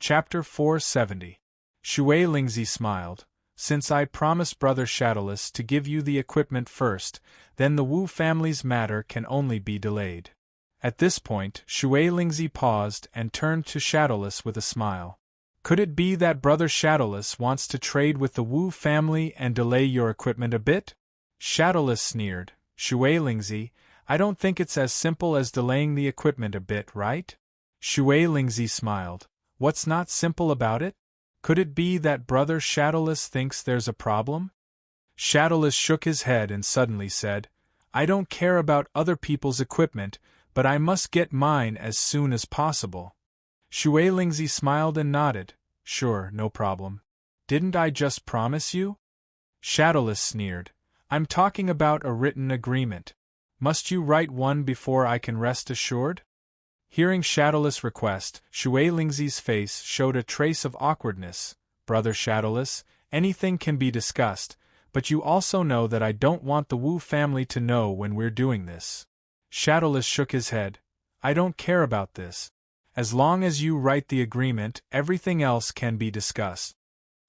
Chapter 470. Shui Lingzi smiled. Since I promised Brother Shadowless to give you the equipment first, then the Wu family's matter can only be delayed. At this point, Shui Lingzi paused and turned to Shadowless with a smile. Could it be that Brother Shadowless wants to trade with the Wu family and delay your equipment a bit? Shadowless sneered. Shui Lingzi, I don't think it's as simple as delaying the equipment a bit, right? Shui Lingzi smiled. What's not simple about it? Could it be that Brother Shadowless thinks there's a problem? Shadowless shook his head and suddenly said, I don't care about other people's equipment, but I must get mine as soon as possible. Shui Lingzi smiled and nodded. Sure, no problem. Didn't I just promise you? Shadowless sneered. I'm talking about a written agreement. Must you write one before I can rest assured? Hearing Shadowless' request, Shui Lingzi's face showed a trace of awkwardness. Brother Shadowless, anything can be discussed, but you also know that I don't want the Wu family to know when we're doing this. Shadowless shook his head. I don't care about this. As long as you write the agreement, everything else can be discussed.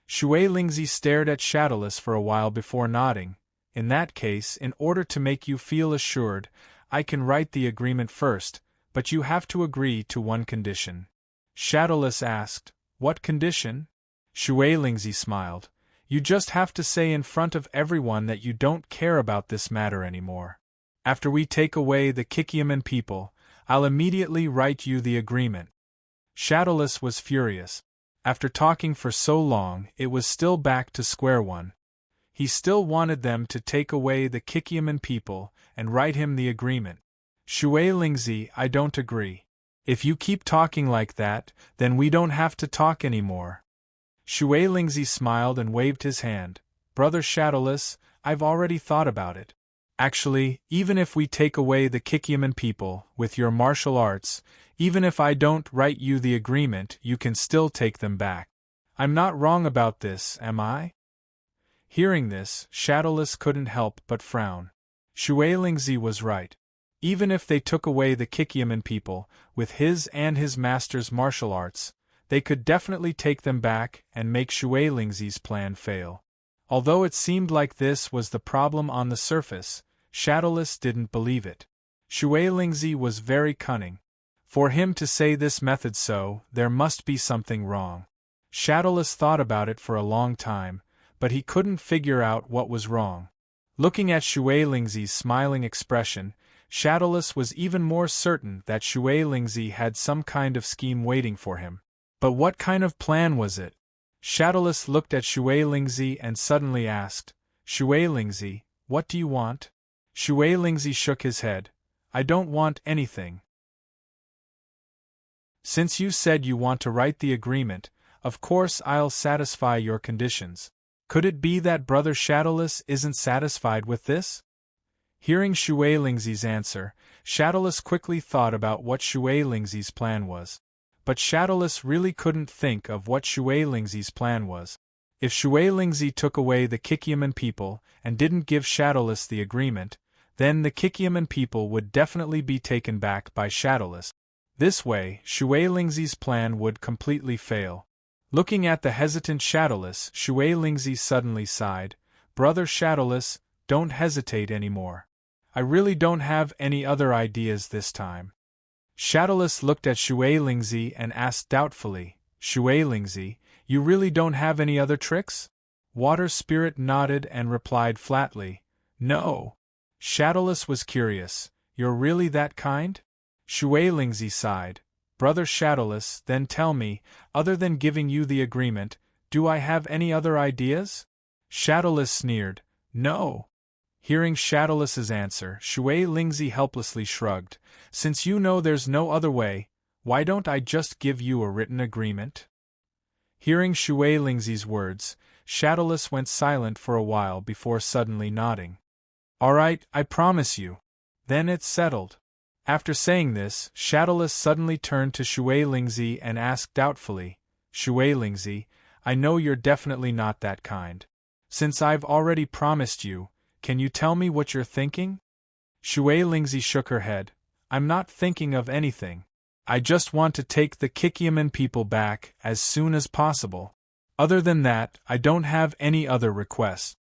Shui Lingzi stared at Shadowless for a while before nodding. In that case, in order to make you feel assured, I can write the agreement first, but you have to agree to one condition. Shadowless asked, What condition? Shui Lingzi smiled. You just have to say in front of everyone that you don't care about this matter anymore. After we take away the Kikyaman people, I'll immediately write you the agreement. Shadowless was furious. After talking for so long, it was still back to square one. He still wanted them to take away the Kikyaman people and write him the agreement. Shui Lingzi, I don't agree. If you keep talking like that, then we don't have to talk anymore. Shui Lingzi smiled and waved his hand. Brother Shadowless, I've already thought about it. Actually, even if we take away the Kikyaman people, with your martial arts, even if I don't write you the agreement, you can still take them back. I'm not wrong about this, am I? Hearing this, Shadowless couldn't help but frown. Shui Lingzi was right. Even if they took away the Kikyaman people, with his and his master's martial arts, they could definitely take them back and make Shui Lingzi's plan fail. Although it seemed like this was the problem on the surface, Shadowless didn't believe it. Shui Lingzi was very cunning. For him to say this method so, there must be something wrong. Shadowless thought about it for a long time, but he couldn't figure out what was wrong. Looking at Shui Lingzi's smiling expression, Shadowless was even more certain that Shui Lingzi had some kind of scheme waiting for him. But what kind of plan was it? Shadowless looked at Shui Lingzi and suddenly asked, Shui Lingzi, what do you want? Shui Lingzi shook his head. I don't want anything. Since you said you want to write the agreement, of course I'll satisfy your conditions. Could it be that Brother Shadowless isn't satisfied with this? Hearing Shui Lingzi's answer, Shadowless quickly thought about what Shui Lingzi's plan was. But Shadowless really couldn't think of what Shui Lingzi's plan was. If Shui Lingzi took away the Kikyaman people and didn't give Shadowless the agreement, then the Kikyaman people would definitely be taken back by Shadowless. This way, Shui Lingzi's plan would completely fail. Looking at the hesitant Shadowless, Shui Lingzi suddenly sighed. Brother Shadowless, don't hesitate anymore. I really don't have any other ideas this time. Shadowless looked at Shui Lingzi and asked doubtfully, Shui Lingzi, you really don't have any other tricks? Water Spirit nodded and replied flatly, No. Shadowless was curious, You're really that kind? Shui Lingzi sighed. Brother Shadowless, then tell me, other than giving you the agreement, do I have any other ideas? Shadowless sneered, No. Hearing Shadowless's answer, Shui Lingzi helplessly shrugged. Since you know there's no other way, why don't I just give you a written agreement? Hearing Shui Lingzi's words, Shadowless went silent for a while before suddenly nodding. All right, I promise you. Then it's settled. After saying this, Shadowless suddenly turned to Shui Lingzi and asked doubtfully, Shui Lingzi, I know you're definitely not that kind. Since I've already promised you, can you tell me what you're thinking? Shui Lingzi shook her head. I'm not thinking of anything. I just want to take the Kikyaman people back as soon as possible. Other than that, I don't have any other requests.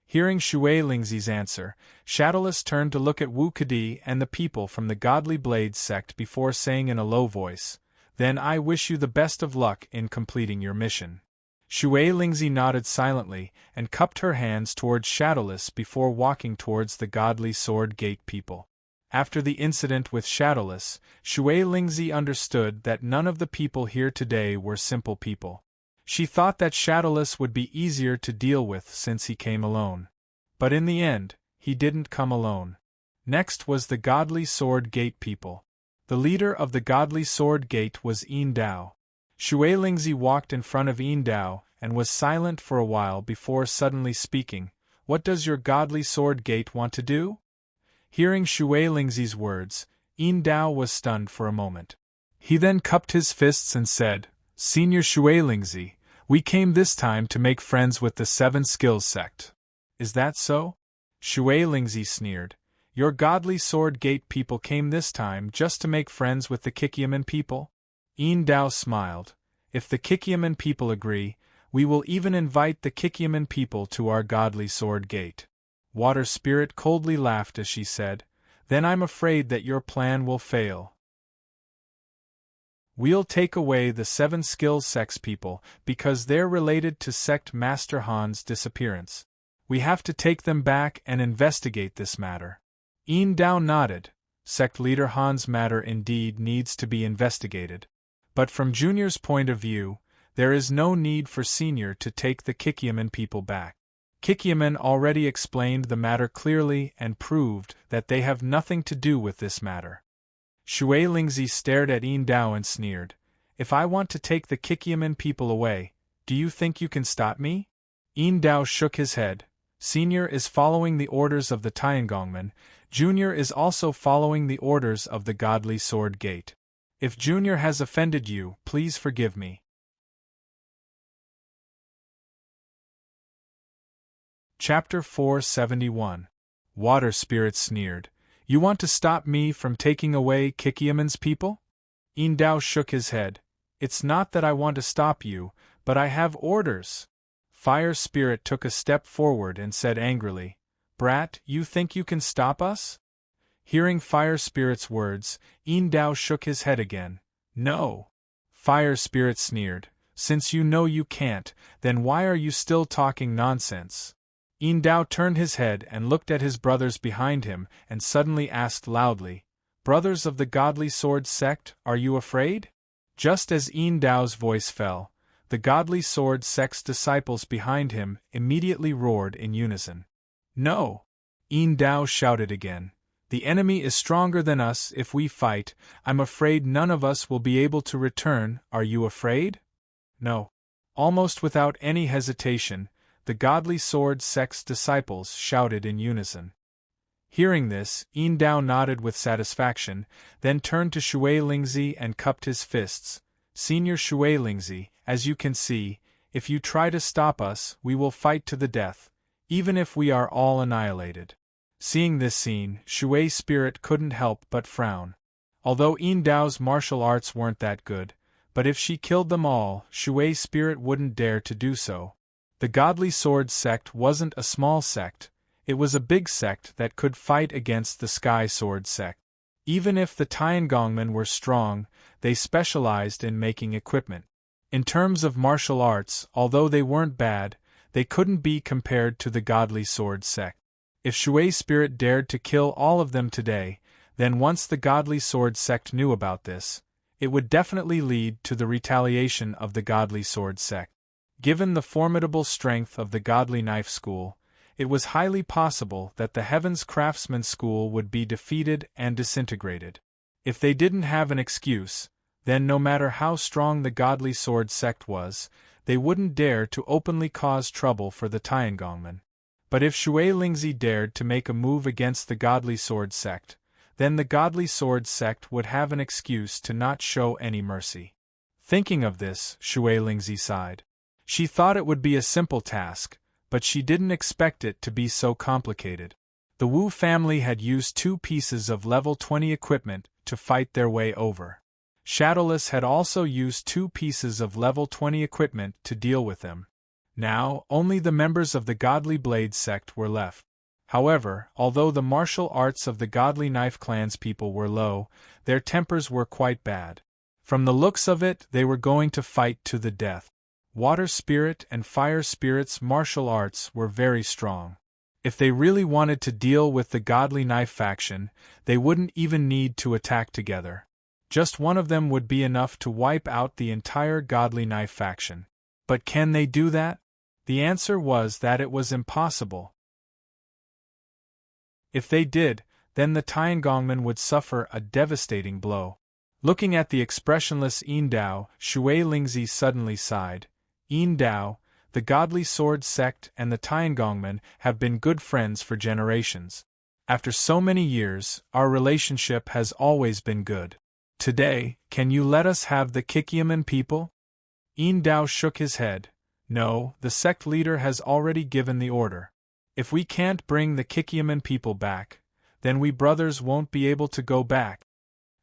Hearing Shui Lingzi's answer, Shadowless turned to look at Wu Kadi and the people from the Godly Blades sect before saying in a low voice, "Then I wish you the best of luck in completing your mission." Shui Lingzi nodded silently and cupped her hands towards Shadowless before walking towards the Godly Sword Gate people. After the incident with Shadowless, Shui Lingzi understood that none of the people here today were simple people. She thought that Shadowless would be easier to deal with since he came alone. But in the end, he didn't come alone. Next was the Godly Sword Gate people. The leader of the Godly Sword Gate was Yin Dao. Shui Lingzi walked in front of Yin Dao and was silent for a while before suddenly speaking, "What does your Godly Sword Gate want to do?" Hearing Shui Lingzi's words, Yin Dao was stunned for a moment. He then cupped his fists and said, "Senior Shui Lingzi, we came this time to make friends with the Seven Skills sect. Is that so?" Shui Lingzi sneered. "Your Godly Sword Gate people came this time just to make friends with the Kikyaman people?" Yin Dao smiled. "If the Kikyaman people agree, we will even invite the Kikyaman people to our Godly Sword Gate." Water Spirit coldly laughed as she said, "Then I'm afraid that your plan will fail. We'll take away the Seven Skills Sect's people because they're related to Sect Master Han's disappearance. We have to take them back and investigate this matter." Yin Dao nodded. Sect Leader Han's matter indeed needs to be investigated. But from Junior's point of view, there is no need for Senior to take the Kikyaman people back. Kikyaman already explained the matter clearly and proved that they have nothing to do with this matter. Shui Lingzi stared at Yin Dao and sneered, "If I want to take the Kikyaman people away, do you think you can stop me?" Yin Dao shook his head. "Senior is following the orders of the Tiangongman, Junior is also following the orders of the Godly Sword Gate. If Junior has offended you, please forgive me." Chapter 471. Water Spirit sneered, "You want to stop me from taking away Kikyaman's people?" Yin Dao shook his head. "It's not that I want to stop you, but I have orders." Fire Spirit took a step forward and said angrily, "Brat, you think you can stop us?" Hearing Fire Spirit's words, Yin Dao shook his head again. "No." Fire Spirit sneered, "Since you know you can't, then why are you still talking nonsense?" Yin Dao turned his head and looked at his brothers behind him and suddenly asked loudly, "Brothers of the Godly Sword sect, are you afraid?" Just as Yin Dao's voice fell, the Godly Sword sect's disciples behind him immediately roared in unison. "No!" Yin Dao shouted again. "The enemy is stronger than us if we fight. I'm afraid none of us will be able to return. Are you afraid?" "No." Almost without any hesitation, the Godly Sword sect's disciples shouted in unison. Hearing this, Yin Dao nodded with satisfaction, then turned to Shui Lingzi and cupped his fists. "Senior Shui Lingzi, as you can see, if you try to stop us, we will fight to the death, even if we are all annihilated." Seeing this scene, Shui Spirit couldn't help but frown. Although Yin Dao's martial arts weren't that good, but if she killed them all, Shui Spirit wouldn't dare to do so. The Godly Sword sect wasn't a small sect, it was a big sect that could fight against the Sky Sword sect. Even if the Tiangongmen were strong, they specialized in making equipment. In terms of martial arts, although they weren't bad, they couldn't be compared to the Godly Sword sect. If Shui Spirit dared to kill all of them today, then once the Godly Sword sect knew about this, it would definitely lead to the retaliation of the Godly Sword sect. Given the formidable strength of the Godly Knife School, it was highly possible that the Heavens Craftsman School would be defeated and disintegrated. If they didn't have an excuse, then no matter how strong the Godly Sword sect was, they wouldn't dare to openly cause trouble for the Tiangongmen. But if Shui Lingzi dared to make a move against the Godly Sword sect, then the Godly Sword sect would have an excuse to not show any mercy. Thinking of this, Shui Lingzi sighed. She thought it would be a simple task, but she didn't expect it to be so complicated. The Wu family had used 2 pieces of level 20 equipment to fight their way over. Shadowless had also used 2 pieces of level 20 equipment to deal with them. Now, only the members of the Godly Blade sect were left. However, although the martial arts of the Godly Knife clanspeople were low, their tempers were quite bad. From the looks of it, they were going to fight to the death. Water Spirit and Fire Spirit's martial arts were very strong. If they really wanted to deal with the Godly Knife faction, they wouldn't even need to attack together. Just one of them would be enough to wipe out the entire Godly Knife faction. But can they do that? The answer was that it was impossible. If they did, then the Tiangongmen would suffer a devastating blow. Looking at the expressionless Yin Dao, Shui Lingzi suddenly sighed. Yin Dao, the Godly Sword sect and the Tiangongmen have been good friends for generations. After so many years, our relationship has always been good. Today, can you let us have the Kikyaman people? Yin Dao shook his head. No, the sect leader has already given the order. If we can't bring the Kikyaman people back, then we brothers won't be able to go back.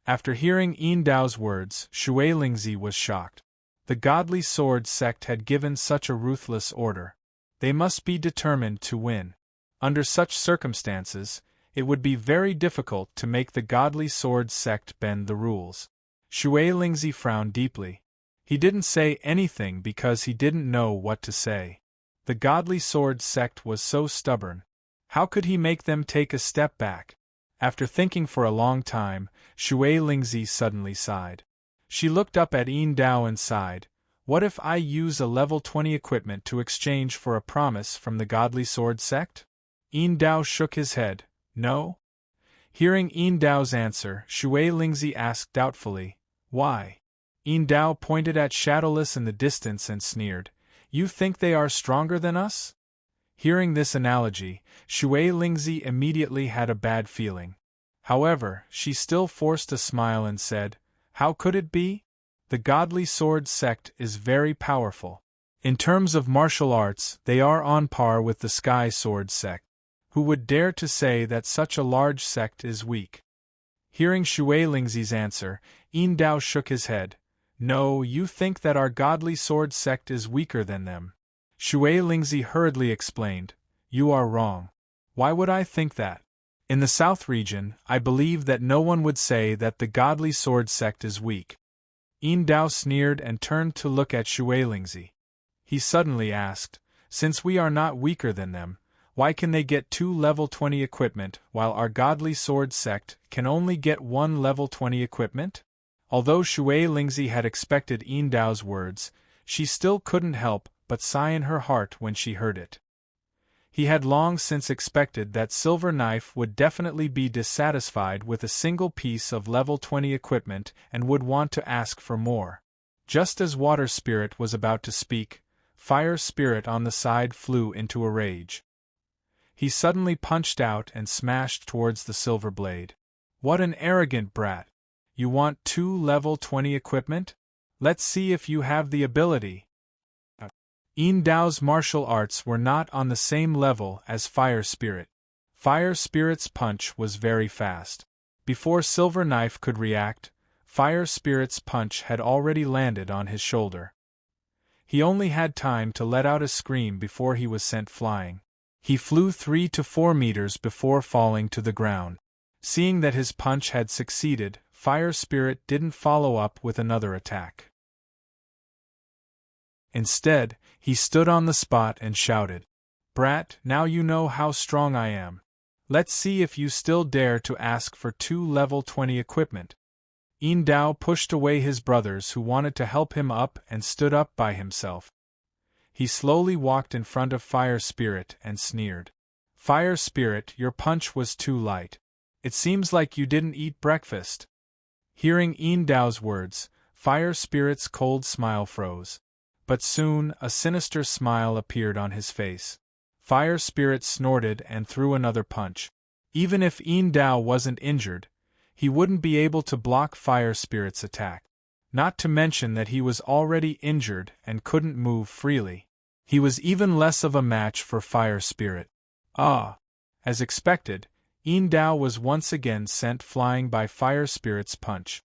After hearing Yin Dao's words, Shui Lingzi was shocked. The Godly Sword sect had given such a ruthless order. They must be determined to win. Under such circumstances, it would be very difficult to make the Godly Sword sect bend the rules. Shui Lingzi frowned deeply. He didn't say anything because he didn't know what to say. The Godly Sword sect was so stubborn. How could he make them take a step back? After thinking for a long time, Shui Lingzi suddenly sighed. She looked up at Yin Dao and sighed. What if I use a level 20 equipment to exchange for a promise from the Godly Sword sect? Yin Dao shook his head. No? Hearing Yin Dao's answer, Shui Lingzi asked doubtfully, why? Yin Dao pointed at Shadowless in the distance and sneered. You think they are stronger than us? Hearing this analogy, Shui Lingzi immediately had a bad feeling. However, she still forced a smile and said, how could it be? The Godly Sword sect is very powerful. In terms of martial arts, they are on par with the Sky Sword sect. Who would dare to say that such a large sect is weak? Hearing Shui Lingzi's answer, Yin Dao shook his head. No, you think that our Godly Sword sect is weaker than them. Shui Lingzi hurriedly explained. You are wrong. Why would I think that? In the South region, I believe that no one would say that the Godly Sword sect is weak. Yin Dao sneered and turned to look at Shui Lingzi. He suddenly asked, since we are not weaker than them, why can they get 2 level 20 equipment while our Godly Sword sect can only get 1 level 20 equipment? Although Shui Lingzi had expected Yin Dao's words, she still couldn't help but sigh in her heart when she heard it. He had long since expected that Silver Knife would definitely be dissatisfied with a single piece of level 20 equipment and would want to ask for more. Just as Water Spirit was about to speak, Fire Spirit on the side flew into a rage. He suddenly punched out and smashed towards the silver blade. What an arrogant brat! You want 2 level 20 equipment? Let's see if you have the ability. Yin Dao's martial arts were not on the same level as Fire Spirit. Fire Spirit's punch was very fast. Before Silver Knife could react, Fire Spirit's punch had already landed on his shoulder. He only had time to let out a scream before he was sent flying. He flew 3 to 4 meters before falling to the ground. Seeing that his punch had succeeded, Fire Spirit didn't follow up with another attack. Instead, he stood on the spot and shouted, Brat, now you know how strong I am. Let's see if you still dare to ask for 2 level 20 equipment. Yin Dao pushed away his brothers who wanted to help him up and stood up by himself. He slowly walked in front of Fire Spirit and sneered. Fire Spirit, your punch was too light. It seems like you didn't eat breakfast. Hearing Yin Dao's words, Fire Spirit's cold smile froze. But soon, a sinister smile appeared on his face. Fire Spirit snorted and threw another punch. Even if Yin Dao wasn't injured, he wouldn't be able to block Fire Spirit's attack. Not to mention that he was already injured and couldn't move freely. He was even less of a match for Fire Spirit. Ah! As expected, Yin Dao was once again sent flying by Fire Spirit's punch.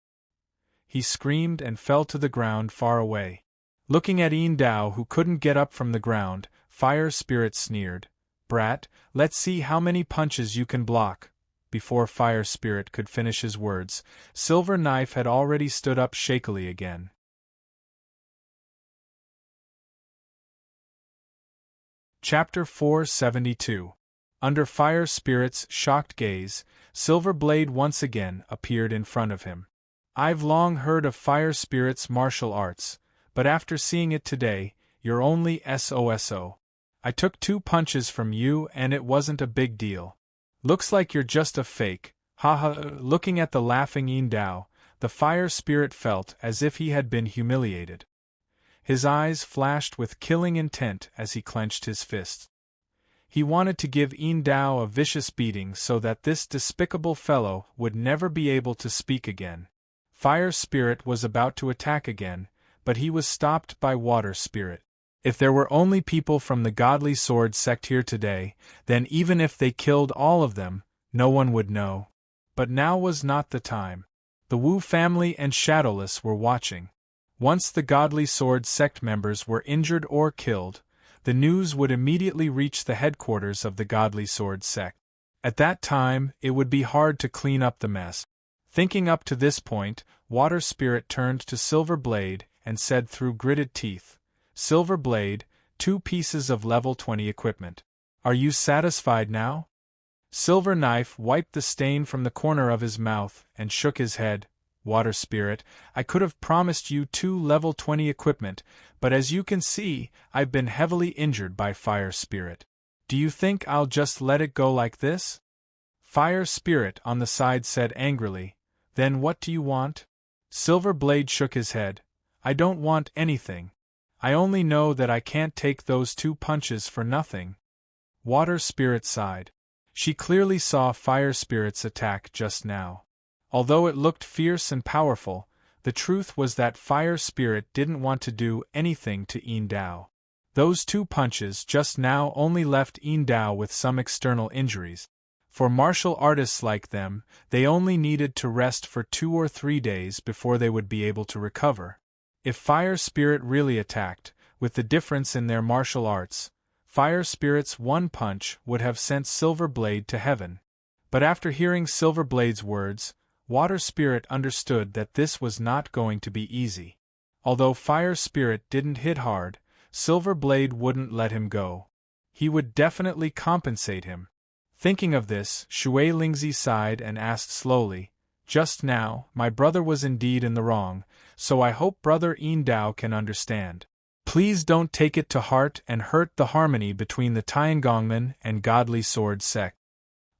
he screamed and fell to the ground far away. Looking at Dao, who couldn't get up from the ground, Fire Spirit sneered, "Brat, let's see how many punches you can block." Before Fire Spirit could finish his words, Silver Knife had already stood up shakily again. Chapter 472. Under Fire Spirit's shocked gaze, Silver Blade once again appeared in front of him. "I've long heard of Fire Spirit's martial arts, but after seeing it today, you're only SOSO. I took 2 punches from you and it wasn't a big deal. Looks like you're just a fake, haha." Looking at the laughing Dao, the Fire Spirit felt as if he had been humiliated. His eyes flashed with killing intent as he clenched his fists. He wanted to give Dao a vicious beating so that this despicable fellow would never be able to speak again. Fire Spirit was about to attack again, but he was stopped by Water Spirit. If there were only people from the Godly Sword sect here today, then even if they killed all of them, no one would know. But now was not the time. The Wu family and Shadowless were watching. Once the Godly Sword sect members were injured or killed, the news would immediately reach the headquarters of the Godly Sword sect. At that time, it would be hard to clean up the mess. Thinking up to this point, Water Spirit turned to Silver Blade and said through gritted teeth, "Silver Blade, 2 pieces of level 20 equipment. Are you satisfied now?" Silver Knife wiped the stain from the corner of his mouth and shook his head. "Water Spirit, I could have promised you 2 level 20 equipment, but as you can see, I've been heavily injured by Fire Spirit. Do you think I'll just let it go like this?" Fire Spirit on the side said angrily, "Then what do you want?" Silver Blade shook his head. "I don't want anything. I only know that I can't take those 2 punches for nothing." Water Spirit sighed. She clearly saw Fire Spirit's attack just now. Although it looked fierce and powerful, the truth was that Fire Spirit didn't want to do anything to Dao. Those 2 punches just now only left Dao with some external injuries. For martial artists like them, they only needed to rest for 2 or 3 days before they would be able to recover. If Fire Spirit really attacked, with the difference in their martial arts, Fire Spirit's 1 punch would have sent Silver Blade to heaven. But after hearing Silver Blade's words, Water Spirit understood that this was not going to be easy. Although Fire Spirit didn't hit hard, Silver Blade wouldn't let him go. He would definitely compensate him. Thinking of this, Shui Lingzi sighed and asked slowly, "Just now, my brother was indeed in the wrong, so I hope Brother Dao can understand. Please don't take it to heart and hurt the harmony between the Tiangongmen and Godly Sword sect."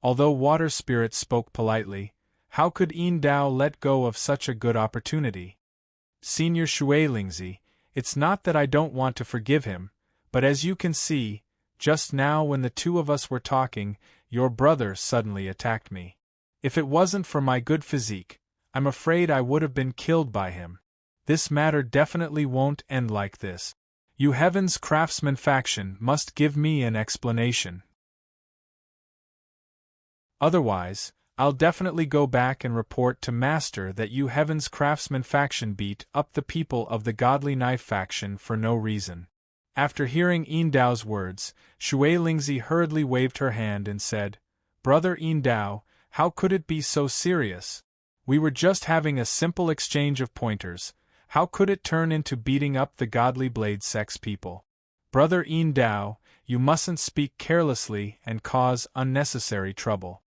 Although Water Spirit spoke politely, how could Dao let go of such a good opportunity? "Senior Shui Lingzi, it's not that I don't want to forgive him, but as you can see, just now when the 2 of us were talking, your brother suddenly attacked me. If it wasn't for my good physique, I'm afraid I would have been killed by him. This matter definitely won't end like this. You Heaven's Craftsman faction must give me an explanation. Otherwise, I'll definitely go back and report to Master that you Heaven's Craftsman faction beat up the people of the Godly Knife faction for no reason." After hearing Dao's words, Shui Lingzi hurriedly waved her hand and said, "Brother Dao, how could it be so serious? We were just having a simple exchange of pointers. How could it turn into beating up the Godly Blade Sex people? Brother Dao, you mustn't speak carelessly and cause unnecessary trouble."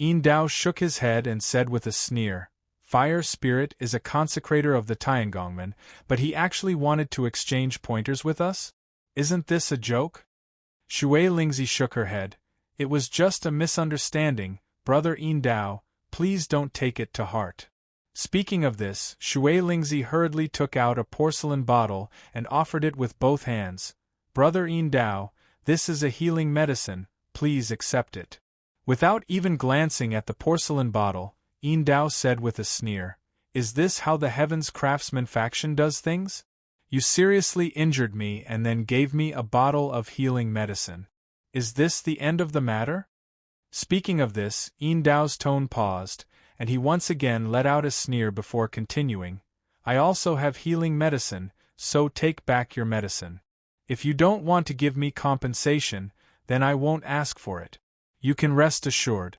Dao shook his head and said with a sneer, "Fire Spirit is a consecrator of the Tiangongmen, but he actually wanted to exchange pointers with us? Isn't this a joke?" Shui Lingzi shook her head. "It was just a misunderstanding, Brother Dao, please don't take it to heart." Speaking of this, Shui Lingzi hurriedly took out a porcelain bottle and offered it with both hands. "Brother Dao, this is a healing medicine, please accept it." Without even glancing at the porcelain bottle, Dao said with a sneer, "Is this how the Heaven's Craftsman faction does things? You seriously injured me and then gave me a bottle of healing medicine. Is this the end of the matter?" Speaking of this, Dao's tone paused, and he once again let out a sneer before continuing, I also have healing medicine, so take back your medicine. If you don't want to give me compensation, then I won't ask for it. You can rest assured."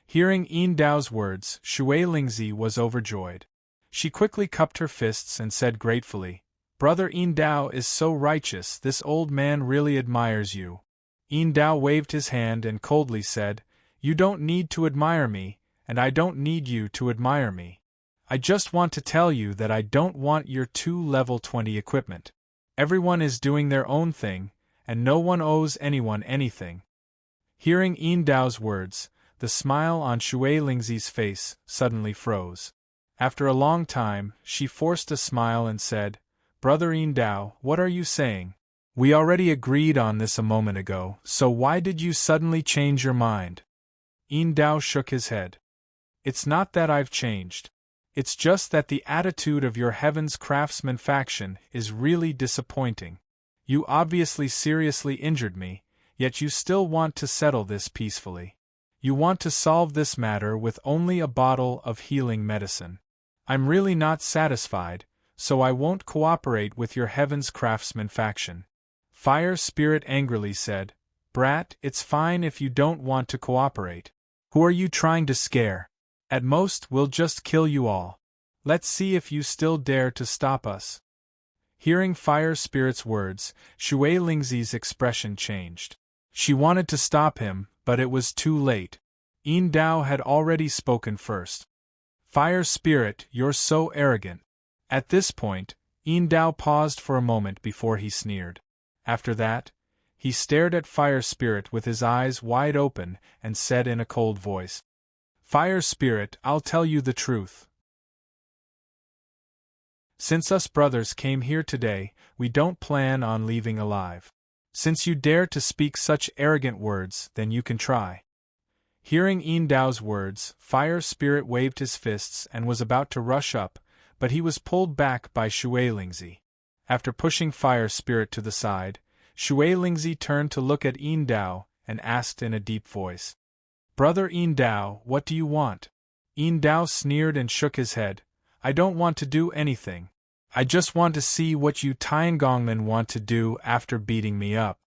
Hearing Yin Dao's words, Shui Lingzi was overjoyed. She quickly cupped her fists and said gratefully, "Brother Yin Dao is so righteous, this old man really admires you." Yin Dao waved his hand and coldly said, "You don't need to admire me, and I don't need you to admire me. I just want to tell you that I don't want your 2 level 20 equipment. Everyone is doing their own thing, and no one owes anyone anything." Hearing Yin Dao's words, the smile on Shui Lingzi's face suddenly froze. After a long time, she forced a smile and said, "Brother Yin Dao, what are you saying? We already agreed on this a moment ago, so why did you suddenly change your mind?" Yin Dao shook his head. "It's not that I've changed. It's just that the attitude of your Heaven's Craftsman faction is really disappointing. You obviously seriously injured me, yet you still want to settle this peacefully. You want to solve this matter with only a bottle of healing medicine. I'm really not satisfied, so I won't cooperate with your Heaven's Craftsman faction." Fire Spirit angrily said, "Brat, it's fine if you don't want to cooperate. Who are you trying to scare? At most, we'll just kill you all. Let's see if you still dare to stop us." Hearing Fire Spirit's words, Shui Lingzi's expression changed. She wanted to stop him, but it was too late. Yin Dao had already spoken first. "Fire Spirit, you're so arrogant." At this point, Yin Dao paused for a moment before he sneered. After that, he stared at Fire Spirit with his eyes wide open and said in a cold voice, "Fire Spirit, I'll tell you the truth. Since us brothers came here today, we don't plan on leaving alive. Since you dare to speak such arrogant words, then you can try." Hearing Yin Dao's words, Fire Spirit waved his fists and was about to rush up, but he was pulled back by Shui Lingzi. After pushing Fire Spirit to the side, Shui Lingzi turned to look at Yin Dao and asked in a deep voice, "Brother Yin Dao, what do you want?" Yin Dao sneered and shook his head, "I don't want to do anything. I just want to see what you Tiangongmen want to do after beating me up."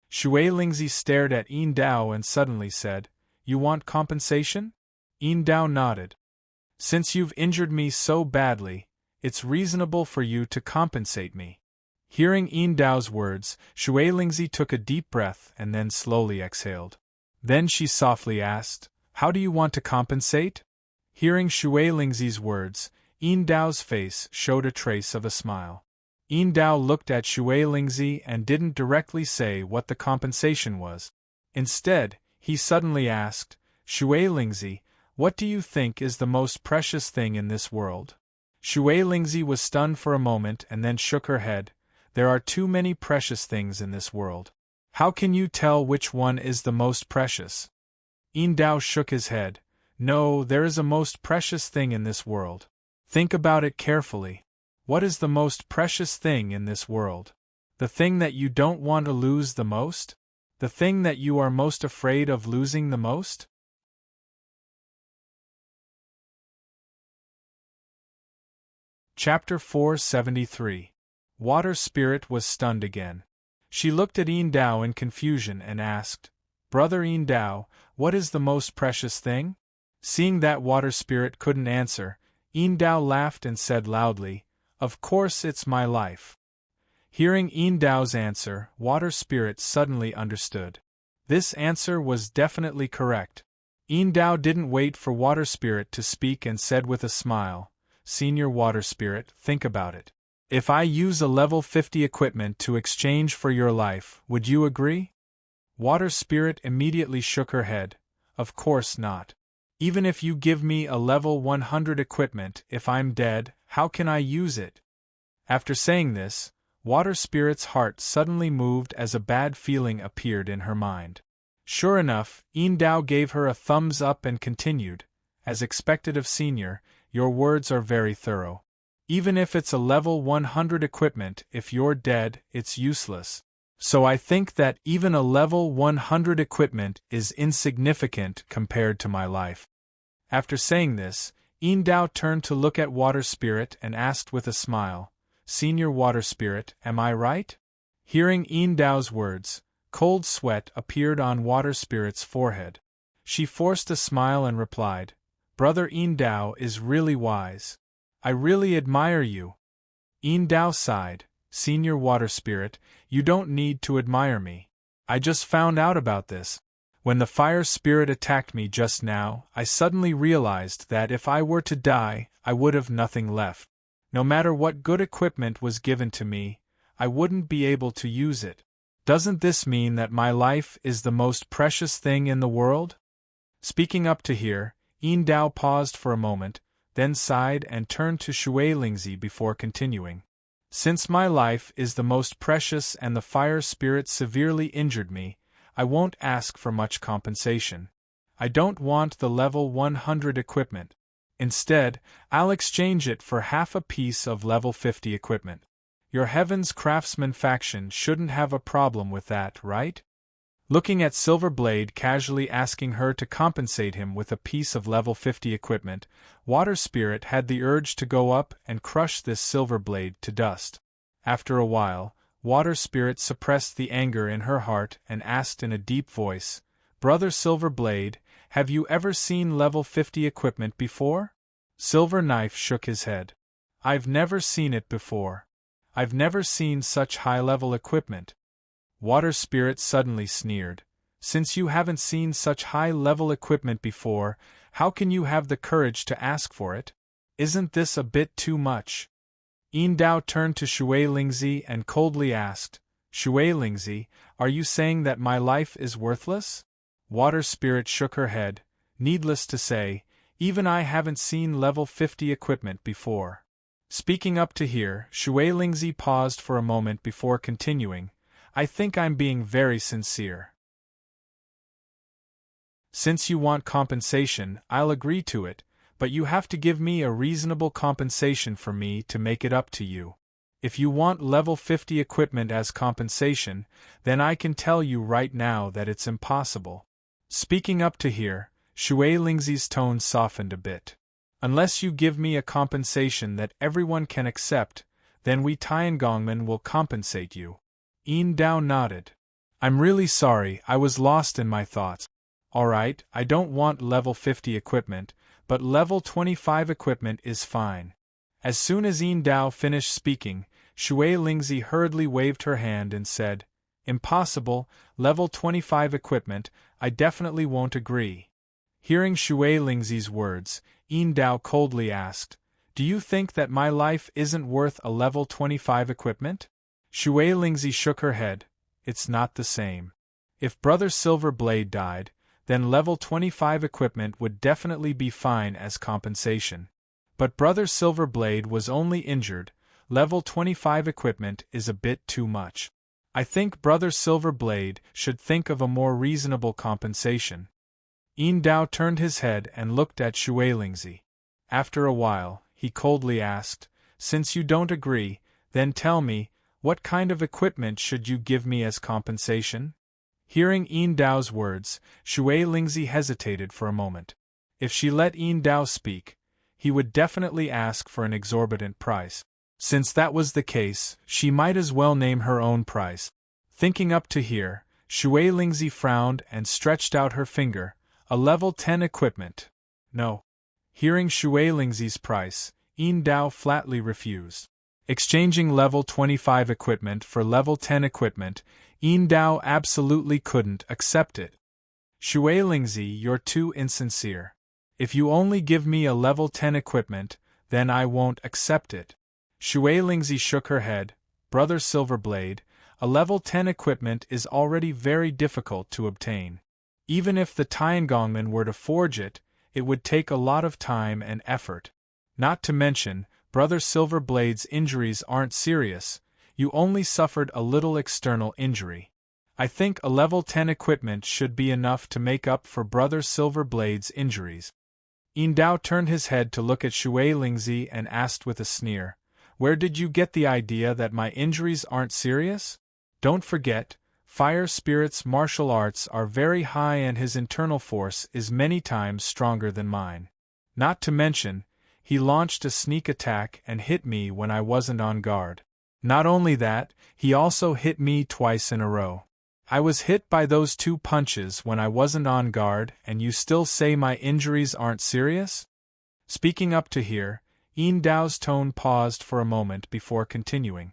Shui Lingzi stared at Yin Dao and suddenly said, "You want compensation?" Yin Dao nodded. "Since you've injured me so badly, it's reasonable for you to compensate me." Hearing Yin Dao's words, Shui Lingzi took a deep breath and then slowly exhaled. Then she softly asked, "How do you want to compensate?" Hearing Shui Lingzi's words, Yin Dao's face showed a trace of a smile. Yin Dao looked at Shui Lingzi and didn't directly say what the compensation was. Instead, he suddenly asked, "Shui Lingzi, what do you think is the most precious thing in this world?" Shui Lingzi was stunned for a moment and then shook her head. "There are too many precious things in this world. How can you tell which one is the most precious?" Yin Dao shook his head. "No, there is a most precious thing in this world. Think about it carefully. What is the most precious thing in this world? The thing that you don't want to lose the most? The thing that you are most afraid of losing the most?" Chapter 473. Water Spirit was stunned again. She looked at Yin Dao in confusion and asked, "Brother Yin Dao, what is the most precious thing?" Seeing that Water Spirit couldn't answer, Yin Dao laughed and said loudly, "Of course it's my life." Hearing Yin Dao's answer, Water Spirit suddenly understood. This answer was definitely correct. Yin Dao didn't wait for Water Spirit to speak and said with a smile, "Senior Water Spirit, think about it. If I use a level 50 equipment to exchange for your life, would you agree?" Water Spirit immediately shook her head. "Of course not. Even if you give me a level 100 equipment, if I'm dead, how can I use it?" After saying this, Water Spirit's heart suddenly moved as a bad feeling appeared in her mind. Sure enough, Yin Dao gave her a thumbs up and continued, "As expected of Senior, your words are very thorough. Even if it's a level 100 equipment, if you're dead, it's useless. So I think that even a level 100 equipment is insignificant compared to my life." After saying this, Yin Dao turned to look at Water Spirit and asked with a smile, "Senior Water Spirit, am I right?" Hearing Yin Dao's words, cold sweat appeared on Water Spirit's forehead. She forced a smile and replied, "Brother Yin Dao is really wise. I really admire you." Yin Dao sighed, "Senior Water Spirit, you don't need to admire me. I just found out about this. When the fire spirit attacked me just now, I suddenly realized that if I were to die, I would have nothing left. No matter what good equipment was given to me, I wouldn't be able to use it. Doesn't this mean that my life is the most precious thing in the world?" Speaking up to here, Yin Dao paused for a moment, then sighed and turned to Shui Lingzi before continuing. "Since my life is the most precious and the fire spirit severely injured me, I won't ask for much compensation. I don't want the level 100 equipment. Instead, I'll exchange it for half a piece of level 50 equipment. Your Heaven's Craftsman faction shouldn't have a problem with that, right?" Looking at Silver Blade casually asking her to compensate him with a piece of level 50 equipment, Water Spirit had the urge to go up and crush this Silver Blade to dust. After a while, Water Spirit suppressed the anger in her heart and asked in a deep voice, "Brother Silver Blade, have you ever seen level 50 equipment before?" Silver Knife shook his head. "I've never seen it before. I've never seen such high-level equipment." Water Spirit suddenly sneered, "Since you haven't seen such high-level equipment before, how can you have the courage to ask for it? Isn't this a bit too much?" Yin Dao turned to Shui Lingzi and coldly asked, "Shui Lingzi, are you saying that my life is worthless?" Water Spirit shook her head. "Needless to say, even I haven't seen level 50 equipment before." Speaking up to here, Shui Lingzi paused for a moment before continuing, "I think I'm being very sincere. Since you want compensation, I'll agree to it, but you have to give me a reasonable compensation for me to make it up to you. If you want level 50 equipment as compensation, then I can tell you right now that it's impossible." Speaking up to here, Shui Lingzi's tone softened a bit. "Unless you give me a compensation that everyone can accept, then we Tiangongmen will compensate you." Yin Dao nodded. "I'm really sorry, I was lost in my thoughts. Alright, I don't want level 50 equipment, but level 25 equipment is fine." As soon as Yin Dao finished speaking, Shui Lingzi hurriedly waved her hand and said, "Impossible, level 25 equipment, I definitely won't agree." Hearing Shui Lingzi's words, Yin Dao coldly asked, "Do you think that my life isn't worth a level 25 equipment?" Shui Lingzi shook her head. "It's not the same. If Brother Silver Blade died, then level 25 equipment would definitely be fine as compensation. But Brother Silver Blade was only injured, level 25 equipment is a bit too much. I think Brother Silver Blade should think of a more reasonable compensation." Yin Dao turned his head and looked at Shui Lingzi. After a while, he coldly asked, "Since you don't agree, then tell me, what kind of equipment should you give me as compensation?" Hearing Yin Dao's words, Shui Lingzi hesitated for a moment. If she let Yin Dao speak, he would definitely ask for an exorbitant price. Since that was the case, she might as well name her own price. Thinking up to here, Shui Lingzi frowned and stretched out her finger. "A level 10 equipment. No." Hearing Shui Lingzi's price, Yin Dao flatly refused. Exchanging level 25 equipment for level 10 equipment, Yin Dao absolutely couldn't accept it. "Shui Lingzi, you're too insincere. If you only give me a level 10 equipment, then I won't accept it." Shui Lingzi shook her head. "Brother Silver Blade, a level 10 equipment is already very difficult to obtain. Even if the Tiangongmen were to forge it, it would take a lot of time and effort. Not to mention, Brother Silver Blade's injuries aren't serious, you only suffered a little external injury. I think a level 10 equipment should be enough to make up for Brother Silver Blade's injuries." Yin Dao turned his head to look at Shui Lingzi and asked with a sneer, "Where did you get the idea that my injuries aren't serious? Don't forget, Fire Spirit's martial arts are very high and his internal force is many times stronger than mine. Not to mention, he launched a sneak attack and hit me when I wasn't on guard. Not only that, he also hit me twice in a row. I was hit by those 2 punches when I wasn't on guard, and you still say my injuries aren't serious? Speaking up to here, Yin Dao's tone paused for a moment before continuing.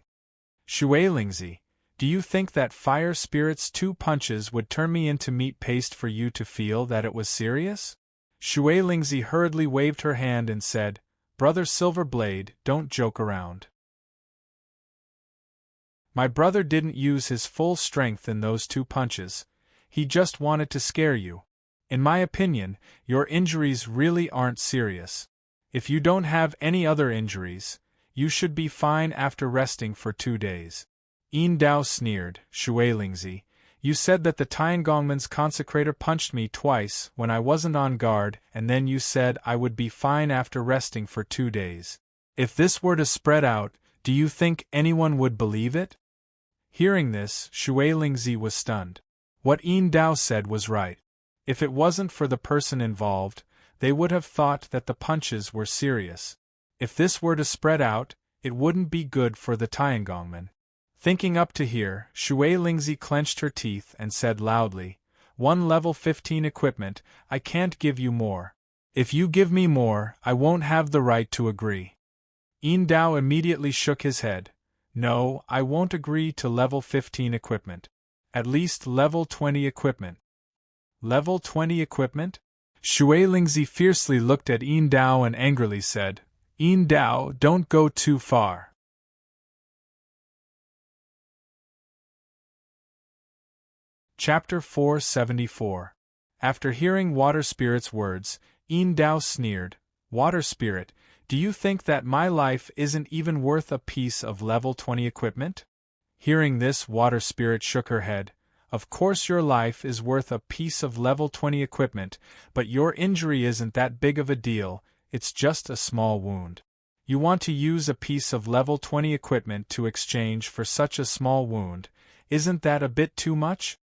Shui Lingzi, do you think that Fire Spirit's 2 punches would turn me into meat paste for you to feel that it was serious? Shui Lingzi hurriedly waved her hand and said, Brother Silver Blade, don't joke around. My brother didn't use his full strength in those 2 punches. He just wanted to scare you. In my opinion, your injuries really aren't serious. If you don't have any other injuries, you should be fine after resting for 2 days. Yin Dao sneered, Shui Lingzi, you said that the Tiangongman's consecrator punched me twice when I wasn't on guard, and then you said I would be fine after resting for 2 days. If this were to spread out, do you think anyone would believe it? Hearing this, Shui Lingzi was stunned. What Yin Dao said was right. If it wasn't for the person involved, they would have thought that the punches were serious. If this were to spread out, it wouldn't be good for the Tiangongman. Thinking up to here, Shui Lingzi clenched her teeth and said loudly, 1 level 15 equipment, I can't give you more. If you give me more, I won't have the right to agree. Yin Dao immediately shook his head. No, I won't agree to level 15 equipment. At least level 20 equipment. Level 20 equipment? Shui Lingzi fiercely looked at Yin Dao and angrily said, Yin Dao, don't go too far. Chapter 474. After hearing Water Spirit's words, Yin Dao sneered, Water Spirit, do you think that my life isn't even worth a piece of level 20 equipment? Hearing this, Water Spirit shook her head. Of course your life is worth a piece of level 20 equipment, but your injury isn't that big of a deal, it's just a small wound. You want to use a piece of level 20 equipment to exchange for such a small wound, isn't that a bit too much?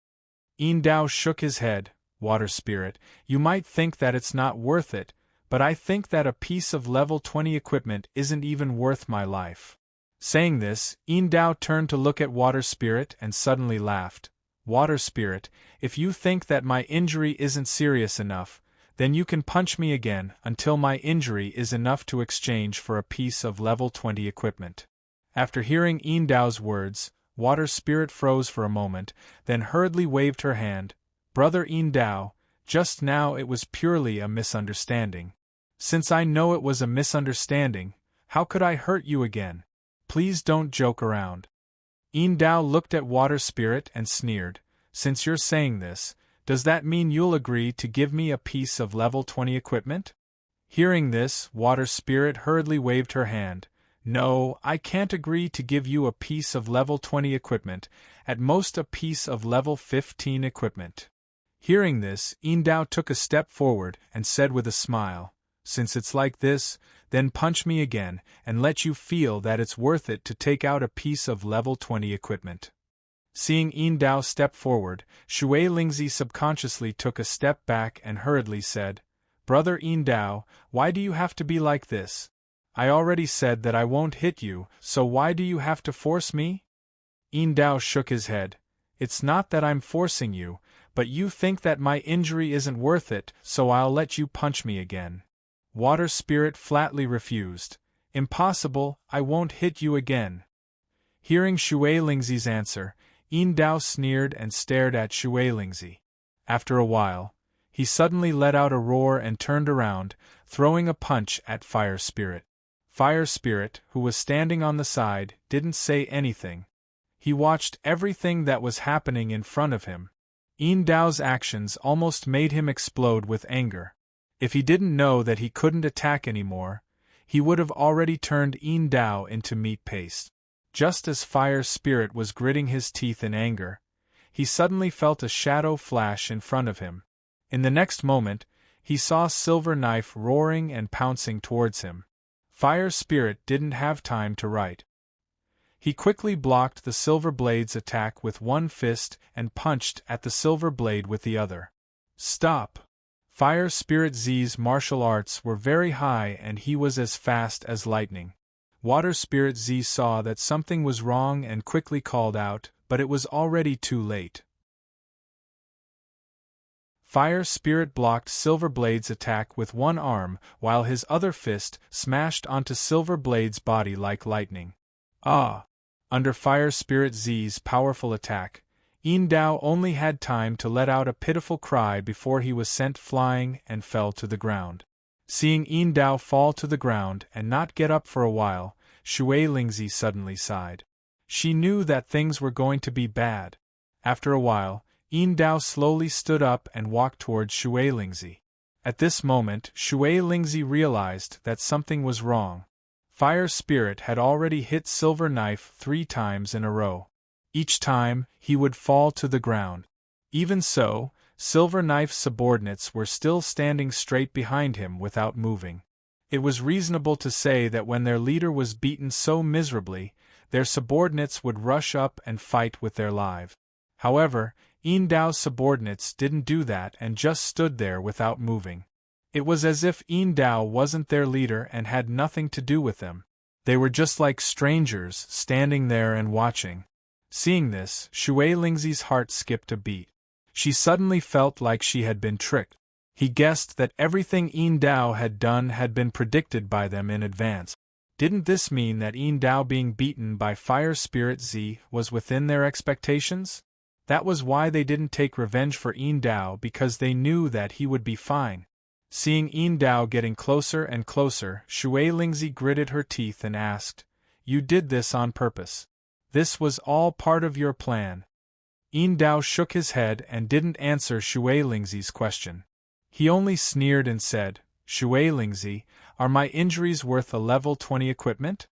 Yin Dao shook his head. Water Spirit, you might think that it's not worth it, but I think that a piece of level 20 equipment isn't even worth my life. Saying this, Yin Dao turned to look at Water Spirit and suddenly laughed. Water Spirit, if you think that my injury isn't serious enough, then you can punch me again until my injury is enough to exchange for a piece of level 20 equipment. After hearing Yin Dao's words, Water Spirit froze for a moment, then hurriedly waved her hand. Brother Yin Dao, just now it was purely a misunderstanding. Since I know it was a misunderstanding, how could I hurt you again? Please don't joke around. Yin Dao looked at Water Spirit and sneered. Since you're saying this, does that mean you'll agree to give me a piece of level 20 equipment? Hearing this, Water Spirit hurriedly waved her hand. No, I can't agree to give you a piece of level 20 equipment, at most a piece of level 15 equipment. Hearing this, Yin Dao took a step forward and said with a smile, Since it's like this, then punch me again and let you feel that it's worth it to take out a piece of level 20 equipment. Seeing Yin Dao step forward, Shui Lingzi subconsciously took a step back and hurriedly said, Brother Yin Dao, why do you have to be like this? I already said that I won't hit you, so why do you have to force me? Yin Dao shook his head. It's not that I'm forcing you, but you think that my injury isn't worth it, so I'll let you punch me again. Water Spirit flatly refused. Impossible, I won't hit you again. Hearing Shui Lingzi's answer, Yin Dao sneered and stared at Shui Lingzi. After a while, he suddenly let out a roar and turned around, throwing a punch at Fire Spirit. Fire Spirit, who was standing on the side, didn't say anything. He watched everything that was happening in front of him. Yin Dao's actions almost made him explode with anger. If he didn't know that he couldn't attack anymore, he would have already turned Yin Dao into meat paste. Just as Fire Spirit was gritting his teeth in anger, he suddenly felt a shadow flash in front of him. In the next moment, he saw Silver Knife roaring and pouncing towards him. Fire Spirit didn't have time to write. He quickly blocked the Silver Blade's attack with one fist and punched at the Silver Blade with the other. Stop! Fire Spirit Z's martial arts were very high and he was as fast as lightning. Water Spirit Z saw that something was wrong and quickly called out, but it was already too late. Fire Spirit blocked Silver Blade's attack with one arm, while his other fist smashed onto Silver Blade's body like lightning. Ah! Under Fire Spirit Z's powerful attack, Dao only had time to let out a pitiful cry before he was sent flying and fell to the ground. Seeing Dao fall to the ground and not get up for a while, Shui Lingzi suddenly sighed. She knew that things were going to be bad. After a while, Dao slowly stood up and walked towards Shui Lingzi. At this moment, Shui Lingzi realized that something was wrong. Fire Spirit had already hit Silver Knife 3 times in a row. Each time, he would fall to the ground. Even so, Silver Knife's subordinates were still standing straight behind him without moving. It was reasonable to say that when their leader was beaten so miserably, their subordinates would rush up and fight with their lives. However, Dao's subordinates didn't do that and just stood there without moving. It was as if Dao wasn't their leader and had nothing to do with them. They were just like strangers standing there and watching. Seeing this, Shui Lingzi's heart skipped a beat. She suddenly felt like she had been tricked. He guessed that everything Dao had done had been predicted by them in advance. Didn't this mean that Dao being beaten by Fire Spirit Z was within their expectations? That was why they didn't take revenge for Dao, because they knew that he would be fine. Seeing Dao getting closer and closer, Shui Lingzi gritted her teeth and asked, "You did this on purpose? This was all part of your plan?" Dao shook his head and didn't answer Shui Lingzi's question. He only sneered and said, "Shui Lingzi, are my injuries worth a level 20 equipment?"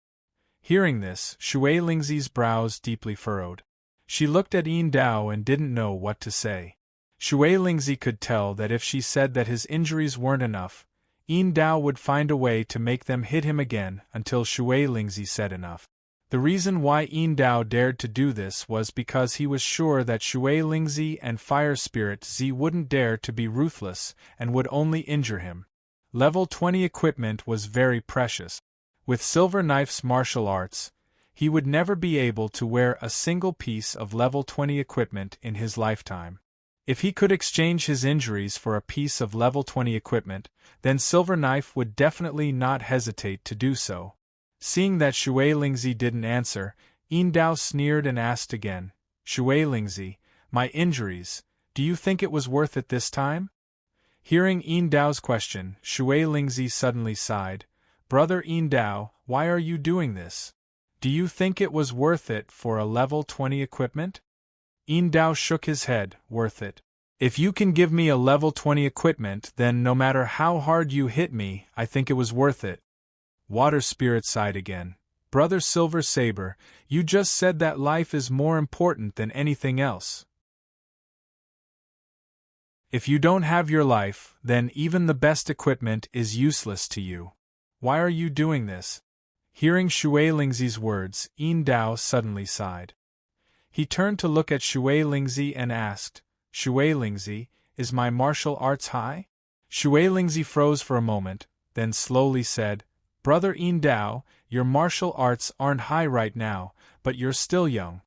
Hearing this, Shui Lingzi's brows deeply furrowed. She looked at Dao and didn't know what to say. Shui Lingzi could tell that if she said that his injuries weren't enough, Dao would find a way to make them hit him again until Shui Lingzi said enough. The reason why Dao dared to do this was because he was sure that Shui Lingzi and Fire Spirit Z wouldn't dare to be ruthless and would only injure him. Level 20 equipment was very precious. With Silver Knife's martial arts, he would never be able to wear a single piece of level 20 equipment in his lifetime. If he could exchange his injuries for a piece of level 20 equipment, then Silver Knife would definitely not hesitate to do so. Seeing that Shui Lingzi didn't answer, Dao sneered and asked again, "Shui Lingzi, my injuries, do you think it was worth it this time?" Hearing Dao's question, Shui Lingzi suddenly sighed. "Brother Dao, why are you doing this? Do you think it was worth it for a level 20 equipment?" Dao shook his head. "Worth it? If you can give me a level 20 equipment, then no matter how hard you hit me, I think it was worth it." Water Spirit sighed again. "Brother Silver Saber, you just said that life is more important than anything else. If you don't have your life, then even the best equipment is useless to you. Why are you doing this?" Hearing Shui Lingzi's words, Dao suddenly sighed. He turned to look at Shui Lingzi and asked, "Shui Lingzi, is my martial arts high?" Shui Lingzi froze for a moment, then slowly said, "Brother Dao, your martial arts aren't high right now, but you're still young.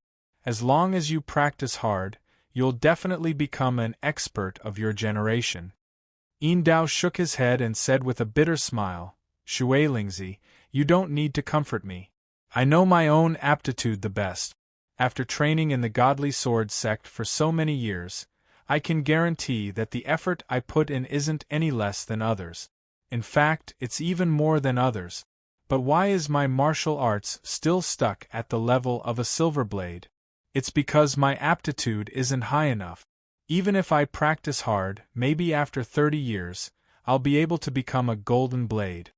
As long as you practice hard, you'll definitely become an expert of your generation." Dao shook his head and said with a bitter smile, "Shui Lingzi, you don't need to comfort me. I know my own aptitude the best. After training in the Godly Sword sect for so many years, I can guarantee that the effort I put in isn't any less than others. In fact, it's even more than others. But why is my martial arts still stuck at the level of a silver blade? It's because my aptitude isn't high enough. Even if I practice hard, maybe after 30 years, I'll be able to become a golden blade."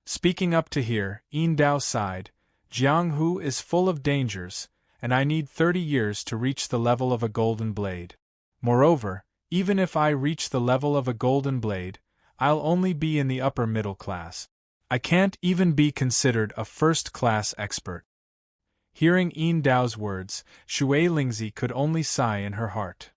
Speaking up to here, Dao sighed, "Jianghu is full of dangers, and I need 30 years to reach the level of a golden blade. Moreover, even if I reach the level of a golden blade, I'll only be in the upper middle class. I can't even be considered a first-class expert." Hearing Dao's words, Shui Lingzi could only sigh in her heart.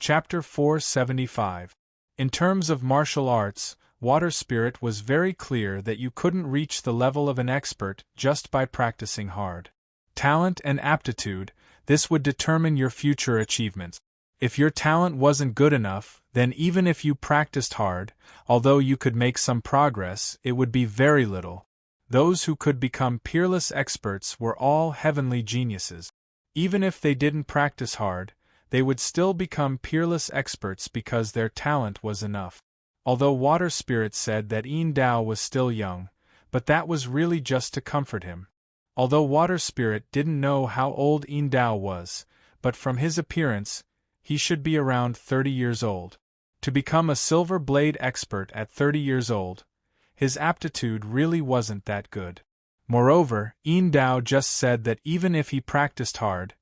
Chapter 475. In terms of martial arts, Water Spirit was very clear that you couldn't reach the level of an expert just by practicing hard. Talent and aptitude, this would determine your future achievements. If your talent wasn't good enough, then even if you practiced hard, although you could make some progress, it would be very little. Those who could become peerless experts were all heavenly geniuses. Even if they didn't practice hard, they would still become peerless experts because their talent was enough. Although Water Spirit said that Yin Dao was still young, but that was really just to comfort him. Although Water Spirit didn't know how old Yin Dao was, but from his appearance, he should be around 30 years old. To become a silver blade expert at 30 years old, his aptitude really wasn't that good. Moreover, Yin Dao just said that even if he practiced hard,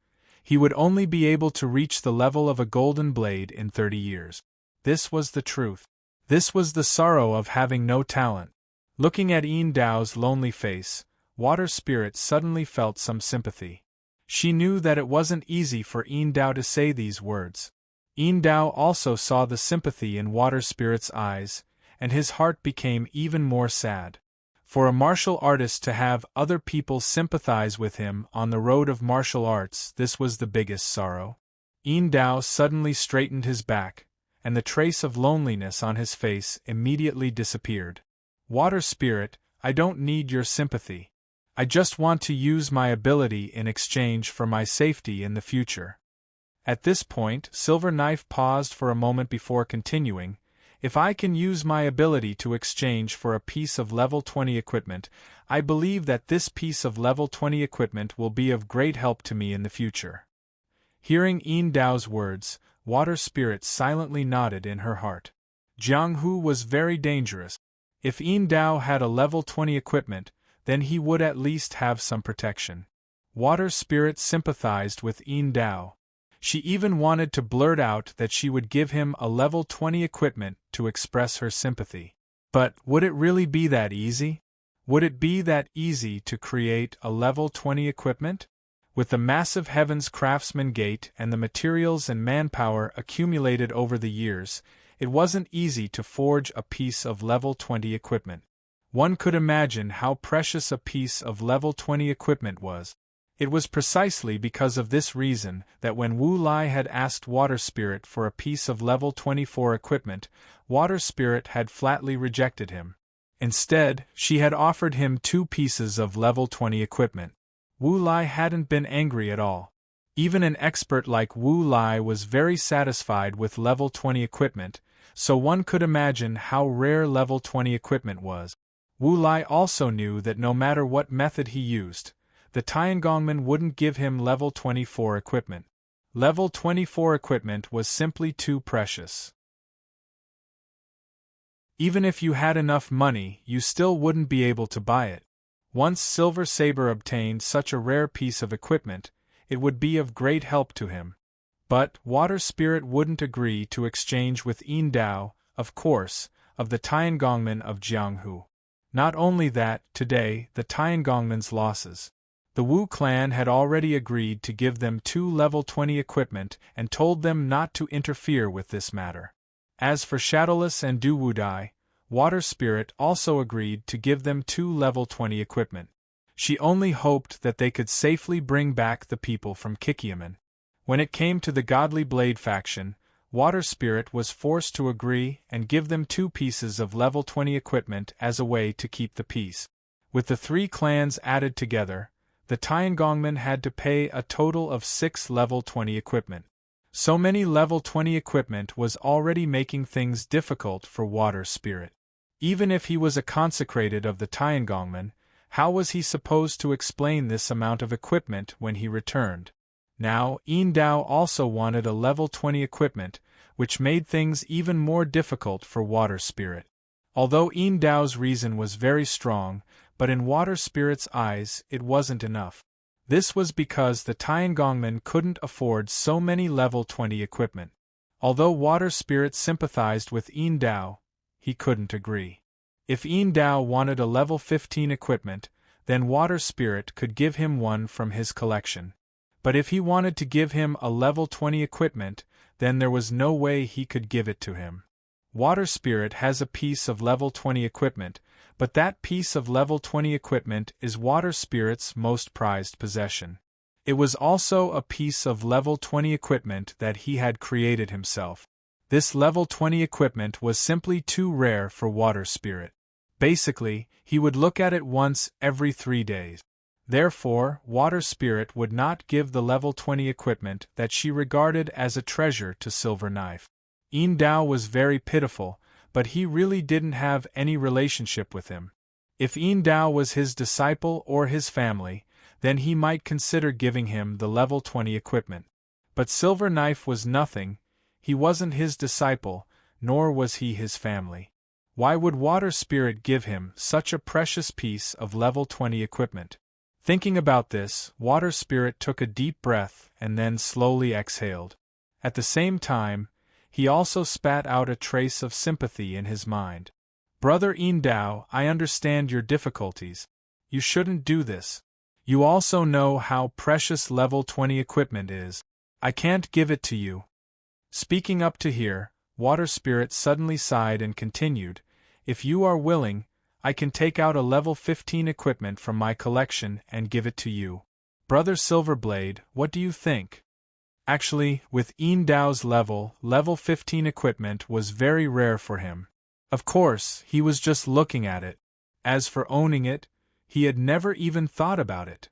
he would only be able to reach the level of a golden blade in 30 years. This was the truth. This was the sorrow of having no talent. Looking at Yin Dao's lonely face, Water Spirit suddenly felt some sympathy. She knew that it wasn't easy for Yin Dao to say these words. Yin Dao also saw the sympathy in Water Spirit's eyes, and his heart became even more sad. For a martial artist to have other people sympathize with him on the road of martial arts, this was the biggest sorrow. Yin Dao suddenly straightened his back, and the trace of loneliness on his face immediately disappeared. Water Spirit, I don't need your sympathy. I just want to use my ability in exchange for my safety in the future. At this point, Silver Knife paused for a moment before continuing. If I can use my ability to exchange for a piece of level 20 equipment, I believe that this piece of level 20 equipment will be of great help to me in the future. Hearing Yin Dao's words, Water Spirit silently nodded in her heart. Jiang Hu was very dangerous. If Yin Dao had a level 20 equipment, then he would at least have some protection. Water Spirit sympathized with Yin Dao. She even wanted to blurt out that she would give him a level 20 equipment to express her sympathy. But would it really be that easy? Would it be that easy to create a level 20 equipment? With the massive Heaven's Craftsman Gate and the materials and manpower accumulated over the years, it wasn't easy to forge a piece of level 20 equipment. One could imagine how precious a piece of level 20 equipment was. It was precisely because of this reason that when Wu Lai had asked Water Spirit for a piece of level 24 equipment, Water Spirit had flatly rejected him. Instead, she had offered him 2 pieces of level 20 equipment. Wu Lai hadn't been angry at all. Even an expert like Wu Lai was very satisfied with level 20 equipment, so one could imagine how rare level 20 equipment was. Wu Lai also knew that no matter what method he used, the Tiangongmen wouldn't give him level 24 equipment. Level 24 equipment was simply too precious. Even if you had enough money, you still wouldn't be able to buy it. Once Silver Saber obtained such a rare piece of equipment, it would be of great help to him. But Water Spirit wouldn't agree to exchange with Yin Dao, of course, of the Tiangongmen of Jianghu. Not only that, today, the Tiangongmen's losses. The Wu clan had already agreed to give them 2 level 20 equipment and told them not to interfere with this matter. As for Shadowless and Du Wudai, Water Spirit also agreed to give them 2 level 20 equipment. She only hoped that they could safely bring back the people from Kikiaman. When it came to the Godly Blade faction, Water Spirit was forced to agree and give them 2 pieces of level 20 equipment as a way to keep the peace. With the 3 clans added together, the Tiangongmen had to pay a total of 6 level 20 equipment. So many level 20 equipment was already making things difficult for Water Spirit. Even if he was a consecrated of the Tiangongmen, how was he supposed to explain this amount of equipment when he returned? Now, Yin Dao also wanted a level 20 equipment, which made things even more difficult for Water Spirit. Although Yin Dao's reason was very strong, but in Water Spirit's eyes it wasn't enough. This was because the Tiangongmen couldn't afford so many level 20 equipment. Although Water Spirit sympathized with Yin Dao, he couldn't agree. If Yin Dao wanted a level 15 equipment, then Water Spirit could give him one from his collection. But if he wanted to give him a level 20 equipment, then there was no way he could give it to him. Water Spirit has a piece of level 20 equipment, but that piece of level 20 equipment is Water Spirit's most prized possession. It was also a piece of level 20 equipment that he had created himself. This level 20 equipment was simply too rare for Water Spirit. Basically, he would look at it once every 3 days. Therefore, Water Spirit would not give the level 20 equipment that she regarded as a treasure to Silver Knife. Dao was very pitiful, but he really didn't have any relationship with him. If Dao was his disciple or his family, then he might consider giving him the level 20 equipment. But Silver Knife was nothing, he wasn't his disciple, nor was he his family. Why would Water Spirit give him such a precious piece of level 20 equipment? Thinking about this, Water Spirit took a deep breath and then slowly exhaled. At the same time, he also spat out a trace of sympathy in his mind. Brother Dao, I understand your difficulties. You shouldn't do this. You also know how precious level 20 equipment is. I can't give it to you. Speaking up to here, Water Spirit suddenly sighed and continued, if you are willing, I can take out a level 15 equipment from my collection and give it to you. Brother Silverblade, what do you think? Actually, with Dao's level 15 equipment was very rare for him. Of course, he was just looking at it. As for owning it, he had never even thought about it.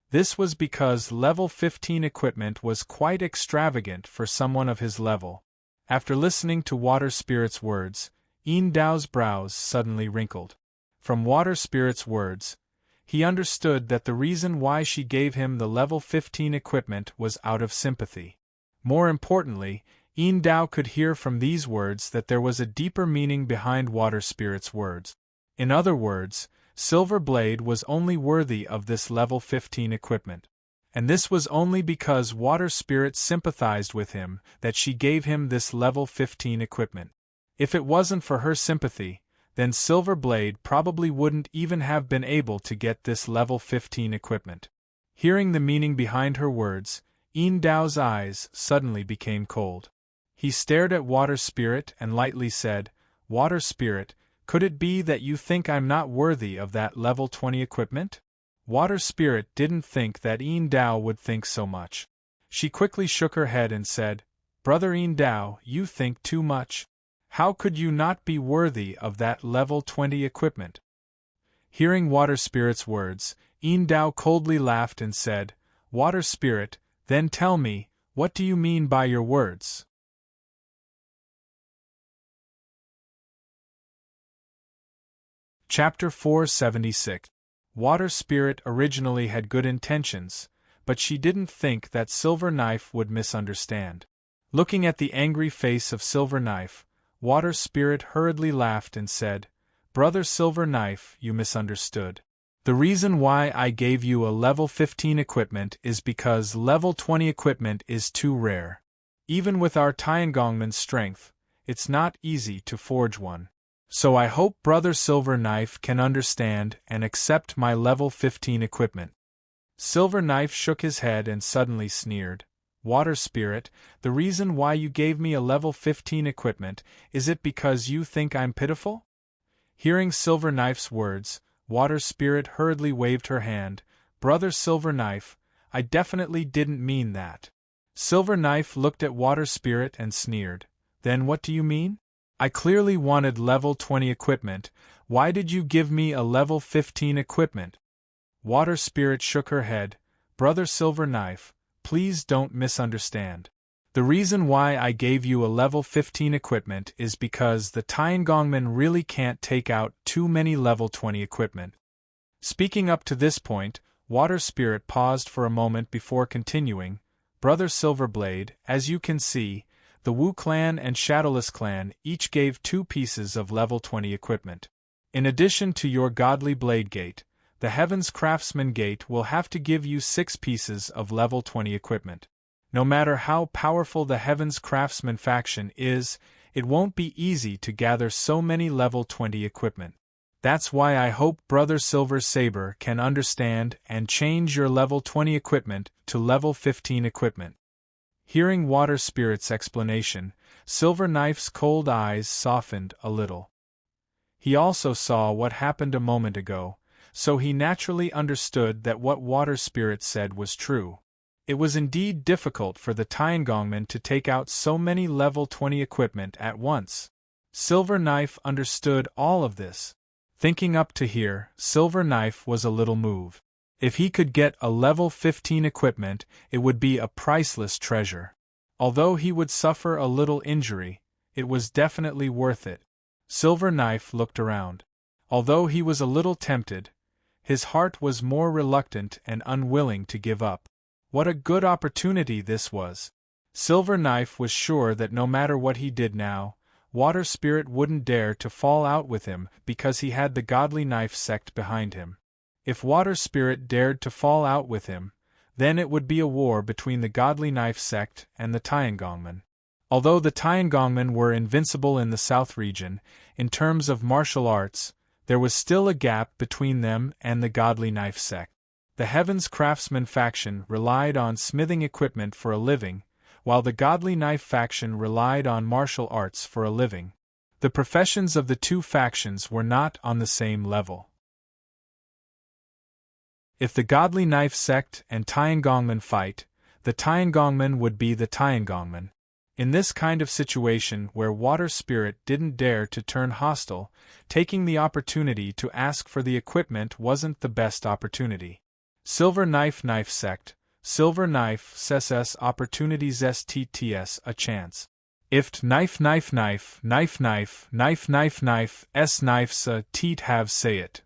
This was because level 15 equipment was quite extravagant for someone of his level. After listening to Water Spirit's words, Dao's brows suddenly wrinkled. From Water Spirit's words, he understood that the reason why she gave him the level 15 equipment was out of sympathy. More importantly, Dao could hear from these words that there was a deeper meaning behind Water Spirit's words. In other words, Silver Blade was only worthy of this level 15 equipment. And this was only because Water Spirit sympathized with him that she gave him this level 15 equipment. If it wasn't for her sympathy, then Silver Blade probably wouldn't even have been able to get this level 15 equipment. Hearing the meaning behind her words, Dao's eyes suddenly became cold. He stared at Water Spirit and lightly said, Water Spirit, could it be that you think I'm not worthy of that level 20 equipment? Water Spirit didn't think that Dao would think so much. She quickly shook her head and said, Brother Dao, you think too much. How could you not be worthy of that level 20 equipment? Hearing Water Spirit's words, Dao coldly laughed and said, Water Spirit, then tell me, what do you mean by your words? Chapter 476. Water Spirit originally had good intentions, but she didn't think that Silver Knife would misunderstand. Looking at the angry face of Silver Knife, Water Spirit hurriedly laughed and said, Brother Silver Knife, you misunderstood. The reason why I gave you a level 15 equipment is because level 20 equipment is too rare. Even with our Tiangongman's strength, it's not easy to forge one. So I hope Brother Silver Knife can understand and accept my level 15 equipment. Silver Knife shook his head and suddenly sneered. Water Spirit, the reason why you gave me a level 15 equipment, is it because you think I'm pitiful? Hearing Silver Knife's words, Water Spirit hurriedly waved her hand. Brother Silver Knife, I definitely didn't mean that. Silver Knife looked at Water Spirit and sneered. Then what do you mean? I clearly wanted level 20 equipment. Why did you give me a level 15 equipment? Water Spirit shook her head. Brother Silver Knife, please don't misunderstand. The reason why I gave you a level 15 equipment is because the Tiangongman really can't take out too many level 20 equipment. Speaking up to this point, Water Spirit paused for a moment before continuing. Brother Silverblade, as you can see, the Wu clan and Shadowless clan each gave 2 pieces of level 20 equipment. In addition to your Godly Blade Gate, the Heaven's Craftsman Gate will have to give you 6 pieces of level 20 equipment. No matter how powerful the Heaven's Craftsman faction is, it won't be easy to gather so many level 20 equipment. That's why I hope Brother Silver Saber can understand and change your level 20 equipment to level 15 equipment. Hearing Water Spirit's explanation, Silver Knife's cold eyes softened a little. He also saw what happened a moment ago, so he naturally understood that what Water Spirit said was true. It was indeed difficult for the Tiangongmen to take out so many level 20 equipment at once. Silver Knife understood all of this. Thinking up to here, Silver Knife was a little moved. If he could get a level 15 equipment, it would be a priceless treasure. Although he would suffer a little injury, it was definitely worth it. Silver Knife looked around. Although he was a little tempted, his heart was more reluctant and unwilling to give up. What a good opportunity this was! Silver Knife was sure that no matter what he did now, Water Spirit wouldn't dare to fall out with him because he had the Godly Knife sect behind him. If Water Spirit dared to fall out with him, then it would be a war between the Godly Knife sect and the Tiangongmen. Although the Tiangongmen were invincible in the South region, in terms of martial arts, there was still a gap between them and the Godly Knife sect. The Heavens Craftsman faction relied on smithing equipment for a living, while the Godly Knife faction relied on martial arts for a living. The professions of the two factions were not on the same level. If the Godly Knife sect and Tiangongmen fight, the Tiangongmen would be the Tiangongmen. In this kind of situation where Water Spirit didn't dare to turn hostile, taking the opportunity to ask for the equipment wasn't the best opportunity. Silver Knife sect, Silver Knife ses opportunities stts a chance. If knife s knifes teat have say it.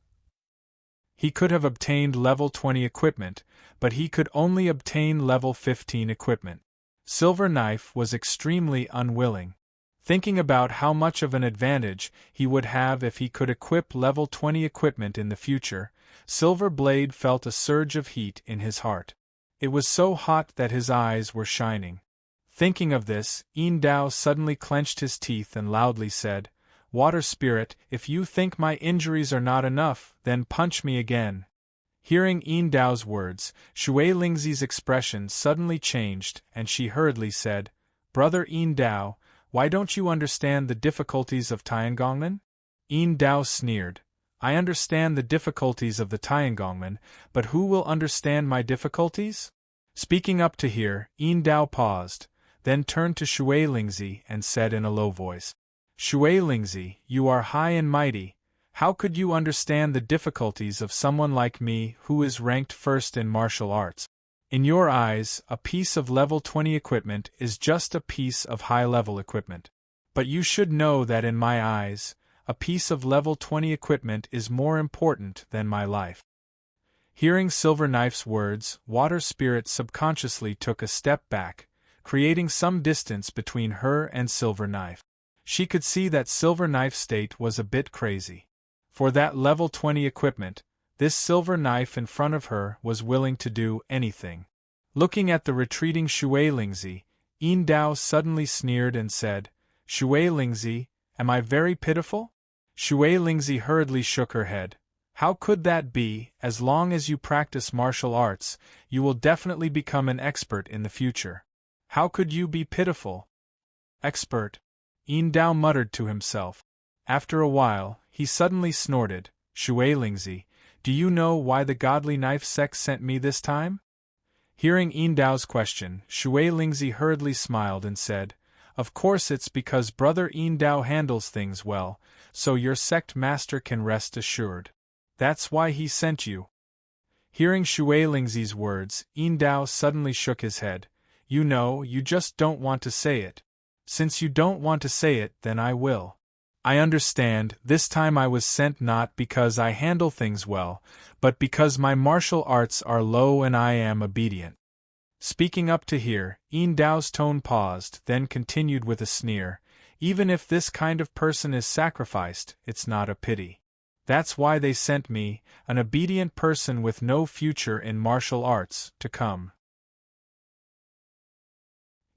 He could have obtained level 20 equipment, but he could only obtain level 15 equipment. Silver Knife was extremely unwilling. Thinking about how much of an advantage he would have if he could equip level 20 equipment in the future, Silver Blade felt a surge of heat in his heart. It was so hot that his eyes were shining. Thinking of this, Dao suddenly clenched his teeth and loudly said, "Water Spirit, if you think my injuries are not enough, then punch me again." Hearing Dao's words, Shui Lingzi's expression suddenly changed and she hurriedly said, "Brother Dao, why don't you understand the difficulties of Tiangongmen?" Dao sneered, "I understand the difficulties of the Tiangongmen, but who will understand my difficulties?" Speaking up to here, Dao paused, then turned to Shui Lingzi and said in a low voice, "Shui Lingzi, you are high and mighty. How could you understand the difficulties of someone like me who is ranked first in martial arts? In your eyes, a piece of level 20 equipment is just a piece of high-level equipment. But you should know that in my eyes, a piece of level 20 equipment is more important than my life." Hearing Silver Knife's words, Water Spirit subconsciously took a step back, creating some distance between her and Silver Knife. She could see that Silver Knife's state was a bit crazy. For that level 20 equipment, this Silver Knife in front of her was willing to do anything. Looking at the retreating Shui Lingzi, Dao suddenly sneered and said, "Shui Lingzi, am I very pitiful?" Shui Lingzi hurriedly shook her head. "How could that be? As long as you practice martial arts, you will definitely become an expert in the future. How could you be pitiful?" "Expert?" Dao muttered to himself. After a while, he suddenly snorted, "Shui Lingzi, do you know why the Godly Knife sect sent me this time?" Hearing Dao's question, Shui Lingzi hurriedly smiled and said, "Of course it's because Brother Dao handles things well, so your sect master can rest assured. That's why he sent you." Hearing Shui Lingzi's words, Dao suddenly shook his head. "You know, you just don't want to say it. Since you don't want to say it, then I will. I understand, this time I was sent not because I handle things well, but because my martial arts are low and I am obedient." Speaking up to here, Dao's tone paused, then continued with a sneer, "Even if this kind of person is sacrificed, it's not a pity. That's why they sent me, an obedient person with no future in martial arts, to come."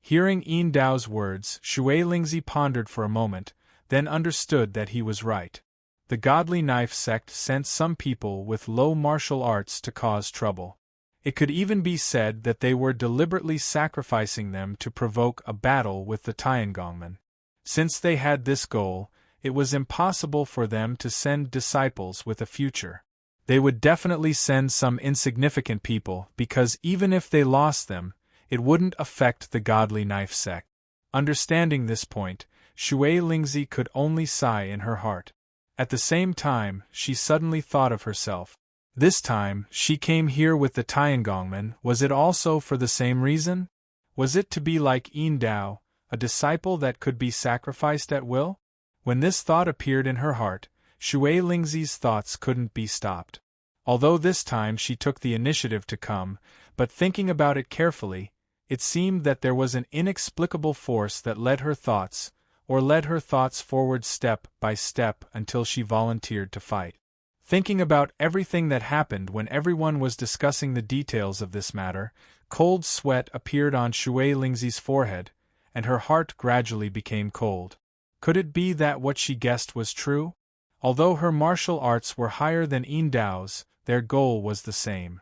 Hearing Dao's words, Shui Lingzi pondered for a moment, then understood that he was right. The Godly Knife sect sent some people with low martial arts to cause trouble. It could even be said that they were deliberately sacrificing them to provoke a battle with the Tiangongmen. Since they had this goal, it was impossible for them to send disciples with a future. They would definitely send some insignificant people because even if they lost them, it wouldn't affect the godly knife sect. Understanding this point, Shui Lingzi could only sigh in her heart. At the same time, she suddenly thought of herself. This time, she came here with the Tiangongmen. Was it also for the same reason? Was it to be like Yin Dao, a disciple that could be sacrificed at will? When this thought appeared in her heart, Shui Lingzi's thoughts couldn't be stopped. Although this time she took the initiative to come, but thinking about it carefully, it seemed that there was an inexplicable force that led her thoughts forward step by step until she volunteered to fight. Thinking about everything that happened when everyone was discussing the details of this matter, cold sweat appeared on Shui Lingzi's forehead, and her heart gradually became cold. Could it be that what she guessed was true? Although her martial arts were higher than Yin Dao's, their goal was the same.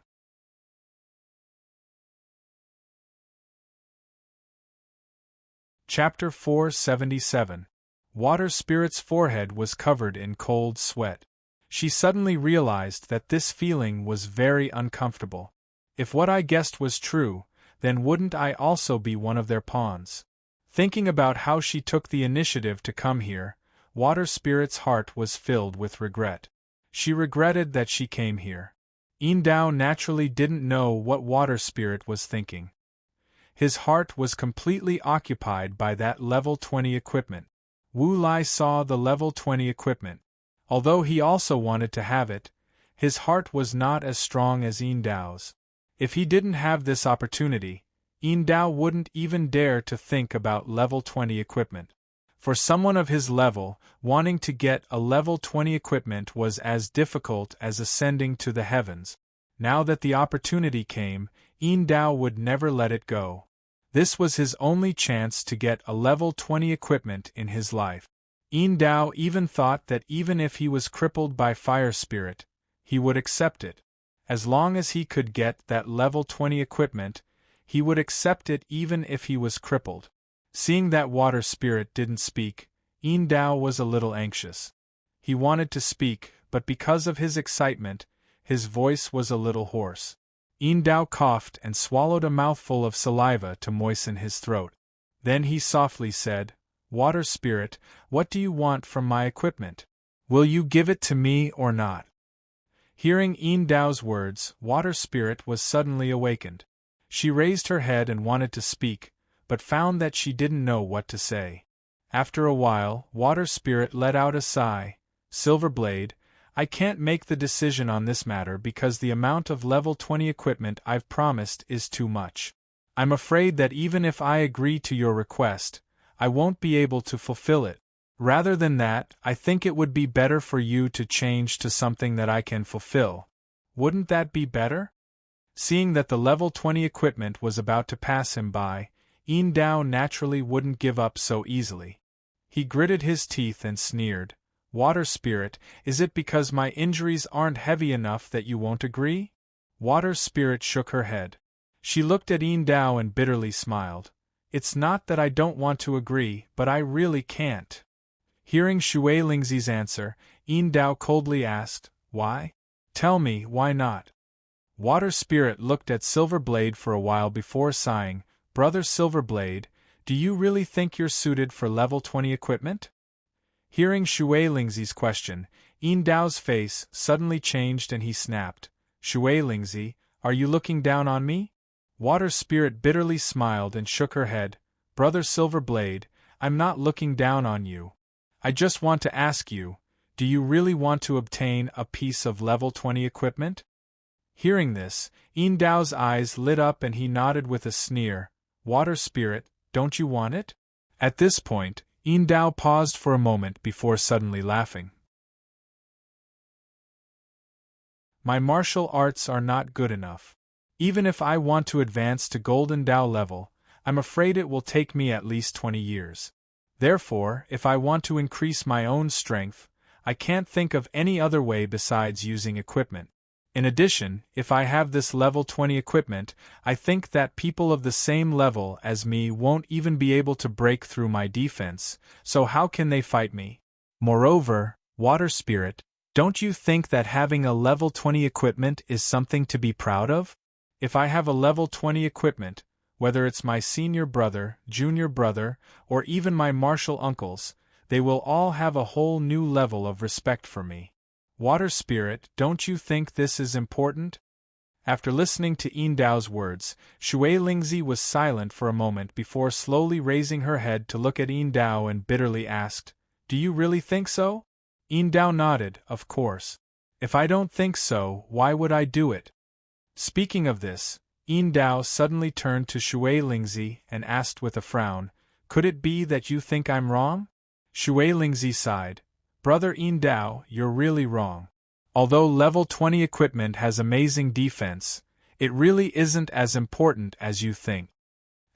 Chapter 477. Water Spirit's forehead was covered in cold sweat. She suddenly realized that this feeling was very uncomfortable. If what I guessed was true, then wouldn't I also be one of their pawns? Thinking about how she took the initiative to come here, Water Spirit's heart was filled with regret. She regretted that she came here. Yin Dao naturally didn't know what Water Spirit was thinking. His heart was completely occupied by that level 20 equipment. Wu Lai saw the level 20 equipment. Although he also wanted to have it, his heart was not as strong as Yin Dao's. If he didn't have this opportunity, Yin Dao wouldn't even dare to think about level 20 equipment. For someone of his level, wanting to get a level 20 equipment was as difficult as ascending to the heavens. Now that the opportunity came, Yin Dao would never let it go. This was his only chance to get a level 20 equipment in his life. Yin Dao even thought that even if he was crippled by Fire Spirit, he would accept it. As long as he could get that level 20 equipment, he would accept it even if he was crippled. Seeing that Water Spirit didn't speak, Yin Dao was a little anxious. He wanted to speak, but because of his excitement, his voice was a little hoarse. Yin Dao coughed and swallowed a mouthful of saliva to moisten his throat. Then he softly said, "Water Spirit, what do you want from my equipment? Will you give it to me or not?" Hearing Yin Dao's words, Water Spirit was suddenly awakened. She raised her head and wanted to speak, but found that she didn't know what to say. After a while, Water Spirit let out a sigh. "Silverblade, I can't make the decision on this matter because the amount of level 20 equipment I've promised is too much. I'm afraid that even if I agree to your request, I won't be able to fulfill it. Rather than that, I think it would be better for you to change to something that I can fulfill. Wouldn't that be better?" Seeing that the level 20 equipment was about to pass him by, Yin Dao naturally wouldn't give up so easily. He gritted his teeth and sneered, "Water Spirit, is it because my injuries aren't heavy enough that you won't agree?" Water Spirit shook her head. She looked at Yin Dao and bitterly smiled. "It's not that I don't want to agree, but I really can't." Hearing Shui Lingzi's answer, Yin Dao coldly asked, "Why? Tell me, why not?" Water Spirit looked at Silverblade for a while before sighing, "Brother Silverblade, do you really think you're suited for level 20 equipment?" Hearing Shui Lingzi's question, Yin Dao's face suddenly changed and he snapped, "Shui Lingzi, are you looking down on me?" Water Spirit bitterly smiled and shook her head, "Brother Silverblade, I'm not looking down on you. I just want to ask you, do you really want to obtain a piece of level 20 equipment?" Hearing this, Yin Dao's eyes lit up and he nodded with a sneer, "Water Spirit, don't you want it?" At this point, Yin Dao paused for a moment before suddenly laughing. "My martial arts are not good enough. Even if I want to advance to Golden Dao level, I'm afraid it will take me at least 20 years. Therefore, if I want to increase my own strength, I can't think of any other way besides using equipment. In addition, if I have this level 20 equipment, I think that people of the same level as me won't even be able to break through my defense, so how can they fight me? Moreover, Water Spirit, don't you think that having a level 20 equipment is something to be proud of? If I have a level 20 equipment, whether it's my senior brother, junior brother, or even my martial uncles, they will all have a whole new level of respect for me. Water Spirit, don't you think this is important? After listening to Yin Dao's words, Shui Lingzi was silent for a moment before slowly raising her head to look at Yin Dao and bitterly asked, "Do you really think so?" Yin Dao nodded, "Of course. If I don't think so, why would I do it?" Speaking of this, Yin Dao suddenly turned to Shui Lingzi and asked with a frown, "Could it be that you think I'm wrong?" Shui Lingzi sighed. "Brother Yin Dao, you're really wrong. Although level 20 equipment has amazing defense, it really isn't as important as you think."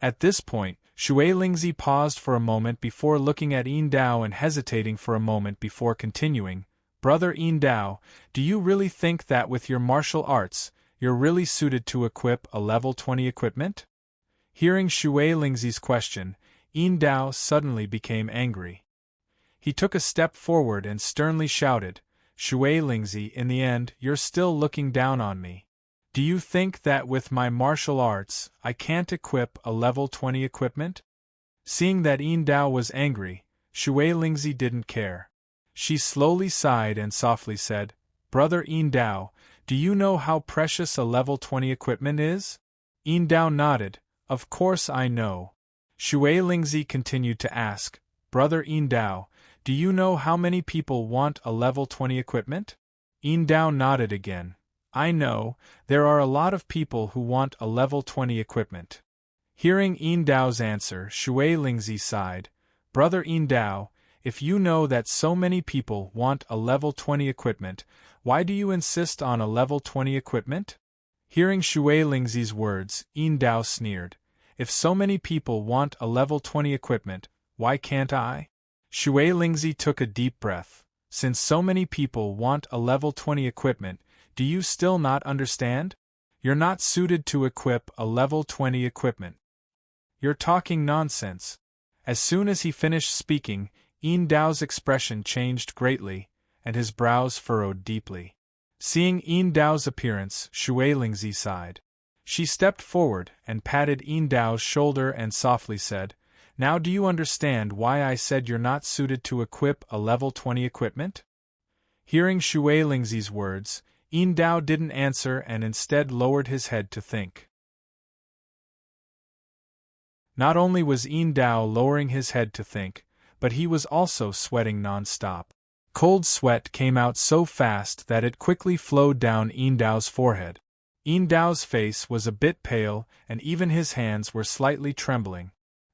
At this point, Shui Lingzi paused for a moment before looking at Yin Dao and hesitating for a moment before continuing, "Brother Yin Dao, do you really think that with your martial arts, you're really suited to equip a level 20 equipment?" Hearing Shui Lingzi's question, Yin Dao suddenly became angry. He took a step forward and sternly shouted, "Shui Lingzi, in the end, you're still looking down on me. Do you think that with my martial arts, I can't equip a level 20 equipment?" Seeing that Yin Dao was angry, Shui Lingzi didn't care. She slowly sighed and softly said, "Brother Yin Dao, do you know how precious a level 20 equipment is?" Yin Dao nodded, "Of course I know." Shui Lingzi continued to ask, "Brother Yin Dao, do you know how many people want a level 20 equipment?" Yin Dao nodded again. "I know, there are a lot of people who want a level 20 equipment." Hearing Yin Dao's answer, Shui Lingzi sighed, "Brother Yin Dao, if you know that so many people want a level 20 equipment, why do you insist on a level 20 equipment?" Hearing Shui Lingzi's words, Yin Dao sneered, "If so many people want a level 20 equipment, why can't I?" Shui Lingzi took a deep breath. "Since so many people want a level 20 equipment, do you still not understand? You're not suited to equip a level 20 equipment. You're talking nonsense." As soon as he finished speaking, Yin Dao's expression changed greatly, and his brows furrowed deeply. Seeing Yin Dao's appearance, Shui Lingzi sighed. She stepped forward and patted Yin Dao's shoulder and softly said, "Now do you understand why I said you're not suited to equip a level 20 equipment?" Hearing Shui Lingzi's words, Yin Dao didn't answer and instead lowered his head to think. Not only was Yin Dao lowering his head to think, but he was also sweating non-stop. Cold sweat came out so fast that it quickly flowed down Yin Dao's forehead. Yin Dao's face was a bit pale and even his hands were slightly trembling.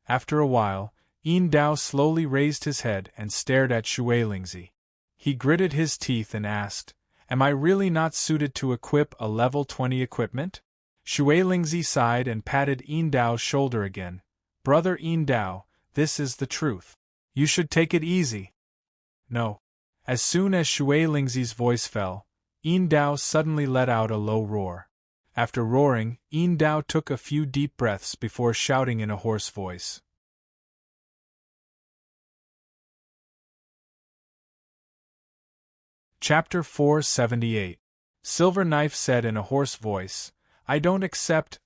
After a while, Yin Dao slowly raised his head and stared at Shui Lingzi. He gritted his teeth and asked, "Am I really not suited to equip a level 20 equipment?" Shui Lingzi sighed and patted Yin Dao's shoulder again. "Brother Yin Dao, this is the truth. You should take it easy." "No." As soon as Shui Lingzi's voice fell, Yin Dao suddenly let out a low roar. After roaring, Yin Dao took a few deep breaths before shouting in a hoarse voice. Chapter 478. Silver Knife said in a hoarse voice, I don't accept,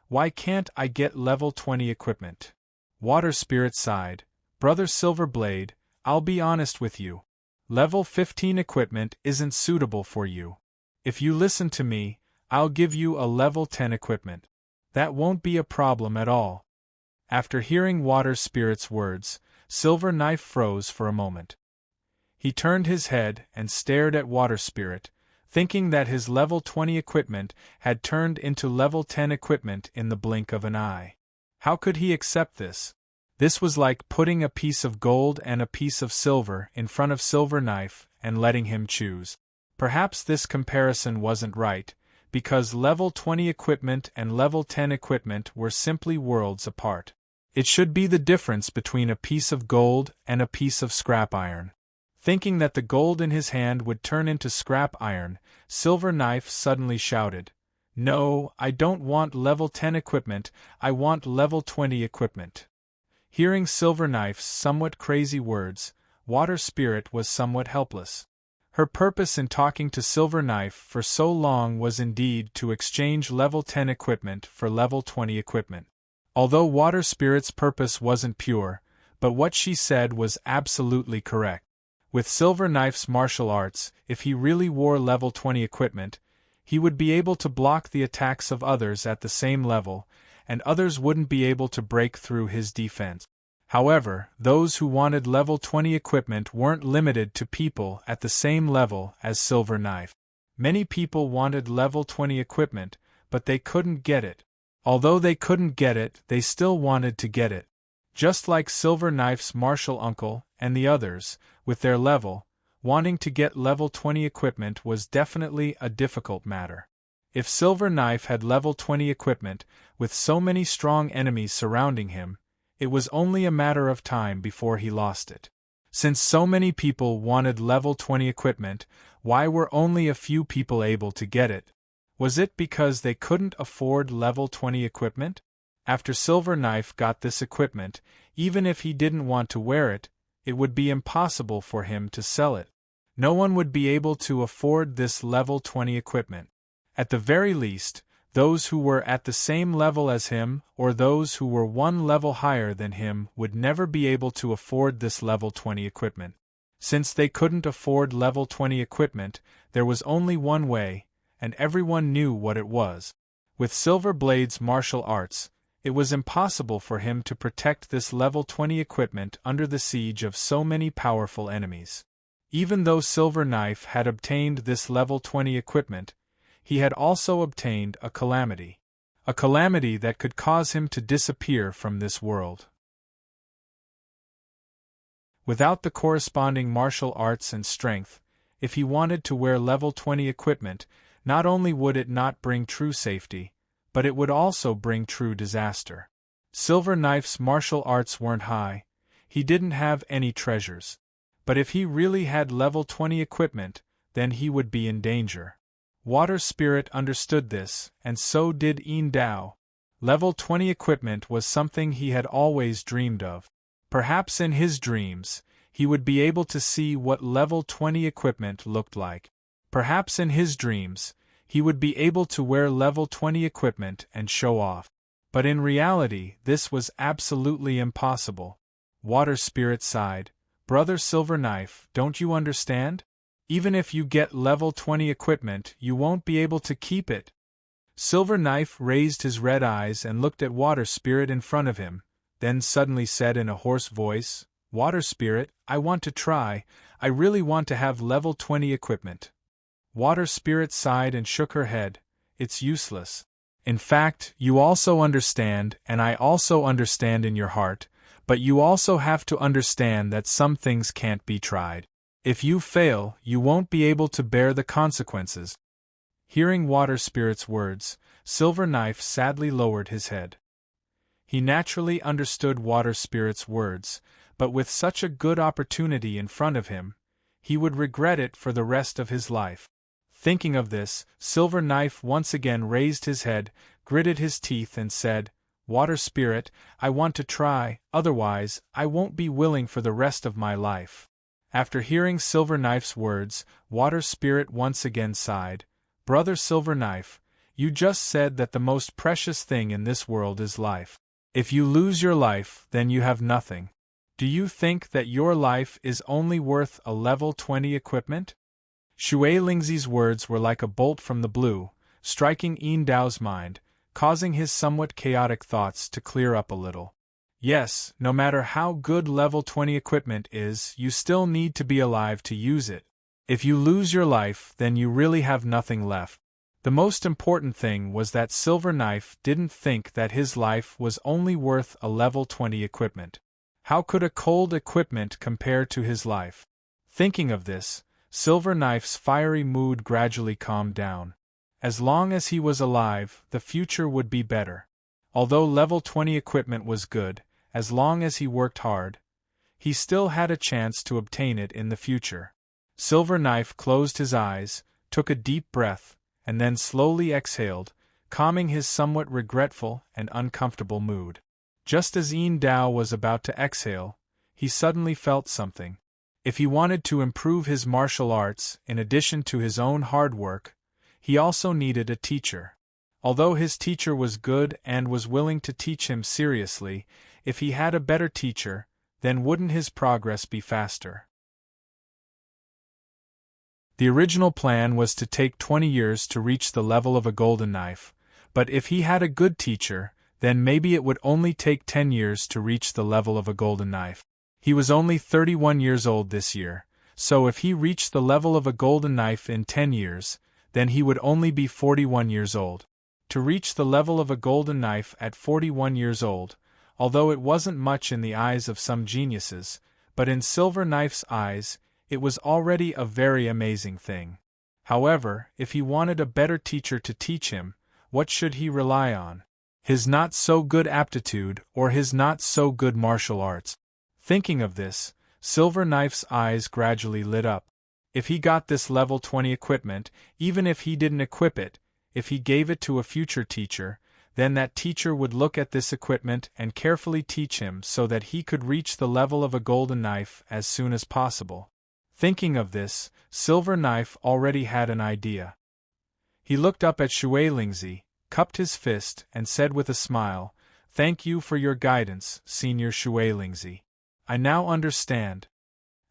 why can't I get level 20 equipment?" Water Spirit sighed, "Brother Silver Blade, I'll be honest with you. Level 15 equipment isn't suitable for you. If you listen to me, I'll give you a level 10 equipment. That won't be a problem at all." After hearing Water Spirit's words, Silver Knife froze for a moment. He turned his head and stared at Water Spirit, thinking that his level 20 equipment had turned into level 10 equipment in the blink of an eye. How could he accept this? This was like putting a piece of gold and a piece of silver in front of Silver Knife and letting him choose. Perhaps this comparison wasn't right, because level 20 equipment and level 10 equipment were simply worlds apart. It should be the difference between a piece of gold and a piece of scrap iron. Thinking that the gold in his hand would turn into scrap iron, Silver Knife suddenly shouted, "No, I don't want level 10 equipment, I want level 20 equipment." Hearing Silver Knife's somewhat crazy words, Water Spirit was somewhat helpless. Her purpose in talking to Silver Knife for so long was indeed to exchange level 10 equipment for level 20 equipment. Although Water Spirit's purpose wasn't pure, but what she said was absolutely correct. With Silver Knife's martial arts, if he really wore level 20 equipment, he would be able to block the attacks of others at the same level, and others wouldn't be able to break through his defense. However, those who wanted level 20 equipment weren't limited to people at the same level as Silver Knife. Many people wanted level 20 equipment, but they couldn't get it. Although they couldn't get it, they still wanted to get it. Just like Silver Knife's martial uncle and the others, with their level, wanting to get level 20 equipment was definitely a difficult matter. If Silver Knife had level 20 equipment, with so many strong enemies surrounding him, it was only a matter of time before he lost it. Since so many people wanted level 20 equipment, why were only a few people able to get it? Was it because they couldn't afford level 20 equipment? After Silver Knife got this equipment, even if he didn't want to wear it, it would be impossible for him to sell it. No one would be able to afford this level 20 equipment. At the very least, those who were at the same level as him or those who were one level higher than him would never be able to afford this level 20 equipment. Since they couldn't afford level 20 equipment, there was only one way, and everyone knew what it was. With Silver Blade's martial arts, it was impossible for him to protect this level 20 equipment under the siege of so many powerful enemies. Even though Silver Knife had obtained this level 20 equipment, he had also obtained a calamity that could cause him to disappear from this world. Without the corresponding martial arts and strength, if he wanted to wear level 20 equipment, not only would it not bring true safety, but it would also bring true disaster. Silver Knife's martial arts weren't high, he didn't have any treasures. But if he really had level 20 equipment, then he would be in danger. Water Spirit understood this, and so did Dao. Level 20 equipment was something he had always dreamed of. Perhaps in his dreams, he would be able to see what level 20 equipment looked like. Perhaps in his dreams, he would be able to wear level 20 equipment and show off. But in reality, this was absolutely impossible. Water Spirit sighed. "Brother Silver Knife, don't you understand? Even if you get level 20 equipment, you won't be able to keep it." Silver Knife raised his red eyes and looked at Water Spirit in front of him, then suddenly said in a hoarse voice, "Water Spirit, I want to try, I really want to have level 20 equipment." Water Spirit sighed and shook her head. "It's useless. In fact, you also understand, and I also understand in your heart, but you also have to understand that some things can't be tried. If you fail, you won't be able to bear the consequences." Hearing Water Spirit's words, Silver Knife sadly lowered his head. He naturally understood Water Spirit's words, but with such a good opportunity in front of him, he would regret it for the rest of his life. Thinking of this, Silver Knife once again raised his head, gritted his teeth and said, "Water Spirit, I want to try, otherwise, I won't be willing for the rest of my life." After hearing Silver Knife's words, Water Spirit once again sighed. "Brother Silver Knife, you just said that the most precious thing in this world is life. If you lose your life, then you have nothing. Do you think that your life is only worth a level 20 equipment?" Shui Lingzi's words were like a bolt from the blue, striking Dao's mind, causing his somewhat chaotic thoughts to clear up a little. Yes, no matter how good level 20 equipment is, you still need to be alive to use it. If you lose your life, then you really have nothing left. The most important thing was that Silver Knife didn't think that his life was only worth a level 20 equipment. How could a cold equipment compare to his life? Thinking of this, Silver Knife's fiery mood gradually calmed down. As long as he was alive, the future would be better. Although level 20 equipment was good, as long as he worked hard, he still had a chance to obtain it in the future. Silver Knife closed his eyes, took a deep breath, and then slowly exhaled, calming his somewhat regretful and uncomfortable mood. Just as Dao was about to exhale, he suddenly felt something. If he wanted to improve his martial arts, in addition to his own hard work, he also needed a teacher. Although his teacher was good and was willing to teach him seriously, if he had a better teacher, then wouldn't his progress be faster? The original plan was to take 20 years to reach the level of a golden knife, but if he had a good teacher, then maybe it would only take 10 years to reach the level of a golden knife. He was only 31 years old this year, so if he reached the level of a golden knife in 10 years, then he would only be 41 years old. To reach the level of a golden knife at 41 years old, although it wasn't much in the eyes of some geniuses, but in Silver Knife's eyes, it was already a very amazing thing. However, if he wanted a better teacher to teach him, what should he rely on? His not-so-good aptitude or his not-so-good martial arts? Thinking of this, Silver Knife's eyes gradually lit up. If he got this level 20 equipment, even if he didn't equip it, if he gave it to a future teacher, then that teacher would look at this equipment and carefully teach him so that he could reach the level of a golden knife as soon as possible. Thinking of this, Silver Knife already had an idea. He looked up at Shui Lingzi, cupped his fist, and said with a smile, "Thank you for your guidance, Senior Shui Lingzi. I now understand."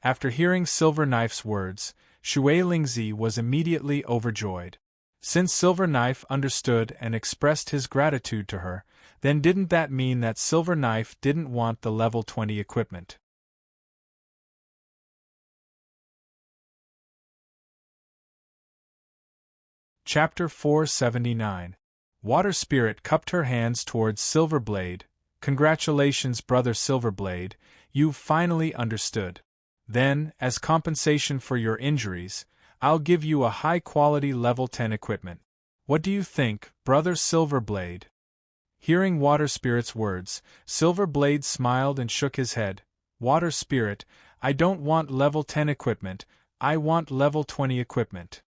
After hearing Silver Knife's words, Shui Lingzi was immediately overjoyed. Since Silver Knife understood and expressed his gratitude to her, then didn't that mean that Silver Knife didn't want the level 20 equipment? Chapter 479. Water Spirit cupped her hands towards Silver Blade. "Congratulations, Brother Silver Blade, you've finally understood. Then, as compensation for your injuries, I'll give you a high-quality level 10 equipment. What do you think, Brother Silver Blade?" Hearing Water Spirit's words, Silver Blade smiled and shook his head. "Water Spirit, I don't want level 10 equipment, I want level 20 equipment."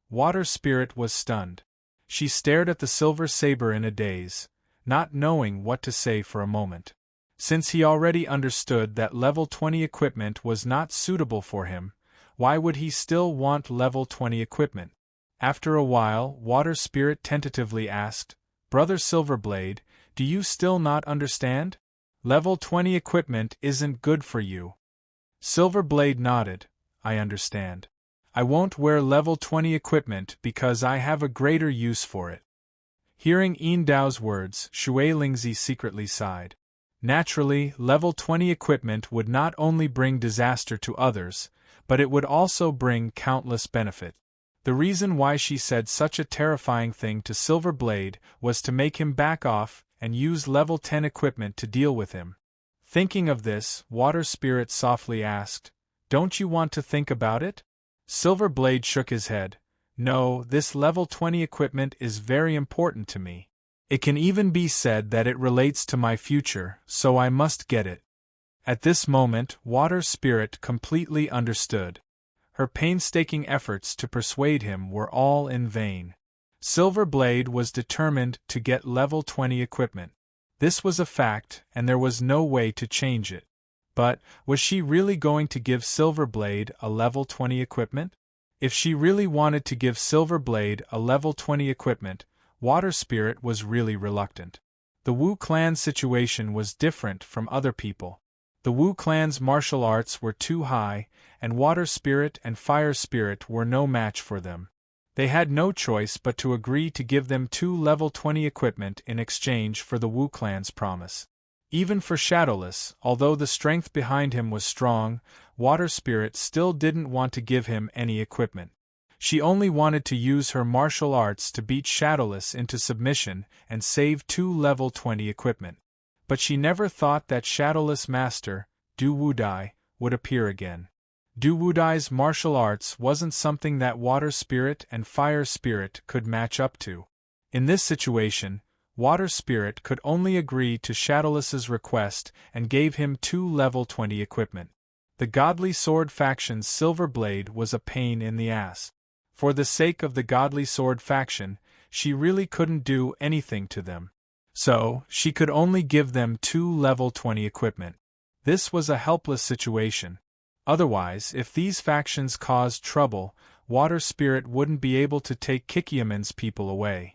Water Spirit was stunned. She stared at the silver saber in a daze, not knowing what to say for a moment. Since he already understood that level 20 equipment was not suitable for him, why would he still want level 20 equipment? After a while, Water Spirit tentatively asked, "Brother Silverblade, do you still not understand? Level 20 equipment isn't good for you." Silverblade nodded, "I understand. I won't wear level 20 equipment because I have a greater use for it." Hearing Dao's words, Shui Lingzi secretly sighed. Naturally, level 20 equipment would not only bring disaster to others, but it would also bring countless benefit. The reason why she said such a terrifying thing to Silver Blade was to make him back off and use level 10 equipment to deal with him. Thinking of this, Water Spirit softly asked, "Don't you want to think about it?" Silver Blade shook his head. "No, this level 20 equipment is very important to me. It can even be said that it relates to my future, so I must get it." At this moment, Water Spirit completely understood. Her painstaking efforts to persuade him were all in vain. Silver Blade was determined to get level 20 equipment. This was a fact, and there was no way to change it. But, was she really going to give Silver Blade a level 20 equipment? If she really wanted to give Silver Blade a level 20 equipment, Water Spirit was really reluctant. The Wu clan's situation was different from other people. The Wu clan's martial arts were too high, and Water Spirit and Fire Spirit were no match for them. They had no choice but to agree to give them 2 level 20 equipment in exchange for the Wu clan's promise. Even for Shadowless, although the strength behind him was strong, Water Spirit still didn't want to give him any equipment. She only wanted to use her martial arts to beat Shadowless into submission and save 2 level 20 equipment. But she never thought that Shadowless Master, Du Wudai, would appear again. Du Wudai's martial arts wasn't something that Water Spirit and Fire Spirit could match up to. In this situation, Water Spirit could only agree to Shadowless's request and gave him 2 level 20 equipment. The Godly Sword faction's Silver Blade was a pain in the ass. For the sake of the Godly Sword faction, she really couldn't do anything to them. So, she could only give them 2 level 20 equipment. This was a helpless situation. Otherwise, if these factions caused trouble, Water Spirit wouldn't be able to take Kikiamen's people away.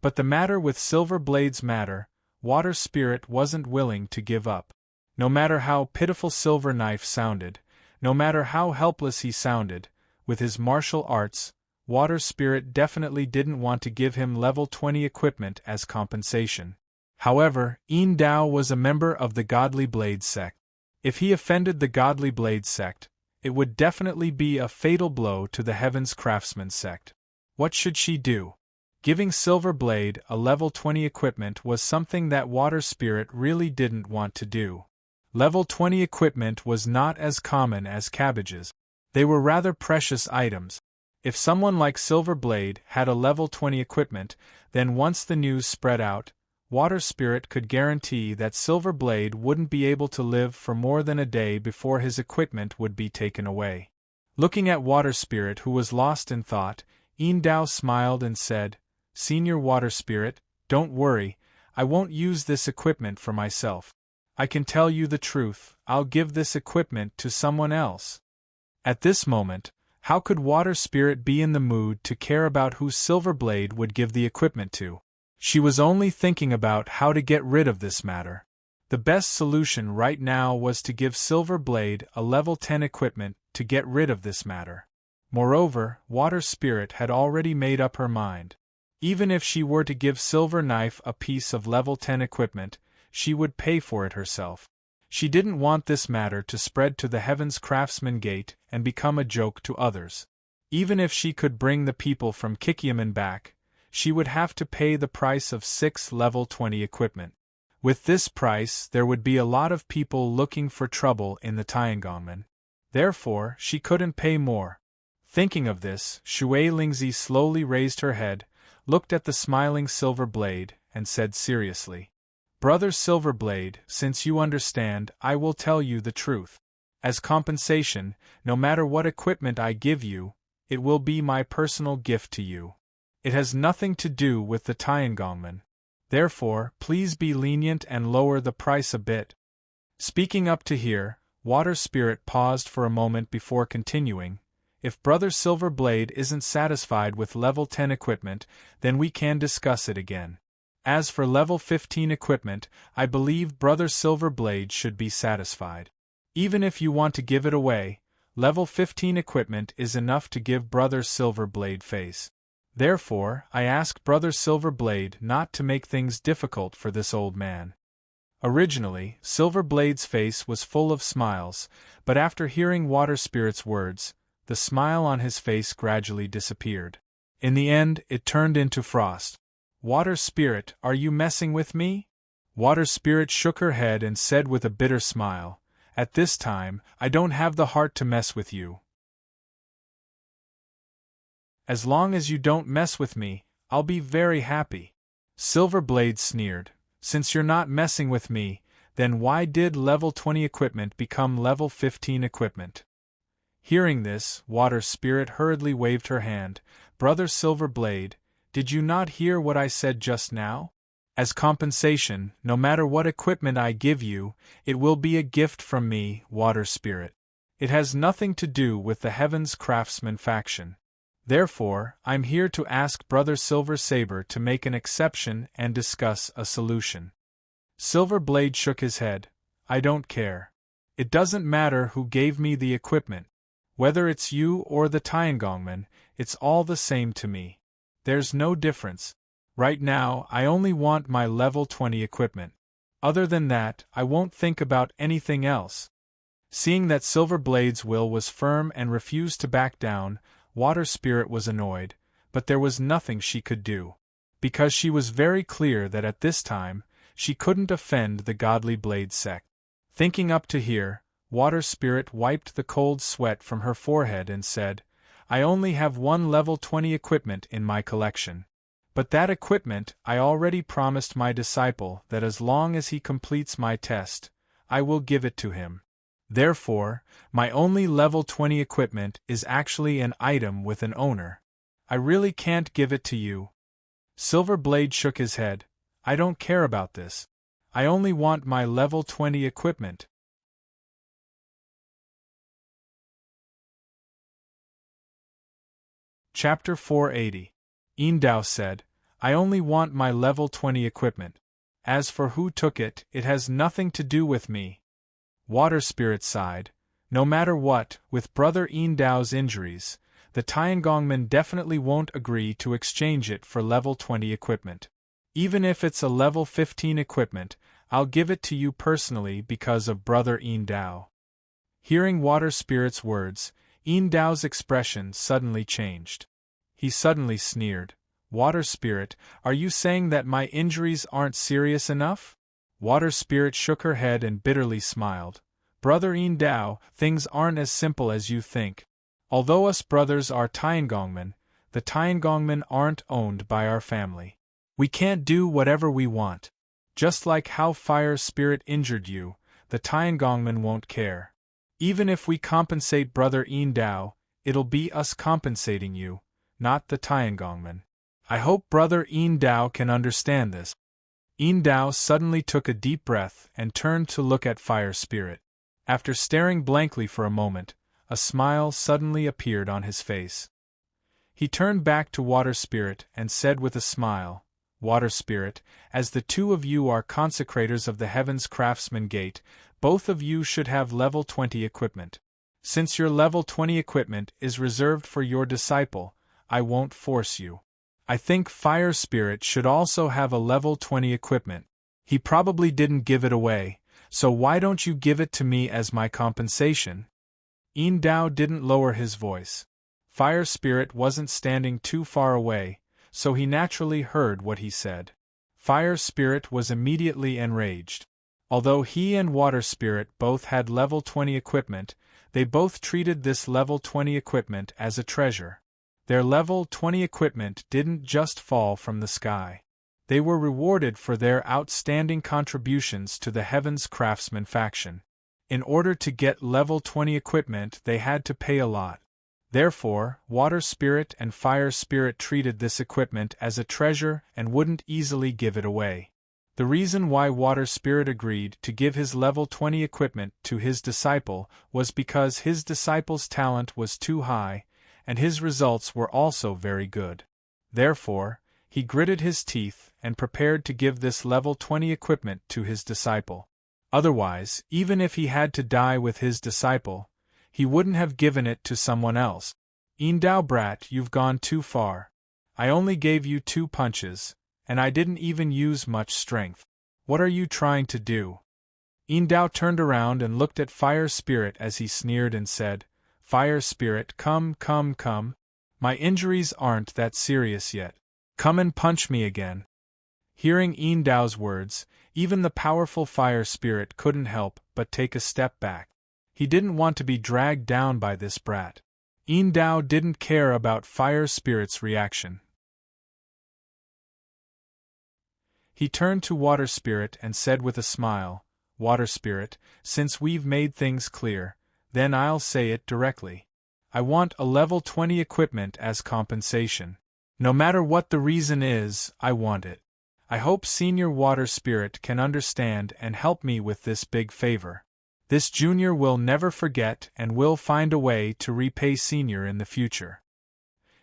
But the matter with Silver Blade's matter, Water Spirit wasn't willing to give up. No matter how pitiful Silver Knife sounded, no matter how helpless he sounded, with his martial arts, Water Spirit definitely didn't want to give him level 20 equipment as compensation. However, Yin Dao was a member of the Godly Blade sect. If he offended the Godly Blade sect, it would definitely be a fatal blow to the Heaven's Craftsman sect. What should she do? Giving Silver Blade a level 20 equipment was something that Water Spirit really didn't want to do. Level 20 equipment was not as common as cabbages. They were rather precious items. If someone like Silver Blade had a level 20 equipment, then once the news spread out, Water Spirit could guarantee that Silver Blade wouldn't be able to live for more than a day before his equipment would be taken away. Looking at Water Spirit, who was lost in thought, Yin Dao smiled and said, "Senior Water Spirit, don't worry, I won't use this equipment for myself. I can tell you the truth, I'll give this equipment to someone else." At this moment, how could Water Spirit be in the mood to care about who Silver Blade would give the equipment to? She was only thinking about how to get rid of this matter. The best solution right now was to give Silver Blade a level 10 equipment to get rid of this matter. Moreover, Water Spirit had already made up her mind. Even if she were to give Silver Knife a piece of level 10 equipment, she would pay for it herself. She didn't want this matter to spread to the Heaven's Craftsman Gate and become a joke to others. Even if she could bring the people from Kikiamen back, she would have to pay the price of 6 level 20 equipment. With this price, there would be a lot of people looking for trouble in the Tiangongmen. Therefore, she couldn't pay more. Thinking of this, Shui Lingzi slowly raised her head, looked at the smiling Silver Blade, and said seriously, "Brother Silver Blade, since you understand, I will tell you the truth. As compensation, no matter what equipment I give you, it will be my personal gift to you. It has nothing to do with the Tiangongmen. Therefore, please be lenient and lower the price a bit." Speaking up to here, Water Spirit paused for a moment before continuing, "If Brother Silver Blade isn't satisfied with level 10 equipment, then we can discuss it again. As for level 15 equipment, I believe Brother Silver Blade should be satisfied. Even if you want to give it away, level 15 equipment is enough to give Brother Silver Blade face. Therefore, I ask Brother Silver Blade not to make things difficult for this old man." Originally, Silver Blade's face was full of smiles, but after hearing Water Spirit's words, the smile on his face gradually disappeared. In the end, it turned into frost. "Water Spirit, are you messing with me?" Water Spirit shook her head and said with a bitter smile, "At this time, I don't have the heart to mess with you. As long as you don't mess with me, I'll be very happy." Silver Blade sneered, "Since you're not messing with me, then why did level 20 equipment become level 15 equipment?" Hearing this, Water Spirit hurriedly waved her hand. "Brother Silver Blade, did you not hear what I said just now? As compensation, no matter what equipment I give you, it will be a gift from me, Water Spirit. It has nothing to do with the Heaven's Craftsman faction. Therefore, I'm here to ask Brother Silver Saber to make an exception and discuss a solution." Silver Blade shook his head. "I don't care. It doesn't matter who gave me the equipment. Whether it's you or the Tiangongmen, it's all the same to me. There's no difference. Right now, I only want my level 20 equipment. Other than that, I won't think about anything else." Seeing that Silver Blade's will was firm and refused to back down, Water Spirit was annoyed, but there was nothing she could do. Because she was very clear that at this time, she couldn't offend the Godly Blade sect. Thinking up to here, Water Spirit wiped the cold sweat from her forehead and said, "I only have one level 20 equipment in my collection. But that equipment, I already promised my disciple that as long as he completes my test, I will give it to him. Therefore, my only level 20 equipment is actually an item with an owner. I really can't give it to you." Silver Blade shook his head. "I don't care about this. I only want my level 20 equipment." Chapter 480. Indao said, "I only want my level 20 equipment. As for who took it, it has nothing to do with me." Water Spirit sighed. "No matter what, with Brother Indao's injuries, the Tiangongmen definitely won't agree to exchange it for level 20 equipment. Even if it's a level 15 equipment, I'll give it to you personally because of Brother Indao." Hearing Water Spirit's words, Indao's expression suddenly changed. He suddenly sneered. "Water Spirit, are you saying that my injuries aren't serious enough?" Water Spirit shook her head and bitterly smiled. "Brother Indao, things aren't as simple as you think. Although us brothers are Tiangongmen, the Tiangongmen aren't owned by our family. We can't do whatever we want. Just like how Fire Spirit injured you, the Tiangongmen won't care. Even if we compensate Brother Indao, it'll be us compensating you, not the Tiangongmen. I hope Brother Indao can understand this." Indao suddenly took a deep breath and turned to look at Fire Spirit. After staring blankly for a moment, a smile suddenly appeared on his face. He turned back to Water Spirit and said with a smile, "Water Spirit, as the two of you are consecrators of the Heaven's Craftsman Gate, both of you should have level 20 equipment. Since your level 20 equipment is reserved for your disciple, I won't force you. I think Fire Spirit should also have a level 20 equipment. He probably didn't give it away, so why don't you give it to me as my compensation?" Indao didn't lower his voice. Fire Spirit wasn't standing too far away, so he naturally heard what he said. Fire Spirit was immediately enraged. Although he and Water Spirit both had level 20 equipment, they both treated this level 20 equipment as a treasure. Their level 20 equipment didn't just fall from the sky. They were rewarded for their outstanding contributions to the Heaven's Craftsman faction. In order to get level 20 equipment, they had to pay a lot. Therefore, Water Spirit and Fire Spirit treated this equipment as a treasure and wouldn't easily give it away. The reason why Water Spirit agreed to give his level 20 equipment to his disciple was because his disciple's talent was too high, and his results were also very good. Therefore, he gritted his teeth and prepared to give this level 20 equipment to his disciple. Otherwise, even if he had to die with his disciple, he wouldn't have given it to someone else. "Indao brat, you've gone too far. I only gave you 2 punches, and I didn't even use much strength. What are you trying to do?" Indao turned around and looked at Fire Spirit as he sneered and said, "Fire Spirit, come. My injuries aren't that serious yet. Come and punch me again." Hearing Indao's words, even the powerful Fire Spirit couldn't help but take a step back. He didn't want to be dragged down by this brat. Indao didn't care about Fire Spirit's reaction. He turned to Water Spirit and said with a smile, "Water Spirit, since we've made things clear, then I'll say it directly. I want a level 20 equipment as compensation. No matter what the reason is, I want it. I hope Senior Water Spirit can understand and help me with this big favor. This junior will never forget and will find a way to repay Senior in the future."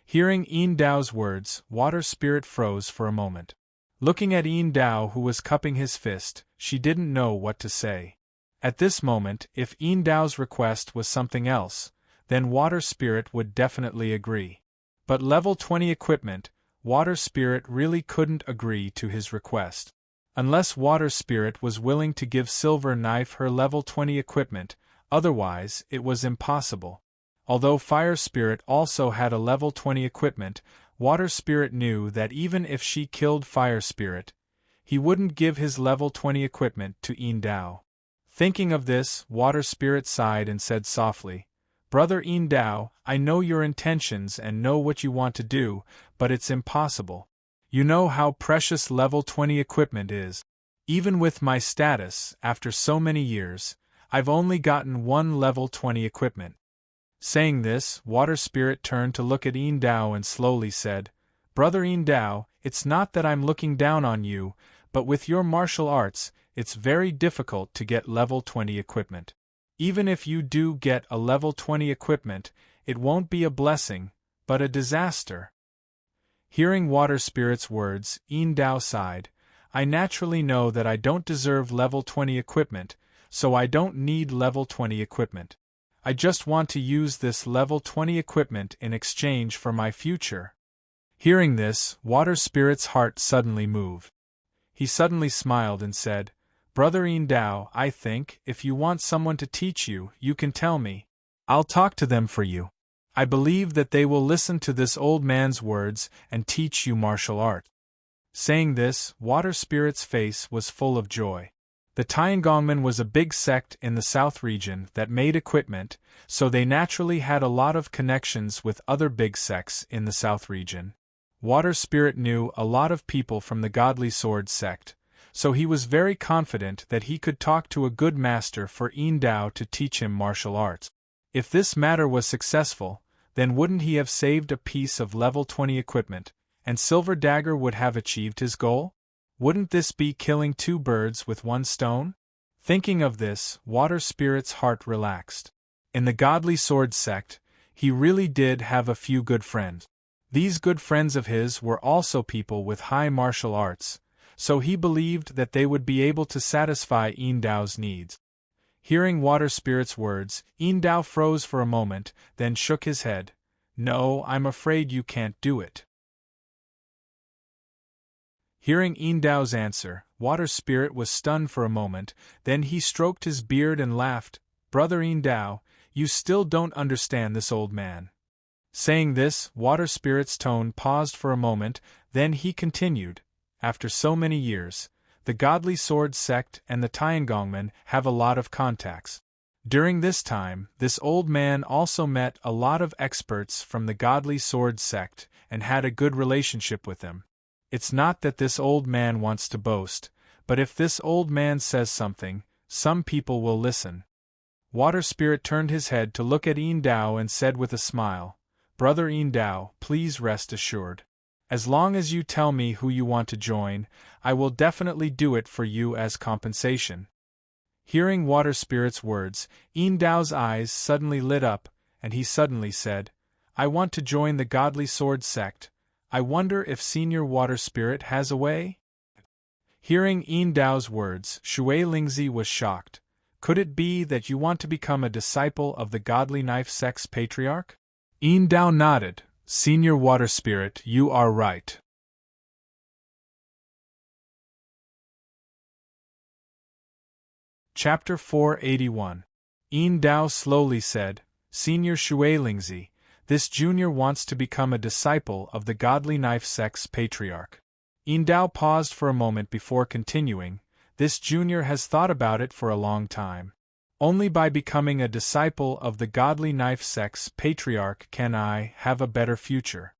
Hearing Indao's words, Water Spirit froze for a moment. Looking at Indao, who was cupping his fist, she didn't know what to say. At this moment, if Indao's request was something else, then Water Spirit would definitely agree. But level 20 equipment, Water Spirit really couldn't agree to his request. Unless Water Spirit was willing to give Silver Knife her level 20 equipment, otherwise it was impossible. Although Fire Spirit also had a level 20 equipment, Water Spirit knew that even if she killed Fire Spirit, he wouldn't give his level 20 equipment to Indao. Thinking of this, Water Spirit sighed and said softly, "Brother Indao, I know your intentions and know what you want to do, but it's impossible. You know how precious level 20 equipment is. Even with my status, after so many years, I've only gotten one level 20 equipment. Saying this, Water Spirit turned to look at Yin Dao and slowly said, Brother Yin Dao, it's not that I'm looking down on you, but with your martial arts, it's very difficult to get level 20 equipment. Even if you do get a level 20 equipment, it won't be a blessing, but a disaster. Hearing Water Spirit's words, Yin Dao sighed. I naturally know that I don't deserve level 20 equipment, so I don't need level 20 equipment. I just want to use this level 20 equipment in exchange for my future. Hearing this, Water Spirit's heart suddenly moved. He suddenly smiled and said, Brother Yin Dao, I think, if you want someone to teach you, you can tell me. I'll talk to them for you. I believe that they will listen to this old man's words and teach you martial art. Saying this, Water Spirit's face was full of joy. The Tiangongmen was a big sect in the South region that made equipment, so they naturally had a lot of connections with other big sects in the South region. Water Spirit knew a lot of people from the Godly Sword sect, so he was very confident that he could talk to a good master for Yin Dao to teach him martial arts. If this matter was successful, then wouldn't he have saved a piece of level 20 equipment, and Silver Dagger would have achieved his goal? Wouldn't this be killing two birds with one stone? Thinking of this, Water Spirit's heart relaxed. In the Godly Sword sect, he really did have a few good friends. These good friends of his were also people with high martial arts, so he believed that they would be able to satisfy Yin Dao's needs. Hearing Water Spirit's words, Yin Dao froze for a moment, then shook his head. No, I'm afraid you can't do it. Hearing Yin Dao's answer, Water Spirit was stunned for a moment, then he stroked his beard and laughed. Brother Yin Dao, you still don't understand this old man. Saying this, Water Spirit's tone paused for a moment, then he continued. After so many years, the Godly Sword sect and the Tiangongmen have a lot of contacts. During this time, this old man also met a lot of experts from the Godly Sword sect and had a good relationship with them. It's not that this old man wants to boast, but if this old man says something, some people will listen. Water Spirit turned his head to look at Yin Dao and said with a smile, Brother Yin Dao, please rest assured. As long as you tell me who you want to join, I will definitely do it for you as compensation. Hearing Water Spirit's words, Yin Dao's eyes suddenly lit up, and he suddenly said, I want to join the Godly Sword sect. I wonder if Senior Water Spirit has a way? Hearing Yin Dao's words, Shui Lingzi was shocked. Could it be that you want to become a disciple of the Godly Knife sect's patriarch? Yin Dao nodded. Senior Water Spirit, you are right. Chapter 481. Yin Dao slowly said, Senior Shui Lingzi, this junior wants to become a disciple of the Godly Knife sect's patriarch. Yin Dao paused for a moment before continuing, this junior has thought about it for a long time. Only by becoming a disciple of the Godly Knife sect's patriarch can I have a better future.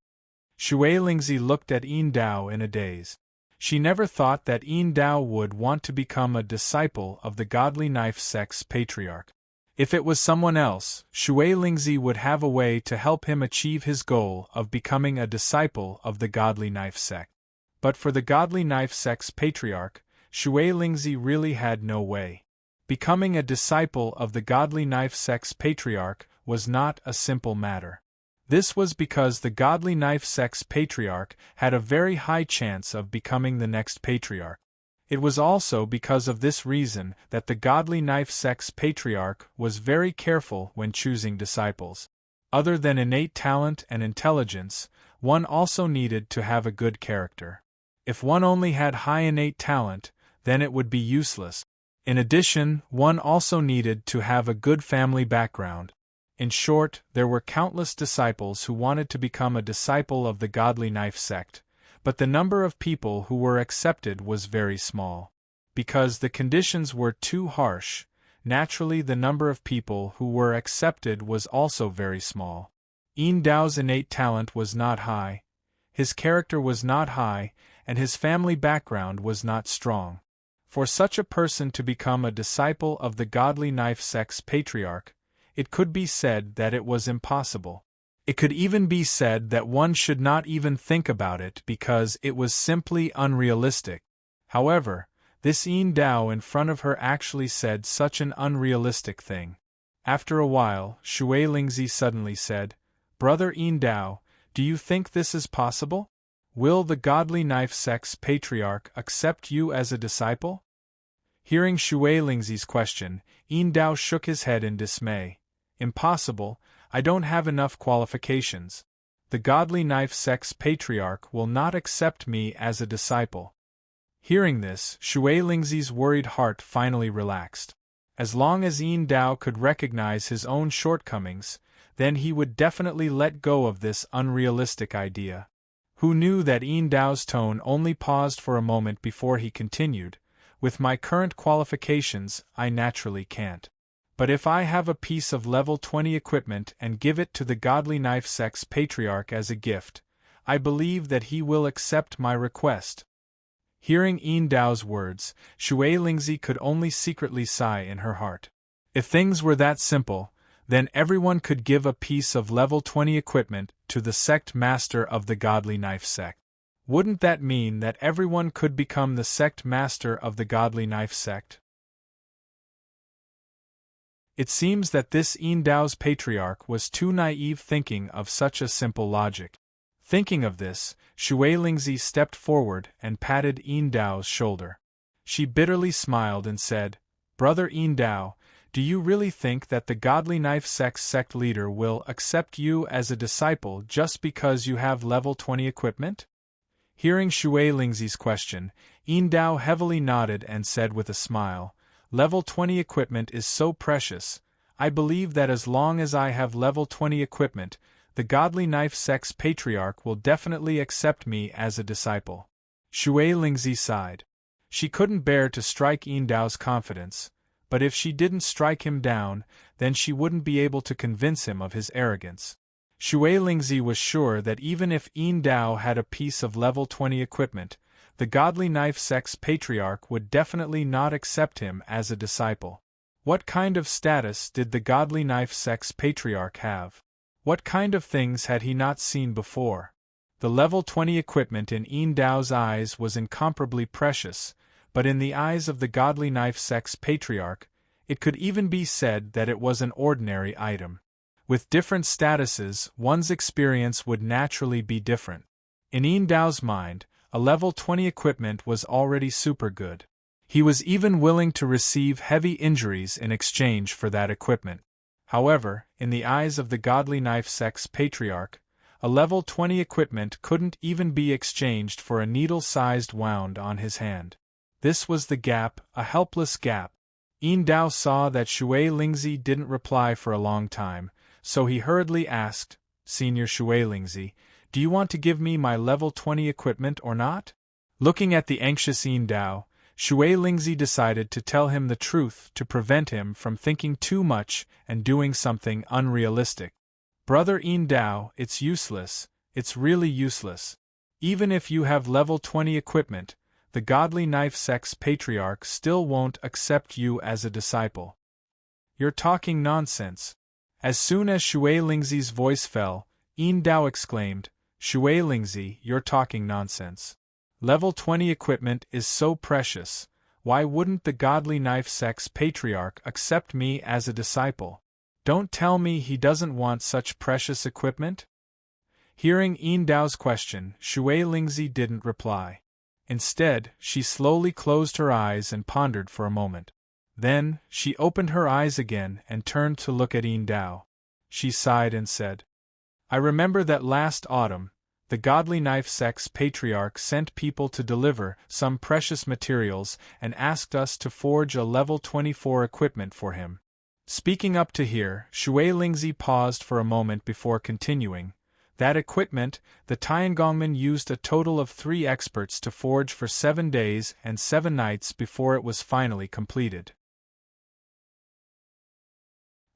Shui Lingzi looked at Yin Dao in a daze. She never thought that Yin Dao would want to become a disciple of the Godly Knife sect's patriarch. If it was someone else, Shui Lingzi would have a way to help him achieve his goal of becoming a disciple of the Godly Knife sect. But for the Godly Knife sect's patriarch, Shui Lingzi really had no way. Becoming a disciple of the Godly Knife sect's patriarch was not a simple matter. This was because the Godly Knife sect's patriarch had a very high chance of becoming the next patriarch. It was also because of this reason that the Godly Knife sect's patriarch was very careful when choosing disciples. Other than innate talent and intelligence, one also needed to have a good character. If one only had high innate talent, then it would be useless. In addition, one also needed to have a good family background. In short, there were countless disciples who wanted to become a disciple of the Godly Knife sect, but the number of people who were accepted was very small. Because the conditions were too harsh, naturally the number of people who were accepted was also very small. Yin Dao's innate talent was not high. His character was not high, and his family background was not strong. For such a person to become a disciple of the godly knife-sex patriarch, it could be said that it was impossible. It could even be said that one should not even think about it because it was simply unrealistic. However, this Yin Dao in front of her actually said such an unrealistic thing. After a while, Shui Lingzi suddenly said, "Brother Yin Dao, do you think this is possible? Will the godly knife-sex patriarch accept you as a disciple?" Hearing Shui Lingzi's question, Yin Dao shook his head in dismay. "Impossible, I don't have enough qualifications. The godly knife-sex patriarch will not accept me as a disciple." Hearing this, Shui Lingzi's worried heart finally relaxed. As long as Yin Dao could recognize his own shortcomings, then he would definitely let go of this unrealistic idea. Who knew that Yin Dao's tone only paused for a moment before he continued, "With my current qualifications, I naturally can't. But if I have a piece of level 20 equipment and give it to the godly knife-sex patriarch as a gift, I believe that he will accept my request." Hearing Yin Dao's words, Shui Lingzi could only secretly sigh in her heart. If things were that simple, then everyone could give a piece of level 20 equipment to the sect master of the godly knife sect. Wouldn't that mean that everyone could become the sect master of the godly knife sect? It seems that this Yin Dao's patriarch was too naive thinking of such a simple logic. Thinking of this, Shui Lingzi stepped forward and patted Yin Dao's shoulder. She bitterly smiled and said, "Brother Yin Dao, do you really think that the godly knife-sex sect leader will accept you as a disciple just because you have level 20 equipment?" Hearing Shui Lingzi's question, Yin Dao heavily nodded and said with a smile, "Level 20 equipment is so precious. I believe that as long as I have level 20 equipment, the godly knife-sex patriarch will definitely accept me as a disciple." Shui Lingzi sighed. She couldn't bear to strike Yin Dao's confidence, but if she didn't strike him down, then she wouldn't be able to convince him of his arrogance. Shui Lingzi was sure that even if Yin Dao had a piece of level 20 equipment, the godly knife-sex patriarch would definitely not accept him as a disciple. What kind of status did the godly knife-sex patriarch have? What kind of things had he not seen before? The level 20 equipment in Yin Dao's eyes was incomparably precious, but in the eyes of the godly knife-sex patriarch, it could even be said that it was an ordinary item. With different statuses, one's experience would naturally be different. In Yin Dao's mind, a level 20 equipment was already super good. He was even willing to receive heavy injuries in exchange for that equipment. However, in the eyes of the godly knife-sex patriarch, a level 20 equipment couldn't even be exchanged for a needle-sized wound on his hand. This was the gap, a helpless gap. Yin Dao saw that Shui Lingzi didn't reply for a long time, so he hurriedly asked, "Senior Shui Lingzi, do you want to give me my level 20 equipment or not?" Looking at the anxious Yin Dao, Shui Lingzi decided to tell him the truth to prevent him from thinking too much and doing something unrealistic. "Brother Yin Dao, it's useless, it's really useless. Even if you have level 20 equipment, the godly knife-sex patriarch still won't accept you as a disciple. You're talking nonsense." As soon as Shui Lingzi's voice fell, Yin Dao exclaimed, "Shui Lingzi, you're talking nonsense. Level 20 equipment is so precious, why wouldn't the godly knife-sex patriarch accept me as a disciple? Don't tell me he doesn't want such precious equipment?" Hearing Yin Dao's question, Shui Lingzi didn't reply. Instead, she slowly closed her eyes and pondered for a moment. Then, she opened her eyes again and turned to look at Yin Dao. She sighed and said, "I remember that last autumn, the godly knife-sex patriarch sent people to deliver some precious materials and asked us to forge a level 24 equipment for him." Speaking up to here, Shui Lingzi paused for a moment before continuing. "That equipment, the Tiangongmen used a total of 3 experts to forge for 7 days and 7 nights before it was finally completed.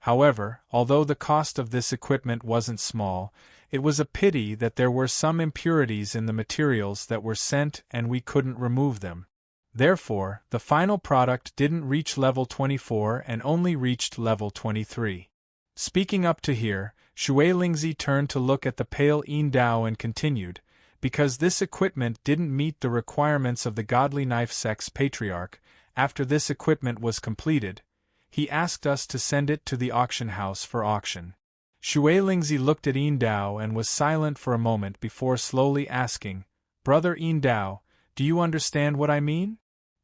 However, although the cost of this equipment wasn't small, It was a pity that there were some impurities in the materials that were sent and we couldn't remove them. Therefore, the final product didn't reach level 24 and only reached level 23. Speaking up to here, Shui Lingzi turned to look at the pale Yin Dao and continued, because this equipment didn't meet the requirements of the godly knife sex patriarch. After this equipment was completed, he asked us to send it to the auction house for auction. Shui Lingzi looked at Yin Dao and was silent for a moment before slowly asking, "Brother Yin Dao, do you understand what I mean?"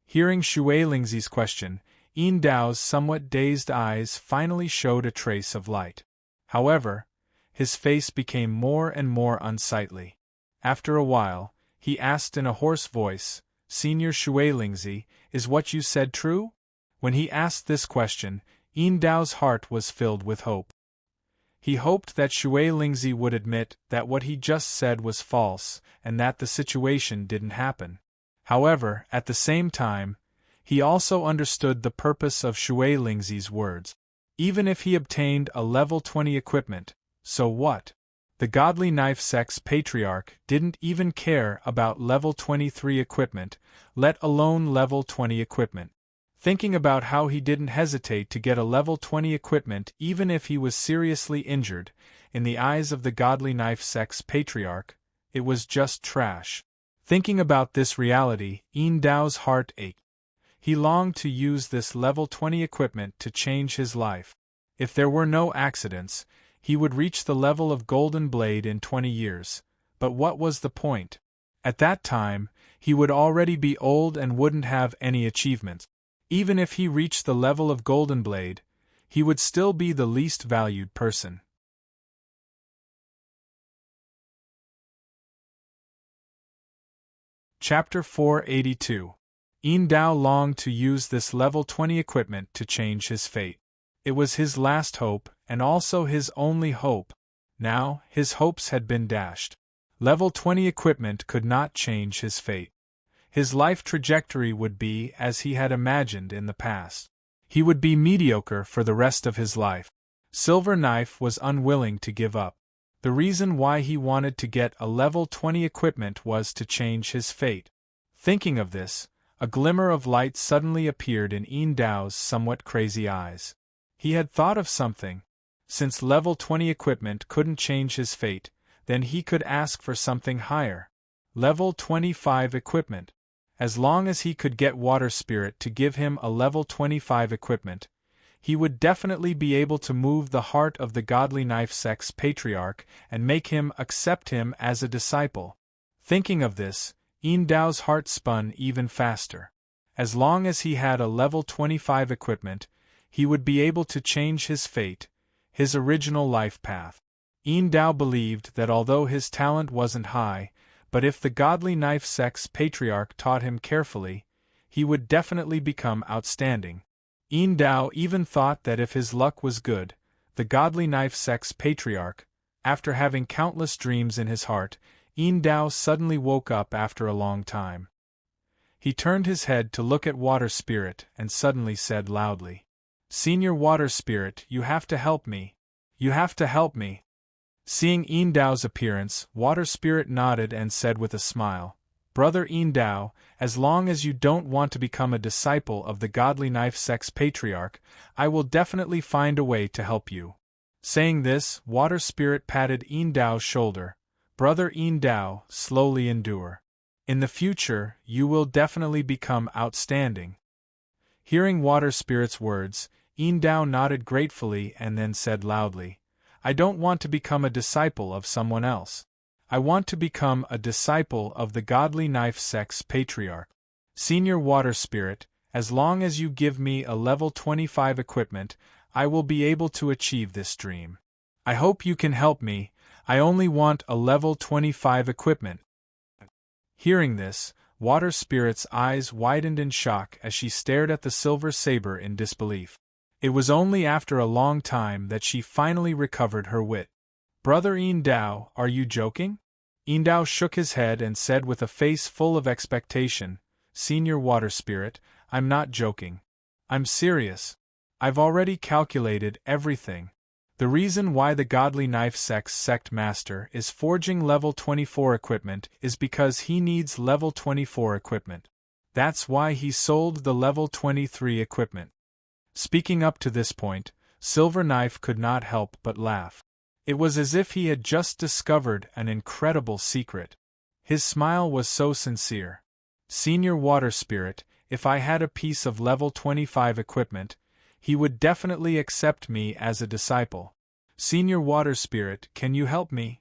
Hearing Shui Lingzi's question, Yin Dao's somewhat dazed eyes finally showed a trace of light. However, his face became more and more unsightly. After a while, he asked in a hoarse voice, "Senior Shui Lingzi, is what you said true?" When he asked this question, Yin Dao's heart was filled with hope. He hoped that Shui Lingzi would admit that what he just said was false and that the situation didn't happen. However, at the same time, he also understood the purpose of Shui Lingzi's words. Even if he obtained a level 20 equipment, so what? The godly knife sex patriarch didn't even care about level 23 equipment, let alone level 20 equipment. Thinking about how he didn't hesitate to get a level 20 equipment even if he was seriously injured, in the eyes of the godly knife sex patriarch, it was just trash. Thinking about this reality, Yin Dao's heart ached. He longed to use this level 20 equipment to change his life. If there were no accidents, he would reach the level of Golden Blade in 20 years. But what was the point? At that time, he would already be old and wouldn't have any achievements. Even if he reached the level of Golden Blade, he would still be the least valued person. Chapter 482. Yin Dao longed to use this level 20 equipment to change his fate. It was his last hope, and also his only hope. Now, his hopes had been dashed. Level 20 equipment could not change his fate. His life trajectory would be as he had imagined in the past. He would be mediocre for the rest of his life. Silver Knife was unwilling to give up. The reason why he wanted to get a level 20 equipment was to change his fate. Thinking of this, a glimmer of light suddenly appeared in Yin Dao's somewhat crazy eyes. He had thought of something. Since level 20 equipment couldn't change his fate, then he could ask for something higher. Level 25 equipment. As long as he could get Water Spirit to give him a level 25 equipment, he would definitely be able to move the heart of the godly knife sex patriarch and make him accept him as a disciple. Thinking of this, Yin Dao's heart spun even faster. As long as he had a level 25 equipment, he would be able to change his fate, his original life path. Yin Dao believed that although his talent wasn't high, but if the godly knife sex patriarch taught him carefully, he would definitely become outstanding. Yin Dao even thought that if his luck was good, the godly knife sex patriarch, after having countless dreams in his heart, Yin Dao suddenly woke up after a long time. He turned his head to look at Water Spirit and suddenly said loudly, "Senior Water Spirit, you have to help me. You have to help me." Seeing Yin Dao's appearance, Water Spirit nodded and said with a smile, "Brother Yin Dao, as long as you don't want to become a disciple of the godly knife sex patriarch, I will definitely find a way to help you." Saying this, Water Spirit patted Yin Dao's shoulder. "Brother Yin Dao, slowly endure. In the future, you will definitely become outstanding." Hearing Water Spirit's words, Yin Dao nodded gratefully and then said loudly, "I don't want to become a disciple of someone else. I want to become a disciple of the godly knife sex patriarch. Senior Water Spirit, as long as you give me a level 25 equipment, I will be able to achieve this dream. I hope you can help me. I only want a level 25 equipment." Hearing this, Water Spirit's eyes widened in shock as she stared at the silver saber in disbelief. It was only after a long time that she finally recovered her wit. "Brother Yin Dao, are you joking?" Yin Dao shook his head and said with a face full of expectation, "Senior Water Spirit, I'm not joking. I'm serious. I've already calculated everything. The reason why the Godly Knife sect master is forging level 24 equipment is because he needs level 24 equipment. That's why he sold the level 23 equipment. Speaking up to this point, Silver Knife could not help but laugh. It was as if he had just discovered an incredible secret. His smile was so sincere. Senior Water Spirit, if I had a piece of level 25 equipment, he would definitely accept me as a disciple. Senior Water Spirit, can you help me?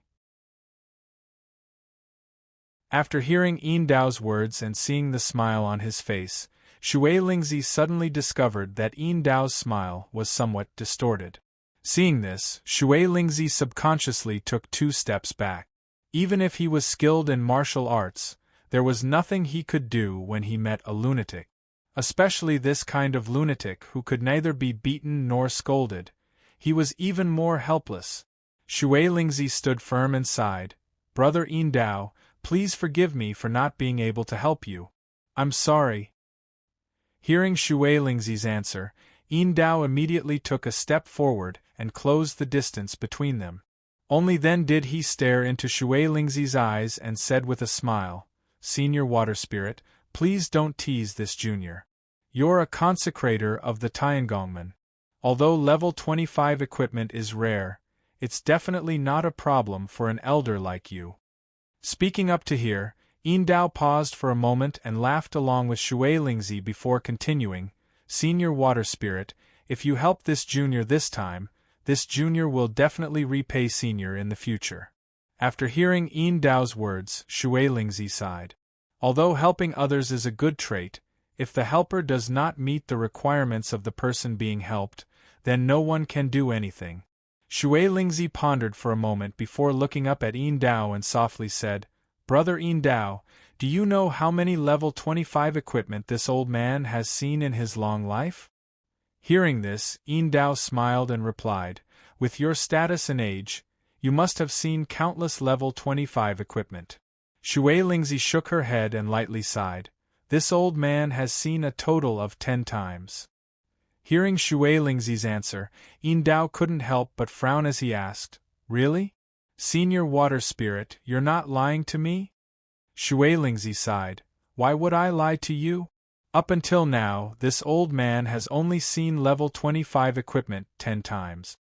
After hearing Yin Dao's words and seeing the smile on his face, Shui Lingzi suddenly discovered that Yin Dao's smile was somewhat distorted. Seeing this, Shui Lingzi subconsciously took 2 steps back. Even if he was skilled in martial arts, there was nothing he could do when he met a lunatic. Especially this kind of lunatic who could neither be beaten nor scolded. He was even more helpless. Shui Lingzi stood firm and sighed, "Brother Yin Dao, please forgive me for not being able to help you. I'm sorry." Hearing Shui Lingzi's answer, Yin Dao immediately took a step forward and closed the distance between them. Only then did he stare into Shui Lingzi's eyes and said with a smile, "Senior Water Spirit, please don't tease this junior. You're a consecrator of the Tiangongmen. Although level 25 equipment is rare, it's definitely not a problem for an elder like you." Speaking up to here, Yin Dao paused for a moment and laughed along with Shui Lingzi before continuing, "Senior Water Spirit, if you help this junior this time, this junior will definitely repay senior in the future." After hearing Yin Dao's words, Shui Lingzi sighed. Although helping others is a good trait, if the helper does not meet the requirements of the person being helped, then no one can do anything. Shui Lingzi pondered for a moment before looking up at Yin Dao and softly said, "Brother Yin Dao, do you know how many level 25 equipment this old man has seen in his long life?" Hearing this, Yin Dao smiled and replied, "With your status and age, you must have seen countless level 25 equipment." Shui Lingzi shook her head and lightly sighed. "This old man has seen a total of 10 times. Hearing Shui Lingzi's answer, Yin Dao couldn't help but frown as he asked, "Really? Senior Water Spirit, you're not lying to me?" Shui Lingzi sighed, "Why would I lie to you? Up until now, this old man has only seen level 25 equipment 10 times.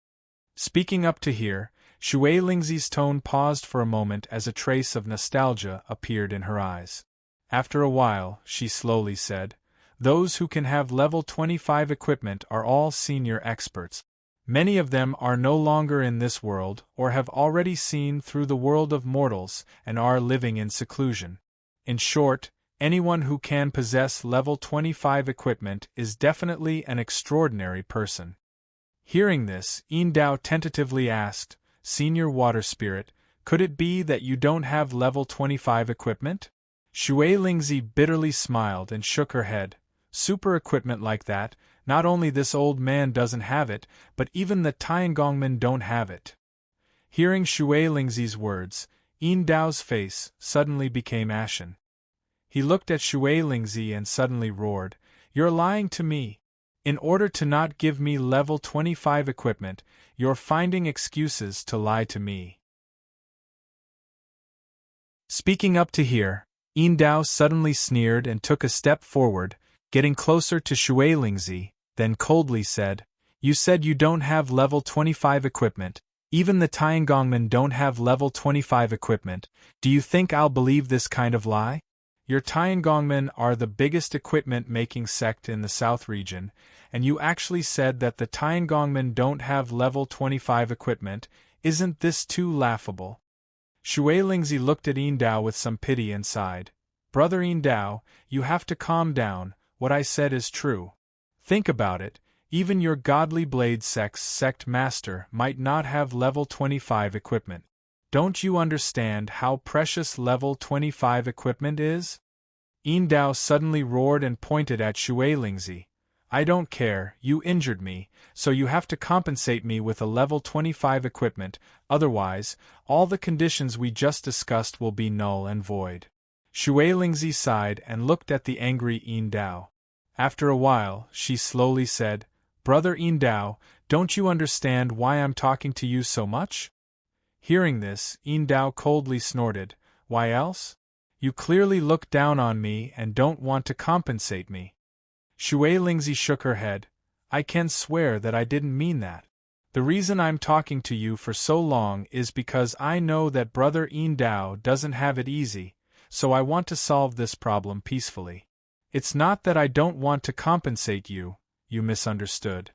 Speaking up to here, Shui Lingzi's tone paused for a moment as a trace of nostalgia appeared in her eyes. After a while, she slowly said, "Those who can have level 25 equipment are all senior experts. Many of them are no longer in this world or have already seen through the world of mortals and are living in seclusion. In short, anyone who can possess level 25 equipment is definitely an extraordinary person." Hearing this, Yin Dao tentatively asked, "Senior Water Spirit, could it be that you don't have level 25 equipment?" Shui Lingzi bitterly smiled and shook her head. "Super equipment like that, not only this old man doesn't have it, but even the Tiangongmen don't have it." Hearing Shui Lingzi's words, Yin Dao's face suddenly became ashen. He looked at Shui Lingzi and suddenly roared, "You're lying to me! In order to not give me level 25 equipment, you're finding excuses to lie to me." Speaking up to here, Yin Dao suddenly sneered and took a step forward, getting closer to Shui Lingzi, then coldly said, "You said you don't have level 25 equipment, even the Tiangongmen don't have level 25 equipment. Do you think I'll believe this kind of lie? Your Tiangongmen are the biggest equipment-making sect in the South region, and you actually said that the Tiangongmen don't have level 25 equipment. Isn't this too laughable?" Shui Lingzi looked at Yin Dao with some pity and sighed. "Brother Yin Dao, you have to calm down, what I said is true. Think about it, even your Godly Blade sect master might not have level 25 equipment. Don't you understand how precious level 25 equipment is?" Yin Dao suddenly roared and pointed at Shui Lingzi. "I don't care, you injured me, so you have to compensate me with a level 25 equipment, otherwise, all the conditions we just discussed will be null and void." Shui Lingzi sighed and looked at the angry Yin Dao. After a while, she slowly said, Brother Indao, don't you understand why I'm talking to you so much? Hearing this, Indao coldly snorted, Why else? You clearly look down on me and don't want to compensate me. Shui Lingzi shook her head. I can swear that I didn't mean that. The reason I'm talking to you for so long is because I know that Brother Indao doesn't have it easy, so I want to solve this problem peacefully. It's not that I don't want to compensate you, you misunderstood.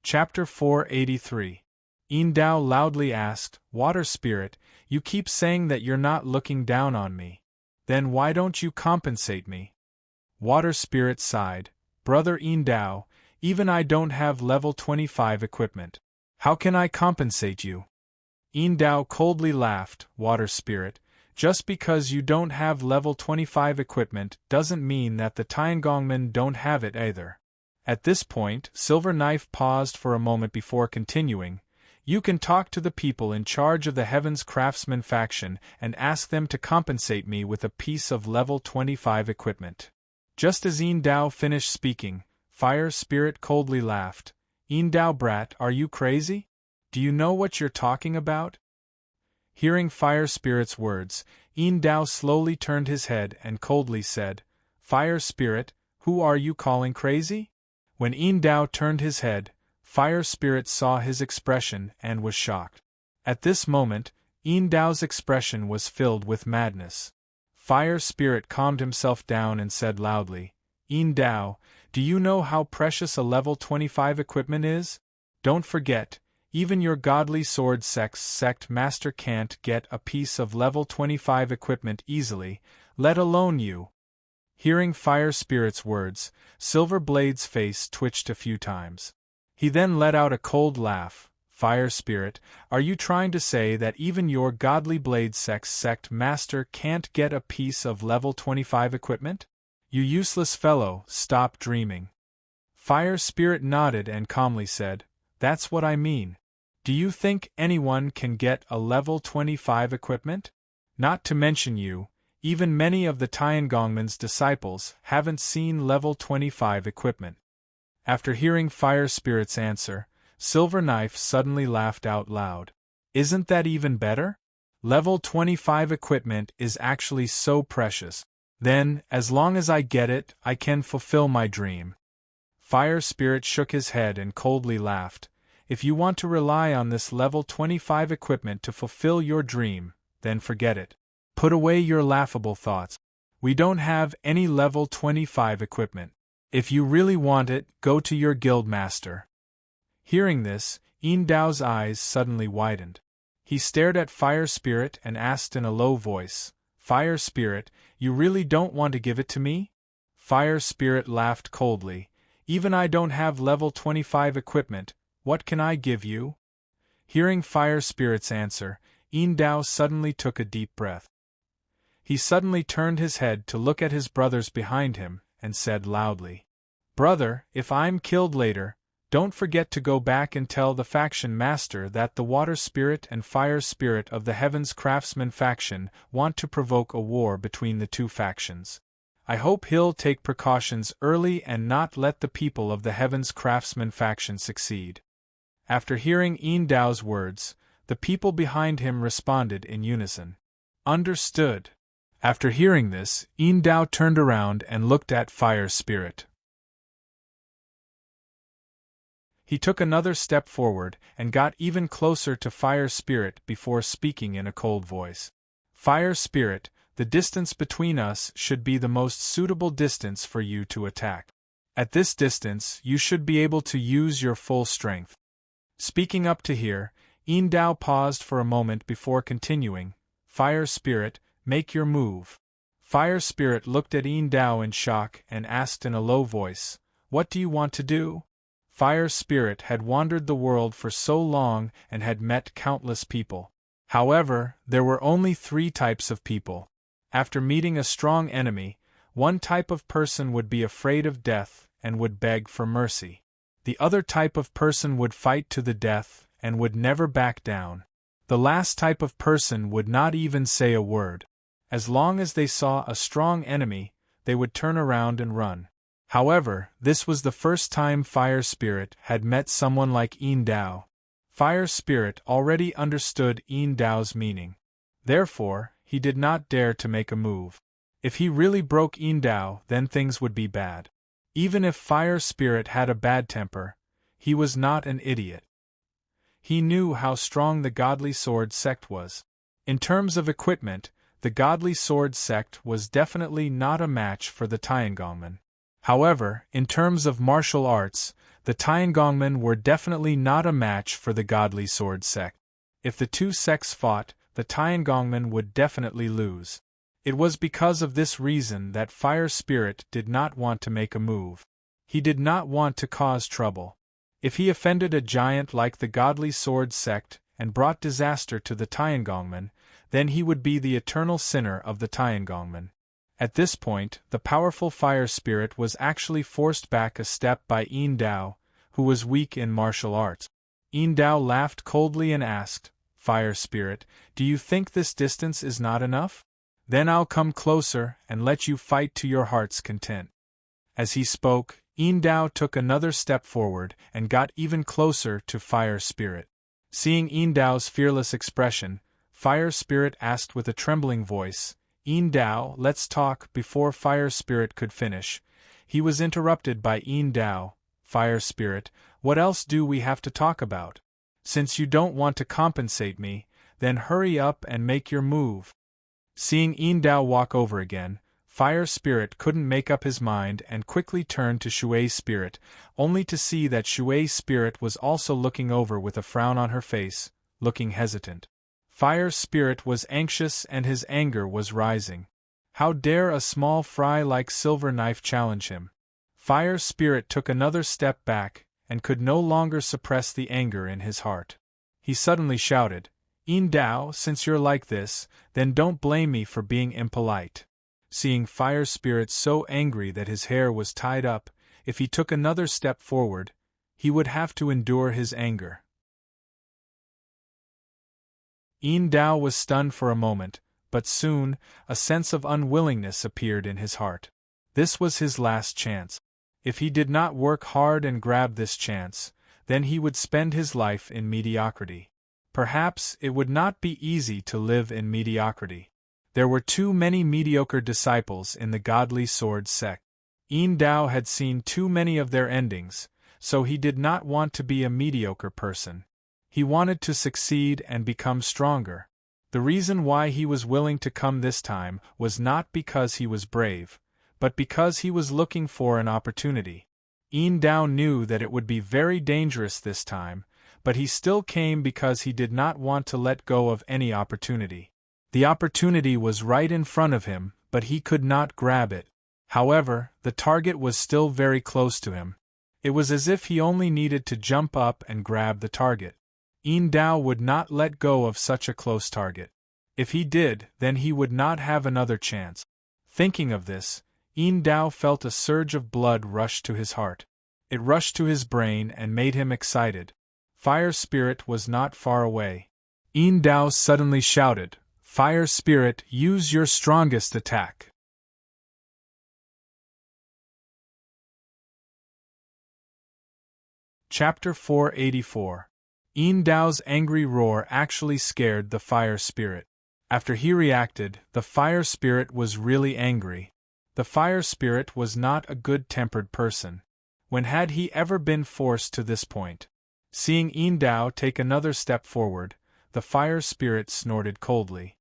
Chapter 483. Indao loudly asked, Water Spirit, you keep saying that you're not looking down on me. Then why don't you compensate me? Water Spirit sighed, Brother Indao, even I don't have level 25 equipment. How can I compensate you? Indao coldly laughed, Water Spirit, just because you don't have level 25 equipment doesn't mean that the Tiangongmen don't have it either. At this point, Silver Knife paused for a moment before continuing, You can talk to the people in charge of the Heaven's Craftsman faction and ask them to compensate me with a piece of level 25 equipment. Just as Indao finished speaking, Fire Spirit coldly laughed, Indao brat, are you crazy? Do you know what you're talking about? Hearing Fire Spirit's words, Indao slowly turned his head and coldly said, Fire Spirit, who are you calling crazy? When Indao turned his head, Fire Spirit saw his expression and was shocked. At this moment, Indao's expression was filled with madness. Fire Spirit calmed himself down and said loudly, Indao, do you know how precious a level 25 equipment is? Don't forget, even your godly sword sect master can't get a piece of level 25 equipment easily, let alone you. Hearing Fire Spirit's words, Silver Blade's face twitched a few times. He then let out a cold laugh. Fire Spirit, are you trying to say that even your godly blade sect master can't get a piece of level 25 equipment? You useless fellow, stop dreaming. Fire Spirit nodded and calmly said, That's what I mean. Do you think anyone can get a level 25 equipment? Not to mention you, even many of the Tiangongmen's disciples haven't seen level 25 equipment. After hearing Fire Spirit's answer, Silver Knife suddenly laughed out loud. Isn't that even better? Level 25 equipment is actually so precious. Then, as long as I get it, I can fulfill my dream. Fire Spirit shook his head and coldly laughed. If you want to rely on this level 25 equipment to fulfill your dream, then forget it. Put away your laughable thoughts. We don't have any level 25 equipment. If you really want it, go to your guild master. Hearing this, Indao's eyes suddenly widened. He stared at Fire Spirit and asked in a low voice, Fire Spirit, you really don't want to give it to me? Fire Spirit laughed coldly. Even I don't have level 25 equipment, what can I give you? Hearing Fire Spirit's answer, Indao suddenly took a deep breath. He suddenly turned his head to look at his brothers behind him, and said loudly, Brother, if I'm killed later, don't forget to go back and tell the faction master that the Water Spirit and Fire Spirit of the Heaven's Craftsman faction want to provoke a war between the two factions. I hope he'll take precautions early and not let the people of the Heaven's Craftsman faction succeed. After hearing Indao's words, the people behind him responded in unison. Understood. After hearing this, Indao turned around and looked at Fire Spirit. He took another step forward and got even closer to Fire Spirit before speaking in a cold voice. Fire Spirit, the distance between us should be the most suitable distance for you to attack. At this distance, you should be able to use your full strength. Speaking up to here, Indao paused for a moment before continuing, Fire Spirit, make your move. Fire Spirit looked at Indao in shock and asked in a low voice, What do you want to do? Fire Spirit had wandered the world for so long and had met countless people. However, there were only 3 types of people. After meeting a strong enemy, one type of person would be afraid of death and would beg for mercy. The other type of person would fight to the death and would never back down. The last type of person would not even say a word. As long as they saw a strong enemy, they would turn around and run. However, this was the first time Fire Spirit had met someone like Yin Dao. Fire Spirit already understood Yin Dao's meaning. Therefore, he did not dare to make a move. If he really broke Yin Dao, then things would be bad. Even if Fire Spirit had a bad temper, he was not an idiot. He knew how strong the Godly Sword sect was. In terms of equipment, the Godly Sword sect was definitely not a match for the Tiangongmen. However, in terms of martial arts, the Tiangongmen were definitely not a match for the Godly Sword sect. If the two sects fought, the Tiangongmen would definitely lose. It was because of this reason that Fire Spirit did not want to make a move. He did not want to cause trouble. If he offended a giant like the Godly Sword sect and brought disaster to the Tiangongmen, then he would be the eternal sinner of the Tiangongmen. At this point, the powerful Fire Spirit was actually forced back a step by Yin Dao, who was weak in martial arts. Yin Dao laughed coldly and asked, "Fire Spirit, do you think this distance is not enough? Then I'll come closer and let you fight to your heart's content." As he spoke, Yin Dao took another step forward and got even closer to Fire Spirit. Seeing Yin Dao's fearless expression, Fire Spirit asked with a trembling voice, "Yin Dao, let's talk." Before Fire Spirit could finish, he was interrupted by Yin Dao. "Fire Spirit, what else do we have to talk about? Since you don't want to compensate me, then hurry up and make your move." Seeing Yin Dao walk over again, Fire Spirit couldn't make up his mind and quickly turned to Shui Spirit, only to see that Shui Spirit was also looking over with a frown on her face, looking hesitant. Fire Spirit was anxious and his anger was rising. How dare a small fry like Silver Knife challenge him? Fire Spirit took another step back and could no longer suppress the anger in his heart. He suddenly shouted, "Yin Dao, since you're like this, then don't blame me for being impolite." Seeing Fire Spirit so angry that his hair was tied up, if he took another step forward, he would have to endure his anger. Yin Dao was stunned for a moment, but soon, a sense of unwillingness appeared in his heart. This was his last chance. If he did not work hard and grab this chance, then he would spend his life in mediocrity. Perhaps it would not be easy to live in mediocrity. There were too many mediocre disciples in the Godly Sword sect. Yin Dao had seen too many of their endings, so he did not want to be a mediocre person. He wanted to succeed and become stronger. The reason why he was willing to come this time was not because he was brave, but because he was looking for an opportunity. Yin Dao knew that it would be very dangerous this time, but he still came because he did not want to let go of any opportunity. The opportunity was right in front of him, but he could not grab it. However, the target was still very close to him. It was as if he only needed to jump up and grab the target. Yin Dao would not let go of such a close target. If he did, then he would not have another chance. Thinking of this, Yin Dao felt a surge of blood rush to his heart. It rushed to his brain and made him excited. Fire Spirit was not far away. Yin Dao suddenly shouted, "Fire Spirit, use your strongest attack." Chapter 484. Yin Dao's angry roar actually scared the Fire Spirit. After he reacted, the Fire Spirit was really angry. The Fire Spirit was not a good-tempered person. When had he ever been forced to this point? Seeing Yin Dao take another step forward, the Fire Spirit snorted coldly.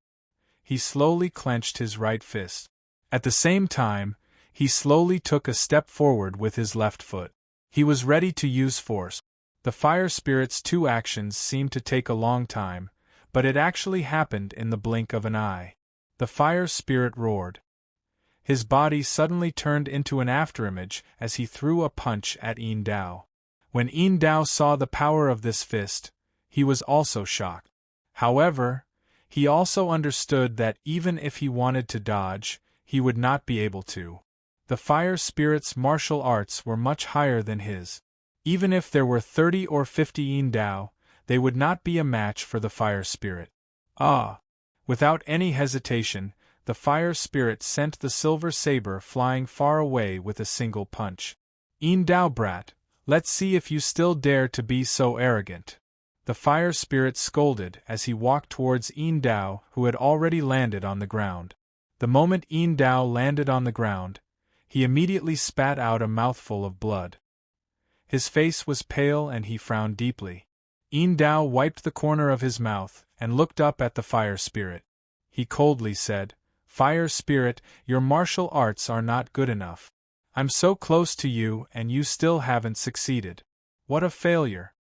He slowly clenched his right fist. At the same time, he slowly took a step forward with his left foot. He was ready to use force. The Fire Spirit's two actions seemed to take a long time, but it actually happened in the blink of an eye. The Fire Spirit roared. His body suddenly turned into an afterimage as he threw a punch at Yin Dao. When Yin Dao saw the power of this fist, he was also shocked. However, he also understood that even if he wanted to dodge, he would not be able to. The Fire Spirit's martial arts were much higher than his. Even if there were 30 or 50 Yin Dao, they would not be a match for the Fire Spirit. Without any hesitation, the fire spirit sent the silver saber flying far away with a single punch. Dao brat, let's see if you still dare to be so arrogant. The fire spirit scolded as he walked towards Dao, who had already landed on the ground. The moment Dao landed on the ground, he immediately spat out a mouthful of blood. His face was pale and he frowned deeply. Dao wiped the corner of his mouth and looked up at the fire spirit. He coldly said, "Fire spirit, your martial arts are not good enough. I'm so close to you and you still haven't succeeded. What a failure."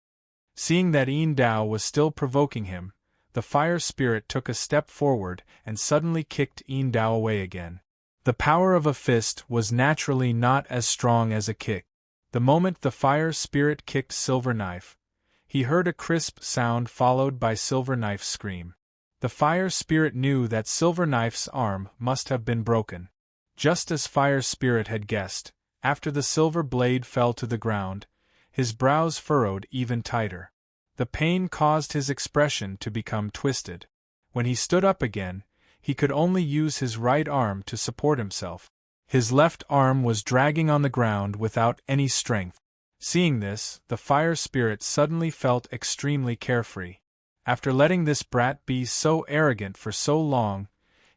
Seeing that Dao was still provoking him, the fire spirit took a step forward and suddenly kicked Dao away again. The power of a fist was naturally not as strong as a kick. The moment the fire spirit kicked Silver Knife, he heard a crisp sound followed by Silver Knife's scream. The fire spirit knew that Silver Knife's arm must have been broken. Just as Fire Spirit had guessed, after the silver blade fell to the ground, his brows furrowed even tighter. The pain caused his expression to become twisted. When he stood up again, he could only use his right arm to support himself. His left arm was dragging on the ground without any strength. Seeing this, the fire spirit suddenly felt extremely carefree. After letting this brat be so arrogant for so long,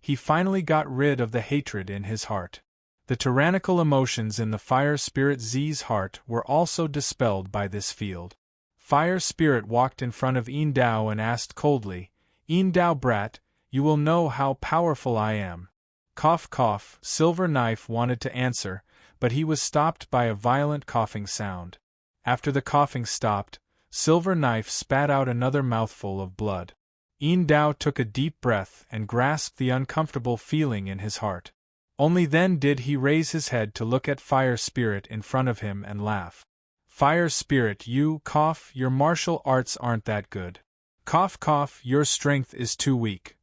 he finally got rid of the hatred in his heart. The tyrannical emotions in the fire spirit Z's heart were also dispelled by this field. Fire Spirit walked in front of Dao and asked coldly, "Dao brat, you will know how powerful I am." Cough cough, Silver Knife wanted to answer, but he was stopped by a violent coughing sound. After the coughing stopped, Silver Knife spat out another mouthful of blood. Dao took a deep breath and grasped the uncomfortable feeling in his heart. Only then did he raise his head to look at Fire Spirit in front of him and laugh. "Fire Spirit, your martial arts aren't that good. Cough cough, your strength is too weak.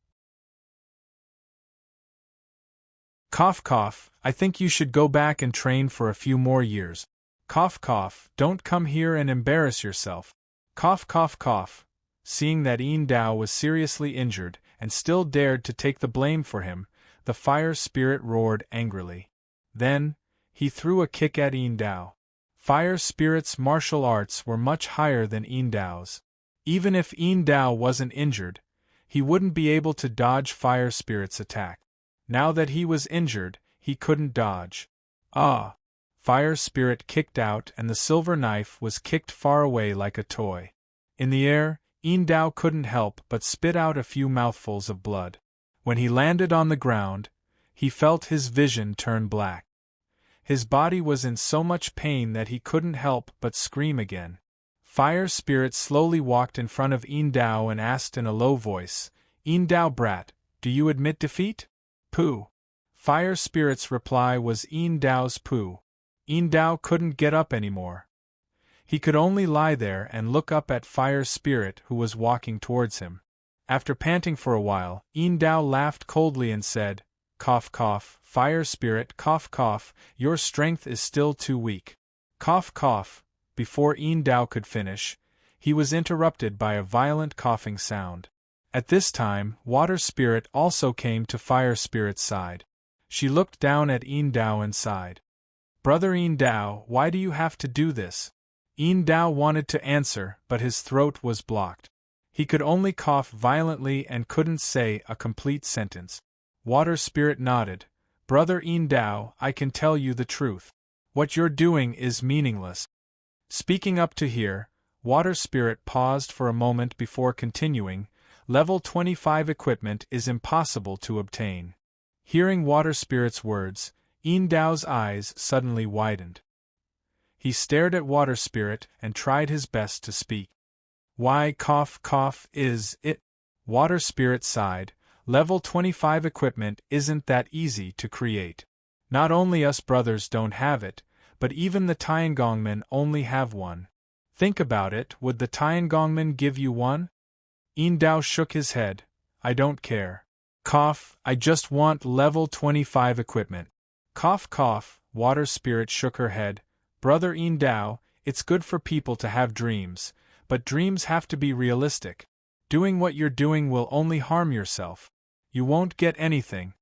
Cough cough, I think you should go back and train for a few more years. Cough cough, don't come here and embarrass yourself. Cough cough cough." Seeing that Dao was seriously injured and still dared to take the blame for him, the fire spirit roared angrily. Then, he threw a kick at Dao. Fire Spirit's martial arts were much higher than Dao's. Even if Dao wasn't injured, he wouldn't be able to dodge Fire Spirit's attack. Now that he was injured, he couldn't dodge. Ah! Fire Spirit kicked out and the silver knife was kicked far away like a toy. In the air, Dao couldn't help but spit out a few mouthfuls of blood. When he landed on the ground, he felt his vision turn black. His body was in so much pain that he couldn't help but scream again. Fire Spirit slowly walked in front of Dao and asked in a low voice, "Dao brat, do you admit defeat?" "Pooh." Fire Spirit's reply was Dao's pooh. Dao couldn't get up anymore. He could only lie there and look up at Fire Spirit who was walking towards him. After panting for a while, Dao laughed coldly and said, "Cough cough, Fire Spirit, cough cough, your strength is still too weak." Cough cough. Before Dao could finish, he was interrupted by a violent coughing sound. At this time, Water Spirit also came to Fire Spirit's side. She looked down at Dao and sighed. "Brother Dao, why do you have to do this?" Dao wanted to answer, but his throat was blocked. He could only cough violently and couldn't say a complete sentence. Water Spirit nodded. "Brother Dao, I can tell you the truth. What you're doing is meaningless." Speaking up to here, Water Spirit paused for a moment before continuing, "Level 25 equipment is impossible to obtain." Hearing Water Spirit's words, Dao's eyes suddenly widened. He stared at Water Spirit and tried his best to speak. "Why cough cough is it?" Water Spirit sighed. "Level 25 equipment isn't that easy to create. Not only us brothers don't have it, but even the Tiangongmen only have one. Think about it, would the Tiangongmen give you one?" Dao shook his head. "I don't care. Cough, I just want level 25 equipment." Cough cough, Water Spirit shook her head. "Brother Dao, it's good for people to have dreams, but dreams have to be realistic. Doing what you're doing will only harm yourself. You won't get anything."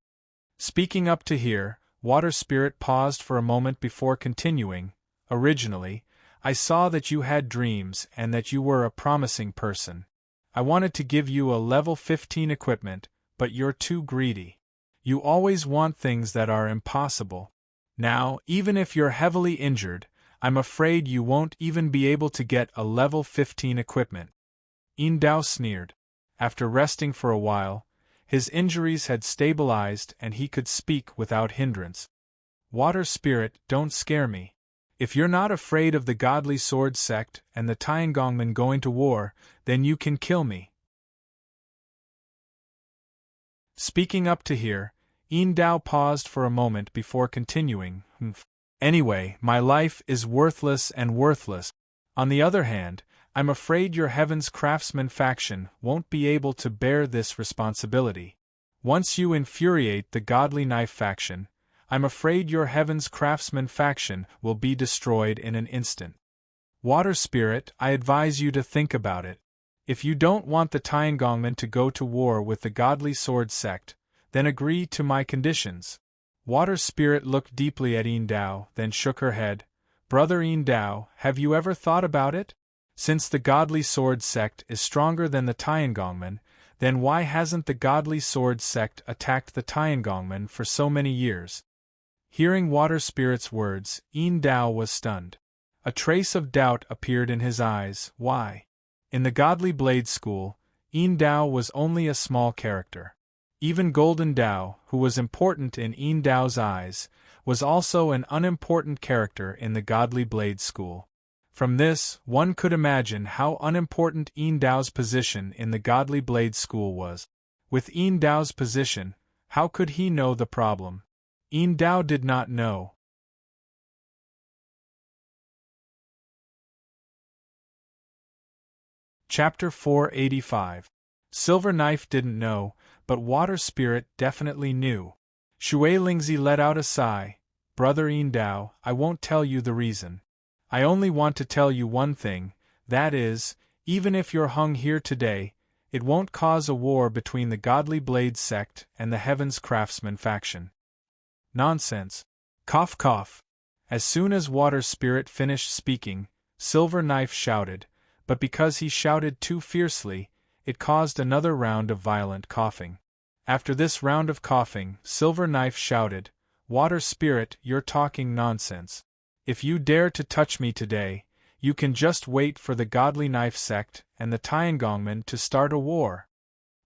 Speaking up to here, Water Spirit paused for a moment before continuing. Originally, I saw that you had dreams and that you were a promising person. I wanted to give you a level 15 equipment, but you're too greedy. You always want things that are impossible. Now, even if you're heavily injured, I'm afraid you won't even be able to get a level 15 equipment. Dao sneered. After resting for a while, his injuries had stabilized and he could speak without hindrance. Water Spirit, don't scare me. If you're not afraid of the Godly Sword Sect and the Tiangongmen going to war, then you can kill me. Speaking up to here, Dao paused for a moment before continuing. Anyway, my life is worthless and worthless. On the other hand, I'm afraid your Heaven's Craftsman faction won't be able to bear this responsibility. Once you infuriate the Godly Knife faction, I'm afraid your Heaven's Craftsman faction will be destroyed in an instant. Water Spirit, I advise you to think about it. If you don't want the Tiangongmen to go to war with the Godly Sword Sect, then agree to my conditions. Water Spirit looked deeply at Dao, then shook her head. Brother Dao, have you ever thought about it? Since the Godly Sword Sect is stronger than the Tiangongmen, then why hasn't the Godly Sword Sect attacked the Tiangongmen for so many years? Hearing Water Spirit's words, Dao was stunned. A trace of doubt appeared in his eyes. Why? In the Godly Blade School, Dao was only a small character. Even Golden Dao, who was important in Dao's eyes, was also an unimportant character in the Godly Blade School. From this, one could imagine how unimportant Dao's position in the Godly Blade School was. With Dao's position, how could he know the problem? Dao did not know. Chapter 485. Silver Knife didn't know, but Water Spirit definitely knew. Shui Lingzi let out a sigh. Brother Dao, I won't tell you the reason. I only want to tell you one thing, that is, even if you're hung here today, it won't cause a war between the Godly Blade Sect and the Heaven's Craftsman faction. Nonsense. Cough cough. As soon as Water Spirit finished speaking, Silver Knife shouted, but because he shouted too fiercely, it caused another round of violent coughing. After this round of coughing, Silver Knife shouted, Water Spirit, you're talking nonsense. If you dare to touch me today, you can just wait for the Godly Knife Sect and the Tiangongmen to start a war.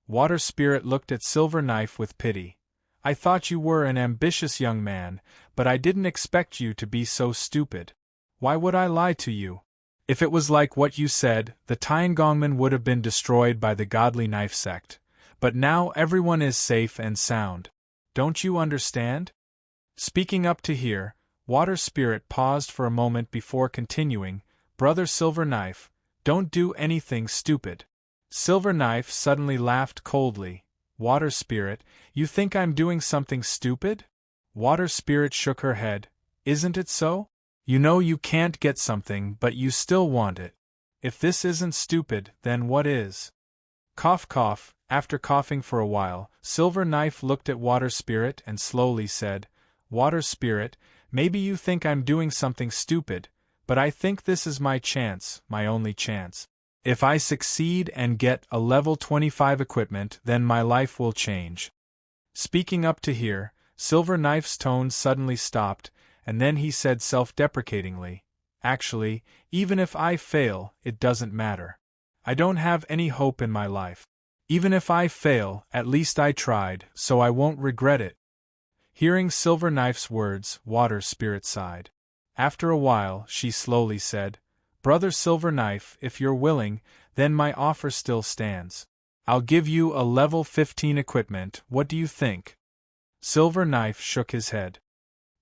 Water Spirit looked at Silver Knife with pity. I thought you were an ambitious young man, but I didn't expect you to be so stupid. Why would I lie to you? If it was like what you said, the Tiangongmen would have been destroyed by the Godly Knife Sect. But now everyone is safe and sound. Don't you understand? Speaking up to here, Water Spirit paused for a moment before continuing, Brother Silver Knife, don't do anything stupid. Silver Knife suddenly laughed coldly. Water Spirit, you think I'm doing something stupid? Water Spirit shook her head. Isn't it so? You know you can't get something but you still want it. If this isn't stupid, then what is? Cough cough. After coughing for a while, Silver Knife looked at Water Spirit and slowly said, Water Spirit, maybe you think I'm doing something stupid, but I think this is my chance, my only chance. If I succeed and get a level 25 equipment, then my life will change. Speaking up to here, Silver Knife's tone suddenly stopped, and then he said self-deprecatingly, Actually, even if I fail, it doesn't matter. I don't have any hope in my life. Even if I fail, at least I tried, so I won't regret it. Hearing Silver Knife's words, Water Spirit sighed. After a while, she slowly said, Brother Silver Knife, if you're willing, then my offer still stands. I'll give you a level 15 equipment, what do you think? Silver Knife shook his head.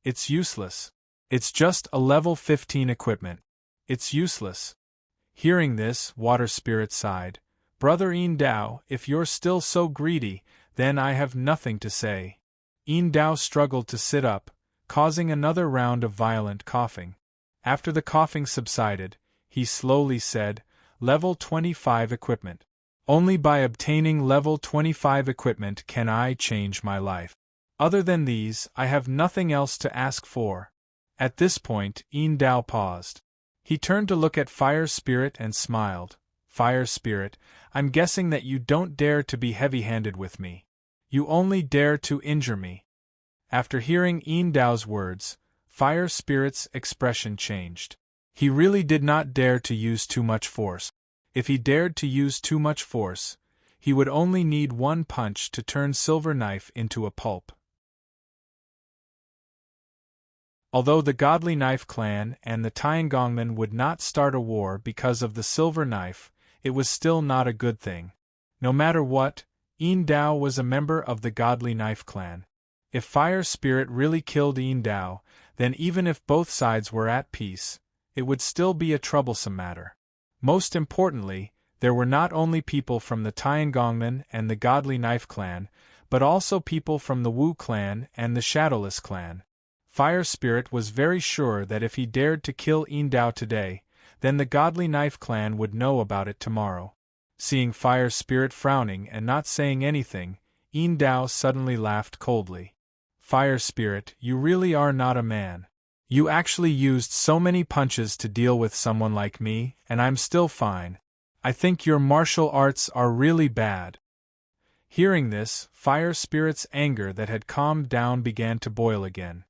It's useless. It's just a level 15 equipment. It's useless. Hearing this, Water Spirit sighed. Brother Dao, if you're still so greedy, then I have nothing to say. Dao struggled to sit up, causing another round of violent coughing. After the coughing subsided, he slowly said, Level 25 equipment. Only by obtaining level 25 equipment can I change my life. Other than these, I have nothing else to ask for. At this point, Yin Dao paused. He turned to look at Fire Spirit and smiled. Fire Spirit, I'm guessing that you don't dare to be heavy-handed with me. You only dare to injure me. After hearing Yin Dao's words, Fire Spirit's expression changed. He really did not dare to use too much force. If he dared to use too much force, he would only need one punch to turn Silver Knife into a pulp. Although the Godly Knife clan and the Tiangongmen would not start a war because of the Silver Knife, it was still not a good thing. No matter what, Yin Dao was a member of the Godly Knife clan. If Fire Spirit really killed Yin Dao, then even if both sides were at peace, it would still be a troublesome matter. Most importantly, there were not only people from the Tiangongmen and the Godly Knife clan, but also people from the Wu clan and the Shadowless clan. Fire Spirit was very sure that if he dared to kill Yin Dao today, then the Godly Knife clan would know about it tomorrow. Seeing Fire Spirit frowning and not saying anything, Yin Dao suddenly laughed coldly. Fire Spirit, you really are not a man. You actually used so many punches to deal with someone like me, and I'm still fine. I think your martial arts are really bad. Hearing this, Fire Spirit's anger that had calmed down began to boil again.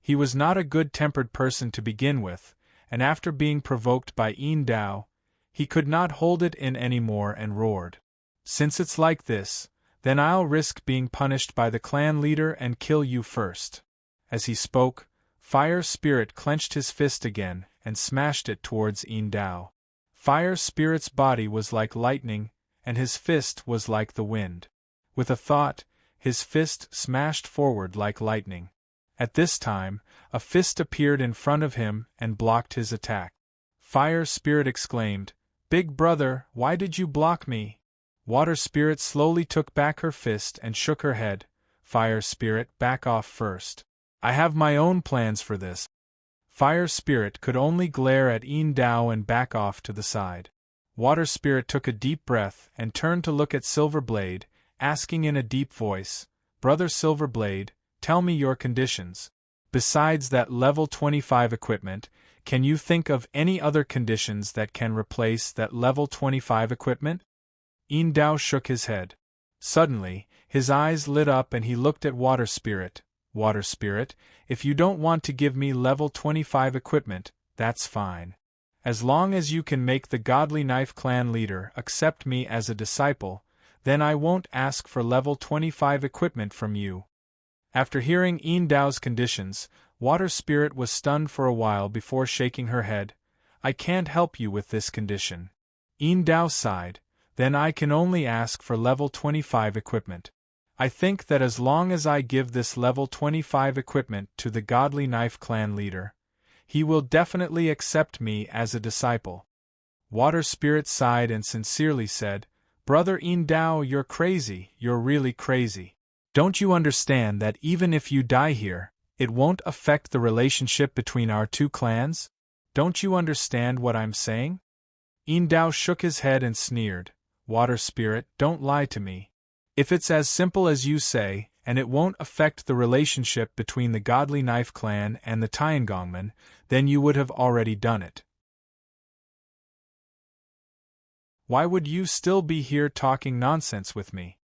He was not a good-tempered person to begin with, and after being provoked by Yin Dao, he could not hold it in any more and roared. Since it's like this, then I'll risk being punished by the clan leader and kill you first. As he spoke, Fire Spirit clenched his fist again and smashed it towards Yin Dao. Fire Spirit's body was like lightning, and his fist was like the wind. With a thought, his fist smashed forward like lightning. At this time, a fist appeared in front of him and blocked his attack. Fire Spirit exclaimed, "Big brother, why did you block me?" Water Spirit slowly took back her fist and shook her head. Fire Spirit, back off first. I have my own plans for this. Fire Spirit could only glare at Yin Dao and back off to the side. Water Spirit took a deep breath and turned to look at Silver Blade, asking in a deep voice, "Brother Silver Blade, tell me your conditions. Besides that level 25 equipment, can you think of any other conditions that can replace that level 25 equipment?" Yin Dao shook his head. Suddenly, his eyes lit up and he looked at Water Spirit. Water Spirit, if you don't want to give me level 25 equipment, that's fine. As long as you can make the Godly Knife clan leader accept me as a disciple, then I won't ask for level 25 equipment from you. After hearing Yin Dao's conditions, Water Spirit was stunned for a while before shaking her head. I can't help you with this condition. Yin Dao sighed. Then I can only ask for level 25 equipment. I think that as long as I give this level 25 equipment to the Godly Knife clan leader, he will definitely accept me as a disciple. Water Spirit sighed and sincerely said, "Brother Yin Dao, you're crazy, you're really crazy. Don't you understand that even if you die here, it won't affect the relationship between our two clans? Don't you understand what I'm saying?" Yin Dao shook his head and sneered. Water Spirit, don't lie to me. If it's as simple as you say, and it won't affect the relationship between the Godly Knife clan and the Tiangongmen, then you would have already done it. Why would you still be here talking nonsense with me?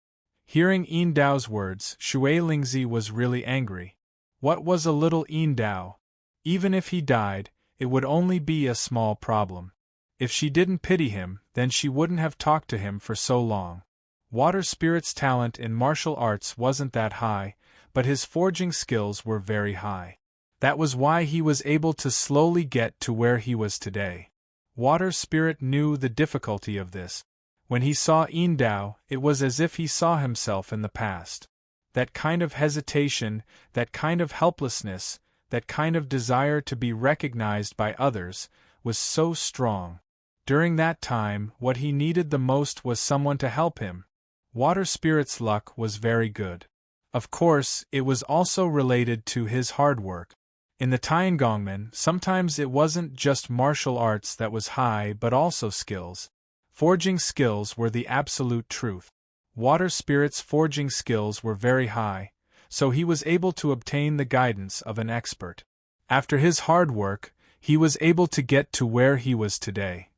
Hearing Yin Dao's words, Shui Lingzi was really angry. What was a little Yin Dao? Even if he died, it would only be a small problem. If she didn't pity him, then she wouldn't have talked to him for so long. Water Spirit's talent in martial arts wasn't that high, but his forging skills were very high. That was why he was able to slowly get to where he was today. Water Spirit knew the difficulty of this. When he saw Yin Dao, it was as if he saw himself in the past. That kind of hesitation, that kind of helplessness, that kind of desire to be recognized by others, was so strong. During that time, what he needed the most was someone to help him. Water Spirit's luck was very good. Of course, it was also related to his hard work. In the Tiangongmen, sometimes it wasn't just martial arts that was high but also skills. Forging skills were the absolute truth. Water Spirit's forging skills were very high, so he was able to obtain the guidance of an expert. After his hard work, he was able to get to where he was today.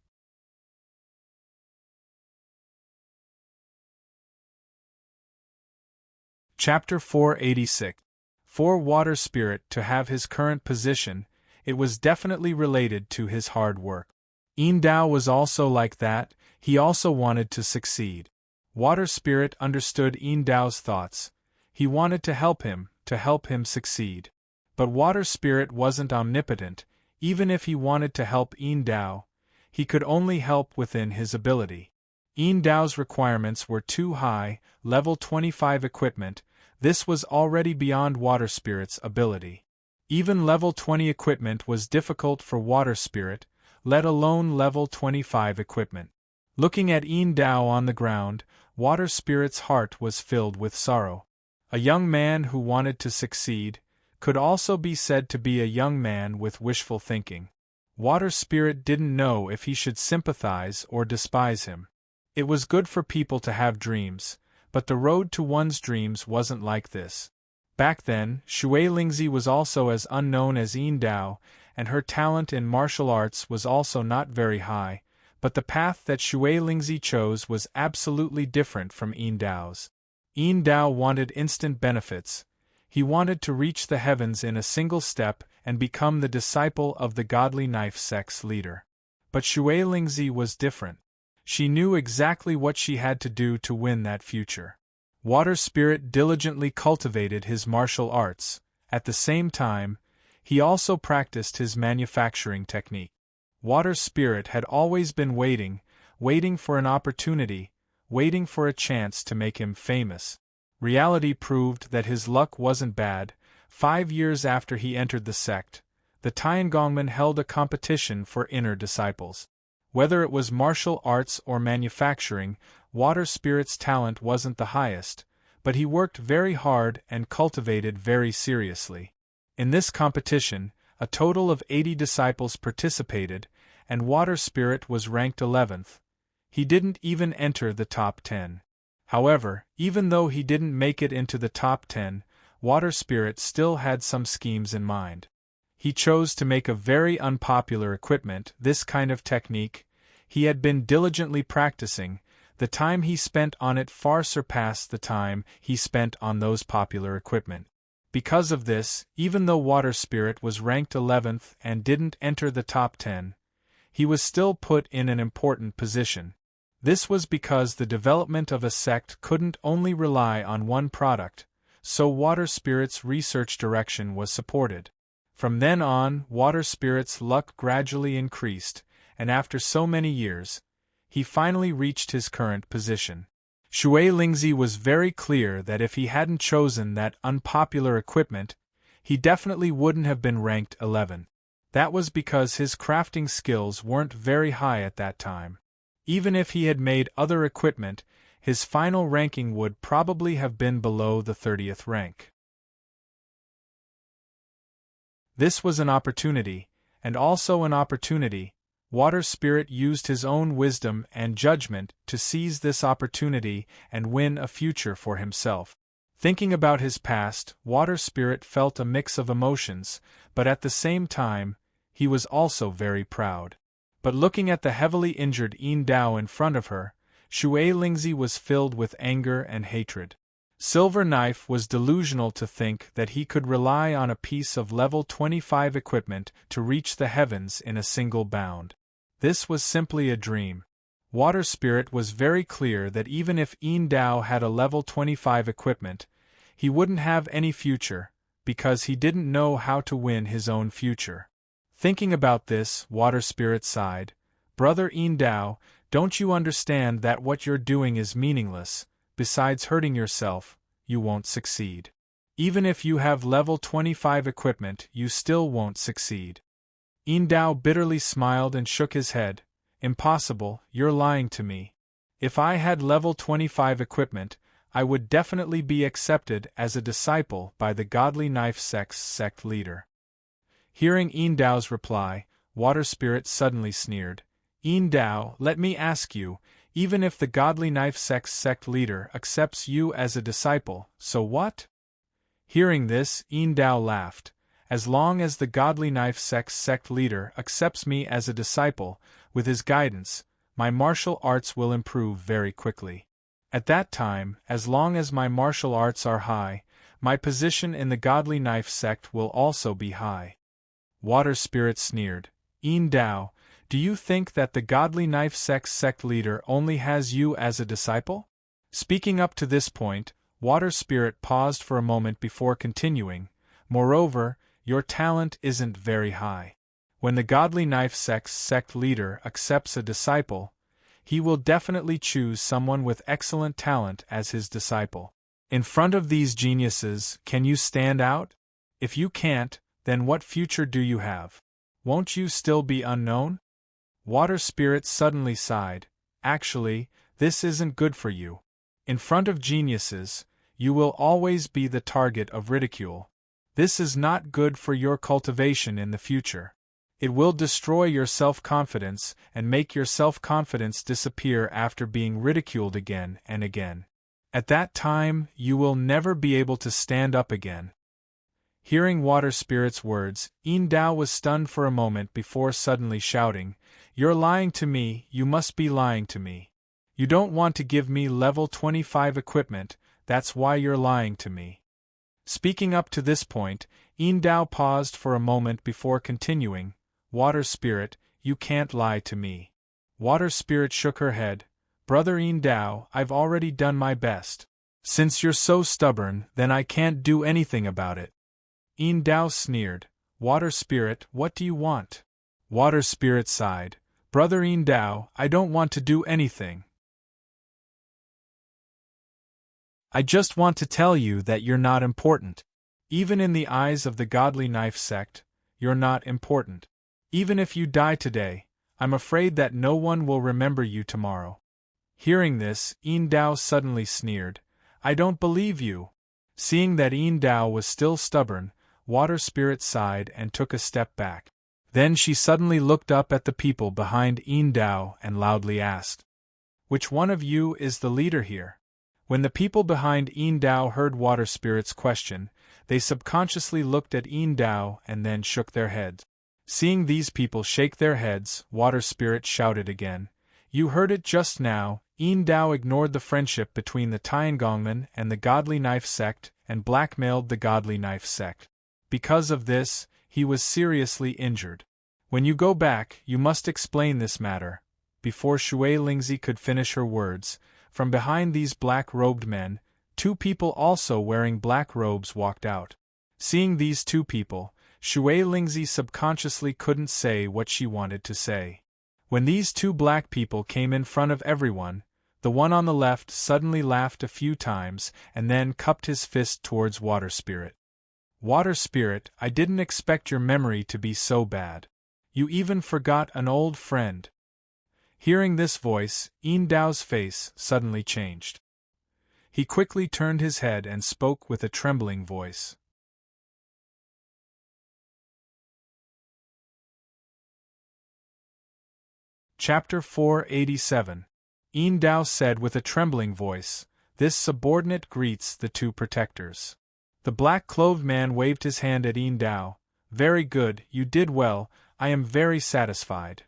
Chapter 486. For Water Spirit to have his current position, it was definitely related to his hard work. Dao was also like that, he also wanted to succeed. Water Spirit understood Dao's thoughts. He wanted to help him succeed. But Water Spirit wasn't omnipotent. Even if he wanted to help Dao, he could only help within his ability. Dao's requirements were too high, level 25 equipment. This was already beyond Water Spirit's ability. Even level 20 equipment was difficult for Water Spirit, let alone level 25 equipment. Looking at Dao on the ground, Water Spirit's heart was filled with sorrow. A young man who wanted to succeed could also be said to be a young man with wishful thinking. Water Spirit didn't know if he should sympathize or despise him. It was good for people to have dreams, but the road to one's dreams wasn't like this. Back then, Shui Lingzi was also as unknown as Dao, and her talent in martial arts was also not very high, but the path that Shui Lingzi chose was absolutely different from Dao's. Dao wanted instant benefits. He wanted to reach the heavens in a single step and become the disciple of the godly knife sect's leader. But Shui Lingzi was different. She knew exactly what she had to do to win that future. Water Spirit diligently cultivated his martial arts. At the same time, he also practiced his manufacturing technique. Water Spirit had always been waiting for an opportunity, waiting for a chance to make him famous. Reality proved that his luck wasn't bad. 5 years after he entered the sect, the Tiangongmen held a competition for inner disciples. Whether it was martial arts or manufacturing, Water Spirit's talent wasn't the highest, but he worked very hard and cultivated very seriously. In this competition, a total of 80 disciples participated, and Water Spirit was ranked 11th. He didn't even enter the top 10. However, even though he didn't make it into the top 10, Water Spirit still had some schemes in mind. He chose to make a very unpopular equipment. This kind of technique he had been diligently practicing. The time he spent on it far surpassed the time he spent on those popular equipment. Because of this, even though Water Spirit was ranked 11th and didn't enter the top 10, he was still put in an important position. This was because the development of a sect couldn't only rely on one product, so Water Spirit's research direction was supported. From then on, Water Spirit's luck gradually increased, and after so many years, he finally reached his current position. Shui Lingzi was very clear that if he hadn't chosen that unpopular equipment, he definitely wouldn't have been ranked 11. That was because his crafting skills weren't very high at that time. Even if he had made other equipment, his final ranking would probably have been below the 30th rank. This was an opportunity, and also an opportunity. Water Spirit used his own wisdom and judgment to seize this opportunity and win a future for himself. Thinking about his past, Water Spirit felt a mix of emotions, but at the same time, he was also very proud. But looking at the heavily injured Dao in front of her, Shui Lingzi was filled with anger and hatred. Silver Knife was delusional to think that he could rely on a piece of level 25 equipment to reach the heavens in a single bound. This was simply a dream. Water Spirit was very clear that even if Dao had a level 25 equipment, he wouldn't have any future, because he didn't know how to win his own future. Thinking about this, Water Spirit sighed. Brother Dao, don't you understand that what you're doing is meaningless? Besides hurting yourself, you won't succeed. Even if you have level 25 equipment, you still won't succeed. Dao bitterly smiled and shook his head. Impossible, you're lying to me. If I had level 25 equipment, I would definitely be accepted as a disciple by the godly knife sect's sect leader. Hearing Dao's reply, Water Spirit suddenly sneered. Dao, let me ask you, even if the godly knife sect's sect leader accepts you as a disciple, so what? Hearing this, Yin Dao laughed. As long as the Godly Knife sect leader accepts me as a disciple, with his guidance, my martial arts will improve very quickly. At that time, as long as my martial arts are high, my position in the Godly Knife sect will also be high. Water Spirit sneered. Yin Dao, do you think that the Godly Knife sect leader only has you as a disciple? Speaking up to this point, Water Spirit paused for a moment before continuing. Moreover, your talent isn't very high. When the Godly Knife sect leader accepts a disciple, he will definitely choose someone with excellent talent as his disciple. In front of these geniuses, can you stand out? If you can't, then what future do you have? Won't you still be unknown? Water Spirit suddenly sighed. Actually, this isn't good for you. In front of geniuses, you will always be the target of ridicule. This is not good for your cultivation in the future. It will destroy your self-confidence and make your self-confidence disappear after being ridiculed again and again. At that time, you will never be able to stand up again. Hearing Water Spirit's words, Yin Dao was stunned for a moment before suddenly shouting, "You're lying to me, you must be lying to me. You don't want to give me level 25 equipment, that's why you're lying to me." Speaking up to this point, Yin Dao paused for a moment before continuing, "Water Spirit, you can't lie to me." Water Spirit shook her head. "Brother Yin Dao, I've already done my best. Since you're so stubborn, then I can't do anything about it." Yin Dao sneered. "Water Spirit, what do you want?" Water Spirit sighed. "Brother Yin Dao, I don't want to do anything. I just want to tell you that you're not important. Even in the eyes of the Godly Knife sect, you're not important. Even if you die today, I'm afraid that no one will remember you tomorrow." Hearing this, Yin Dao suddenly sneered. "I don't believe you." Seeing that Yin Dao was still stubborn, Water Spirit sighed and took a step back. Then she suddenly looked up at the people behind Yin Dao and loudly asked, "Which one of you is the leader here?" When the people behind Yin Dao heard Water Spirit's question, they subconsciously looked at Yin Dao and then shook their heads. Seeing these people shake their heads, Water Spirit shouted again, "You heard it just now." Yin Dao ignored the friendship between the Tiangongmen and the Godly Knife sect and blackmailed the Godly Knife sect. Because of this, he was seriously injured. "When you go back, you must explain this matter." Before Shui Lingzi could finish her words, from behind these black-robed men, two people also wearing black robes walked out. Seeing these two people, Shui Lingzi subconsciously couldn't say what she wanted to say. When these two black people came in front of everyone, the one on the left suddenly laughed a few times and then cupped his fist towards Water Spirit. "Water Spirit, I didn't expect your memory to be so bad. You even forgot an old friend." Hearing this voice, Yin Dao's face suddenly changed. He quickly turned his head and spoke with a trembling voice. Chapter 487. Yin Dao said with a trembling voice, "This subordinate greets the two protectors." The black-clothed man waved his hand at Yin Dao. "Very good, you did well, I am very satisfied."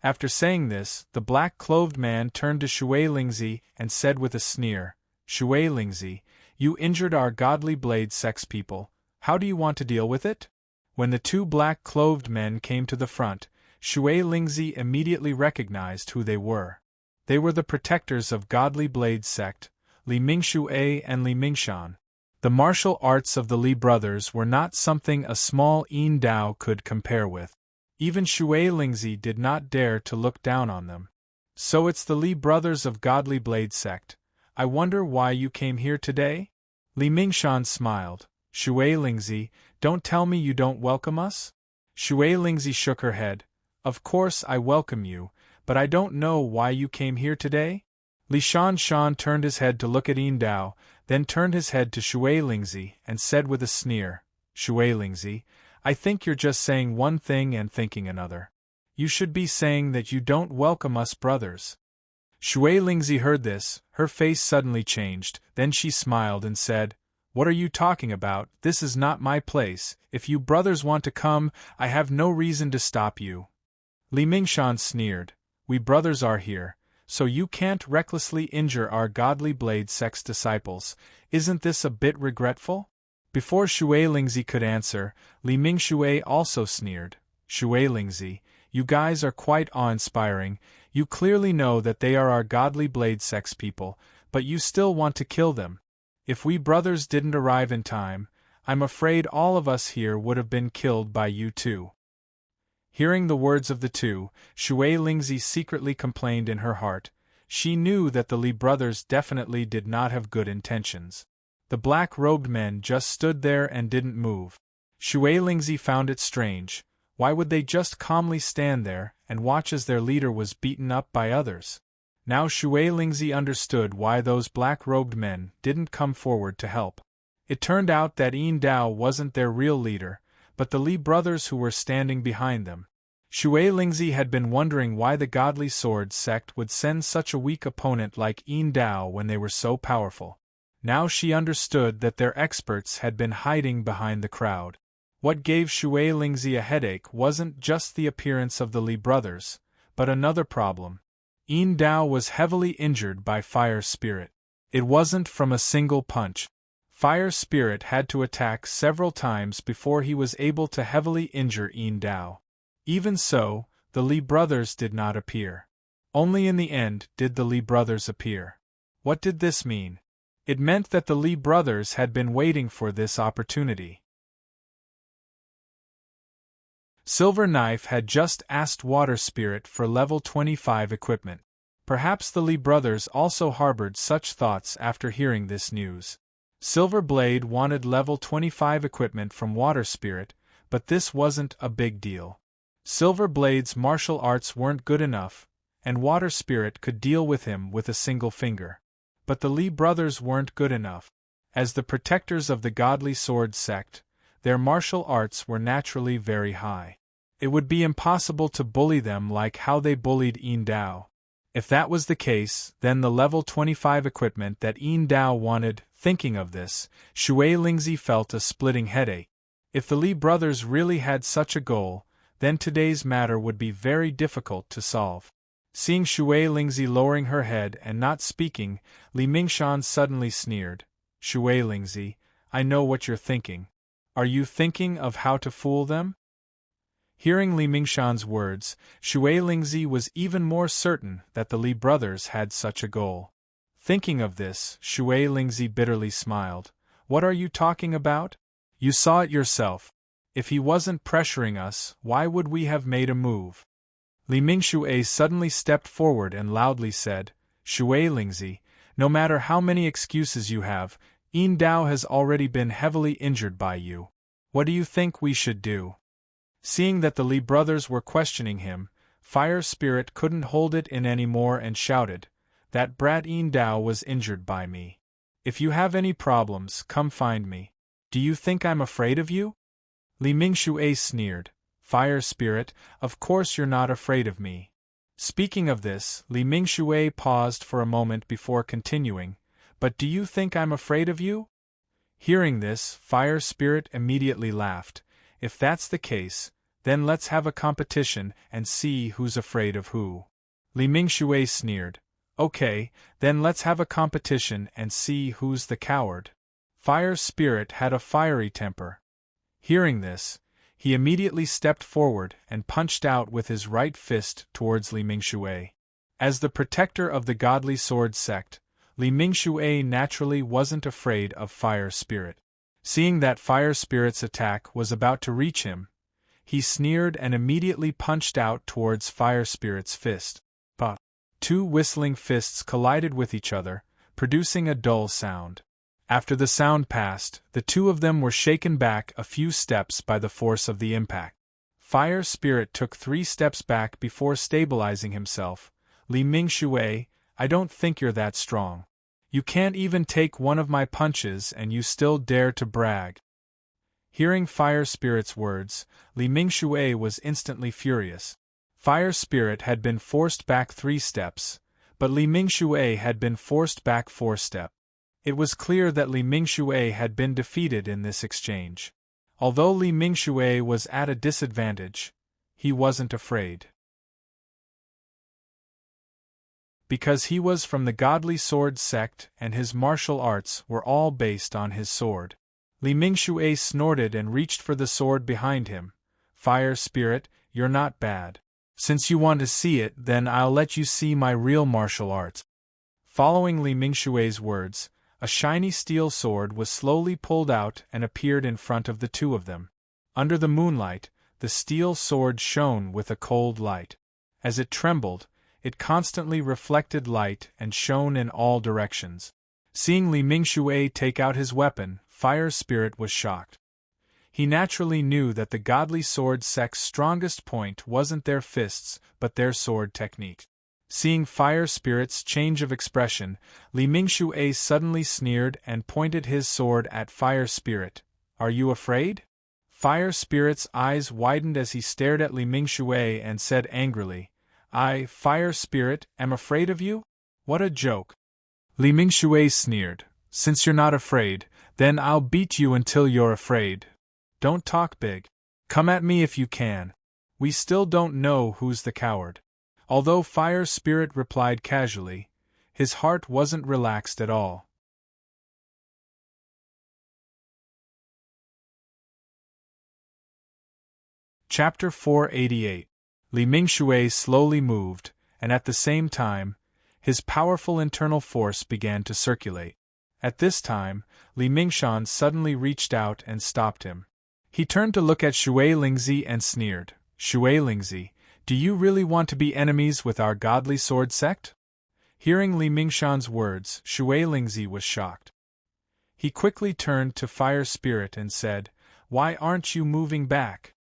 After saying this, the black-clothed man turned to Shui Lingzi and said with a sneer, "Shui Lingzi, you injured our Godly Blade sex people, how do you want to deal with it?" When the two black-clothed men came to the front, Shui Lingzi immediately recognized who they were. They were the protectors of Godly Blade sect, Li Mingshui and Li Mingshan. The martial arts of the Li brothers were not something a small Yin Dao could compare with. Even Shui Lingzi did not dare to look down on them. "So it's the Li brothers of Godly Blade sect. I wonder why you came here today?" Li Mingshan smiled. "Shui Lingzi, don't tell me you don't welcome us?" Shui Lingzi shook her head. "Of course I welcome you, but I don't know why you came here today?" Li Shan turned his head to look at Yin Dao, then turned his head to Shui Lingzi and said with a sneer, "Shui Lingzi, I think you're just saying one thing and thinking another. You should be saying that you don't welcome us brothers." Shui Lingzi heard this, her face suddenly changed, then she smiled and said, What are you talking about? This is not my place. If you brothers want to come, I have no reason to stop you. Li Mingshan sneered. We brothers are here, so you can't recklessly injure our godly blade sect's disciples. Isn't this a bit regretful? Before Shui Lingzi could answer, Li Mingshui also sneered. Shui Lingzi, you guys are quite awe-inspiring. You clearly know that they are our godly blade sect's people, but you still want to kill them. If we brothers didn't arrive in time, I'm afraid all of us here would have been killed by you too. Hearing the words of the two, Shui Lingzi secretly complained in her heart. She knew that the Li brothers definitely did not have good intentions. The black-robed men just stood there and didn't move. Shui Lingzi found it strange. Why would they just calmly stand there and watch as their leader was beaten up by others? Now Shui Lingzi understood why those black-robed men didn't come forward to help. It turned out that Yin Dao wasn't their real leader, but the Li brothers who were standing behind them. Shui Lingzi had been wondering why the Godly Sword sect would send such a weak opponent like Yin Dao when they were so powerful. Now she understood that their experts had been hiding behind the crowd. What gave Shui Lingzi a headache wasn't just the appearance of the Li brothers, but another problem. Yin Dao was heavily injured by Fire Spirit. It wasn't from a single punch. Fire Spirit had to attack several times before he was able to heavily injure Yin Dao. Even so, the Li brothers did not appear. Only in the end did the Li brothers appear. What did this mean? It meant that the Li brothers had been waiting for this opportunity. Silver Knife had just asked Water Spirit for level 25 equipment. Perhaps the Li brothers also harbored such thoughts after hearing this news. Silver Blade wanted level 25 equipment from Water Spirit, but this wasn't a big deal. Silver Blade's martial arts weren't good enough, and Water Spirit could deal with him with a single finger. But the Li brothers weren't good enough. As the protectors of the Godly Sword sect, their martial arts were naturally very high. It would be impossible to bully them like how they bullied Yin Dao. If that was the case, then the level 25 equipment that Yin Dao wanted. Thinking of this, Shui Lingzi felt a splitting headache. If the Li brothers really had such a goal, then today's matter would be very difficult to solve. Seeing Shui Lingzi lowering her head and not speaking, Li Mingshan suddenly sneered. Shui Lingzi, I know what you're thinking. Are you thinking of how to fool them? Hearing Li Mingshan's words, Shui Lingzi was even more certain that the Li brothers had such a goal. Thinking of this, Shui Lingzi bitterly smiled. What are you talking about? You saw it yourself. If he wasn't pressuring us, why would we have made a move? Li Mingshui suddenly stepped forward and loudly said, Shui Lingzi, no matter how many excuses you have, Yin Dao has already been heavily injured by you. What do you think we should do? Seeing that the Li brothers were questioning him, Fire Spirit couldn't hold it in anymore and shouted, That brat Yin Dao was injured by me. If you have any problems, come find me. Do you think I'm afraid of you? Li Mingshui sneered. Fire Spirit, of course you're not afraid of me. Speaking of this, Li Mingshui paused for a moment before continuing, But do you think I'm afraid of you? Hearing this, Fire Spirit immediately laughed. If that's the case, then let's have a competition and see who's afraid of who. Li Mingshui sneered. Okay, then let's have a competition and see who's the coward. Fire Spirit had a fiery temper. Hearing this, he immediately stepped forward and punched out with his right fist towards Li Mingshui. As the protector of the Godly Sword sect, Li Mingshui naturally wasn't afraid of Fire Spirit. Seeing that Fire Spirit's attack was about to reach him, he sneered and immediately punched out towards Fire Spirit's fist. But two whistling fists collided with each other, producing a dull sound. After the sound passed, the two of them were shaken back a few steps by the force of the impact. Fire Spirit took 3 steps back before stabilizing himself. Li Mingshui, I don't think you're that strong. You can't even take one of my punches and you still dare to brag. Hearing Fire Spirit's words, Li Mingshui was instantly furious. Fire Spirit had been forced back 3 steps, but Li Mingshui had been forced back 4 steps. It was clear that Li Mingxue had been defeated in this exchange. Although Li Mingxue was at a disadvantage, he wasn't afraid. Because he was from the Godly Sword sect and his martial arts were all based on his sword. Li Mingxue snorted and reached for the sword behind him. Fire Spirit, you're not bad. Since you want to see it, then I'll let you see my real martial arts. Following Li Mingxue's words, a shiny steel sword was slowly pulled out and appeared in front of the two of them. Under the moonlight, the steel sword shone with a cold light. As it trembled, it constantly reflected light and shone in all directions. Seeing Li Mingxue take out his weapon, Fire Spirit was shocked. He naturally knew that the Godly Sword sect's strongest point wasn't their fists, but their sword technique. Seeing Fire Spirit's change of expression, Li Mingxue suddenly sneered and pointed his sword at Fire Spirit. Are you afraid? Fire Spirit's eyes widened as he stared at Li Mingxue and said angrily, I, Fire Spirit, am afraid of you? What a joke. Li Mingxue sneered, since you're not afraid, then I'll beat you until you're afraid. Don't talk big. Come at me if you can. We still don't know who's the coward. Although Fire Spirit replied casually, his heart wasn't relaxed at all. Chapter 488. Li Mingxue slowly moved, and at the same time, his powerful internal force began to circulate. At this time, Li Mingshan suddenly reached out and stopped him. He turned to look at Xue Lingzi and sneered, Xue Lingzi, do you really want to be enemies with our Godly Sword sect? Hearing Li Mingshan's words, Xue Lingzi was shocked. He quickly turned to Fire Spirit and said, Why aren't you moving back?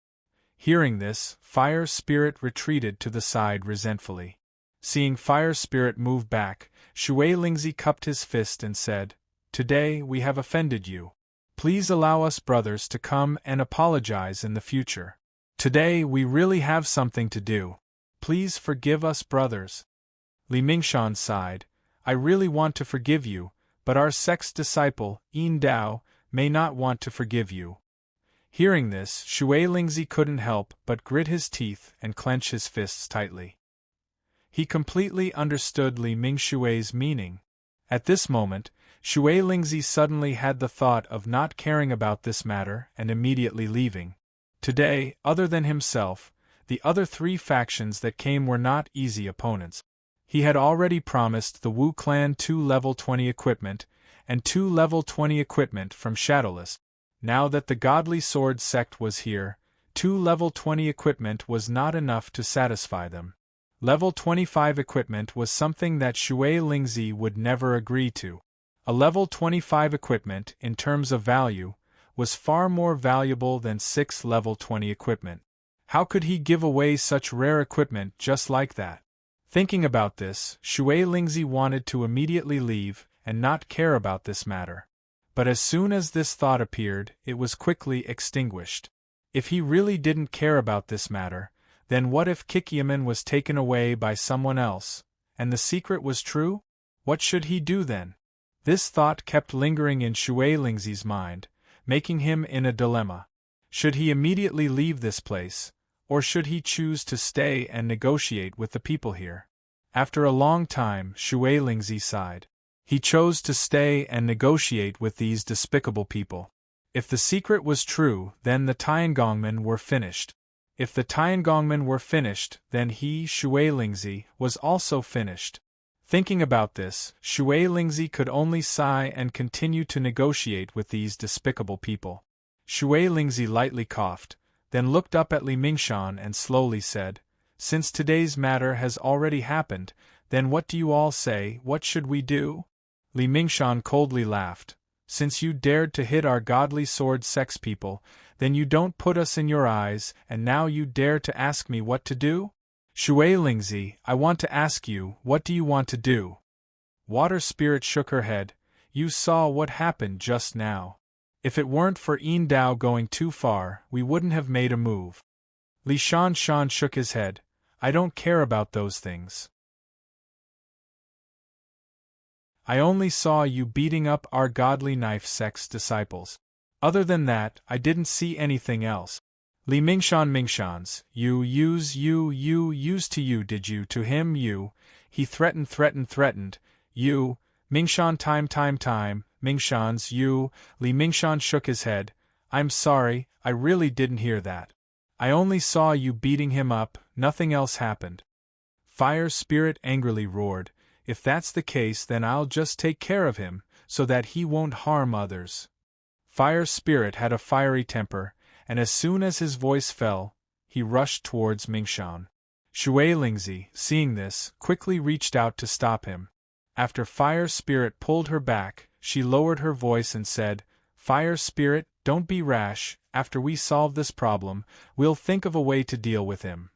Hearing this, Fire Spirit retreated to the side resentfully. Seeing Fire Spirit move back, Xue Lingzi cupped his fist and said, Today we have offended you. Please allow us brothers to come and apologize in the future. Today we really have something to do. Please forgive us brothers. Li Mingshan sighed, I really want to forgive you, but our sect's disciple, Yin Dao, may not want to forgive you. Hearing this, Xue Lingzi couldn't help but grit his teeth and clench his fists tightly. He completely understood Li Mingshue's meaning. At this moment, Xue Lingzi suddenly had the thought of not caring about this matter and immediately leaving. Today, other than himself, the other three factions that came were not easy opponents. He had already promised the Wu clan 2 level 20 equipment and 2 level 20 equipment from Shadowless. Now that the Godly Sword sect was here, 2 level 20 equipment was not enough to satisfy them. Level 25 equipment was something that Xue Lingzi would never agree to. A level 25 equipment, in terms of value, was far more valuable than 6 level 20 equipment. How could he give away such rare equipment just like that? Thinking about this, Xue Lingzi wanted to immediately leave and not care about this matter. But as soon as this thought appeared, it was quickly extinguished. If he really didn't care about this matter, then what if Kikyaman was taken away by someone else, and the secret was true? What should he do then? This thought kept lingering in Xue Lingzi's mind, making him in a dilemma. Should he immediately leave this place, or should he choose to stay and negotiate with the people here? After a long time, Xue Lingzi sighed. He chose to stay and negotiate with these despicable people. If the secret was true, then the Tiangongmen were finished. If the Tiangongmen were finished, then he, Xue Lingzi, was also finished. Thinking about this, Xue Lingzi could only sigh and continue to negotiate with these despicable people. Xue Lingzi lightly coughed, then looked up at Li Mingshan and slowly said, Since today's matter has already happened, then what do you all say, what should we do? Li Mingshan coldly laughed. Since you dared to hit our Godly Sword sex people, then you don't put us in your eyes, and now you dare to ask me what to do? Xue Lingzi, I want to ask you, what do you want to do? Water Spirit shook her head. You saw what happened just now. If it weren't for Yin Dao going too far, we wouldn't have made a move. Li Shan shook his head. I don't care about those things. I only saw you beating up our godly knife sect's disciples. Other than that, I didn't see anything else. Li Mingshan's, you used to you did you to him you, he threatened, you, Mingshan time, Mingshan's you, Li Mingshan shook his head, I'm sorry, I really didn't hear that. I only saw you beating him up, nothing else happened. Fire Spirit angrily roared, if that's the case then I'll just take care of him, so that he won't harm others. Fire Spirit had a fiery temper, and as soon as his voice fell, he rushed towards Mingshan. Shui Lingzi, seeing this, quickly reached out to stop him. After Fire Spirit pulled her back, she lowered her voice and said, Fire Spirit, don't be rash, after we solve this problem, we'll think of a way to deal with him.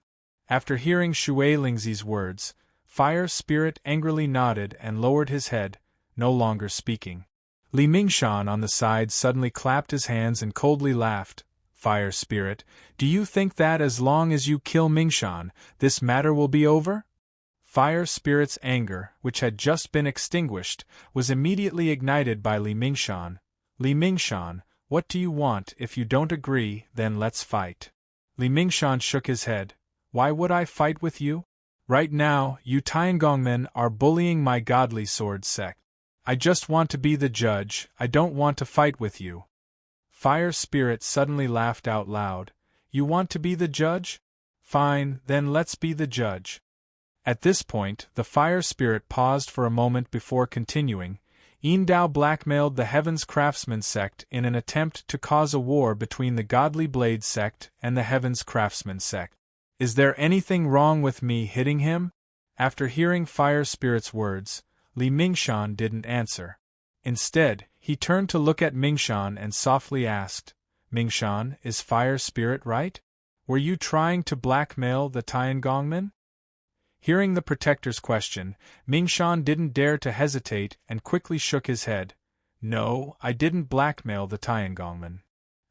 After hearing Shui Lingzi's words, Fire Spirit angrily nodded and lowered his head, no longer speaking. Li Mingshan on the side suddenly clapped his hands and coldly laughed. Fire Spirit, do you think that as long as you kill Mingshan, this matter will be over? Fire Spirit's anger, which had just been extinguished, was immediately ignited by Li Mingshan. Li Mingshan, what do you want? If you don't agree, then let's fight. Li Mingshan shook his head. Why would I fight with you? Right now, you Tiangongmen are bullying my godly sword sect. I just want to be the judge, I don't want to fight with you. Fire Spirit suddenly laughed out loud. You want to be the judge? Fine, then let's be the judge. At this point, the Fire Spirit paused for a moment before continuing. Dao blackmailed the Heaven's Craftsman sect in an attempt to cause a war between the Godly Blade sect and the Heaven's Craftsman sect. Is there anything wrong with me hitting him? After hearing Fire Spirit's words, Li Mingshan didn't answer. Instead, he turned to look at Mingshan and softly asked, Mingshan, is Fire Spirit right? Were you trying to blackmail the Tiangongmen? Hearing the Protector's question, Mingshan didn't dare to hesitate and quickly shook his head. No, I didn't blackmail the Tiangongmen.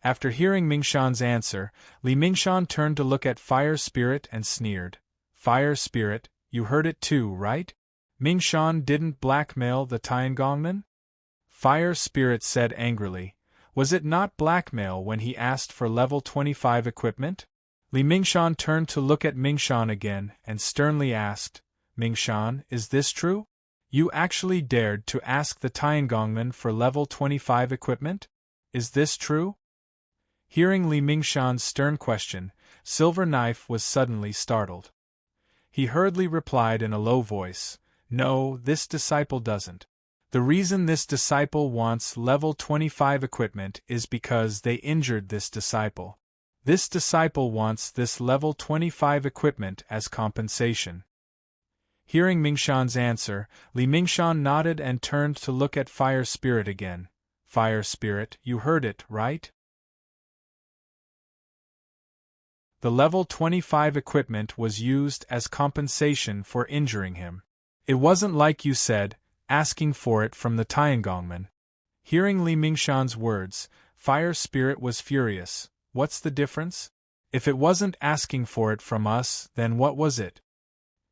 After hearing Mingshan's answer, Li Mingshan turned to look at Fire Spirit and sneered. Fire Spirit, you heard it too, right? Mingshan didn't blackmail the Tiangongmen? Fire Spirit said angrily. Was it not blackmail when he asked for level 25 equipment? Li Mingshan turned to look at Mingshan again and sternly asked, Mingshan, is this true? You actually dared to ask the Tiangongmen for level 25 equipment? Is this true? Hearing Li Mingshan's stern question, Silver Knife was suddenly startled. He hurriedly replied in a low voice, No, this disciple doesn't. The reason this disciple wants level 25 equipment is because they injured this disciple. This disciple wants this level 25 equipment as compensation. Hearing Mingshan's answer, Li Mingshan nodded and turned to look at Fire Spirit again. Fire Spirit, you heard it, right? The level 25 equipment was used as compensation for injuring him. It wasn't like you said, asking for it from the Tiangongmen. Hearing Li Mingshan's words, Fire Spirit was furious. What's the difference? If it wasn't asking for it from us, then what was it?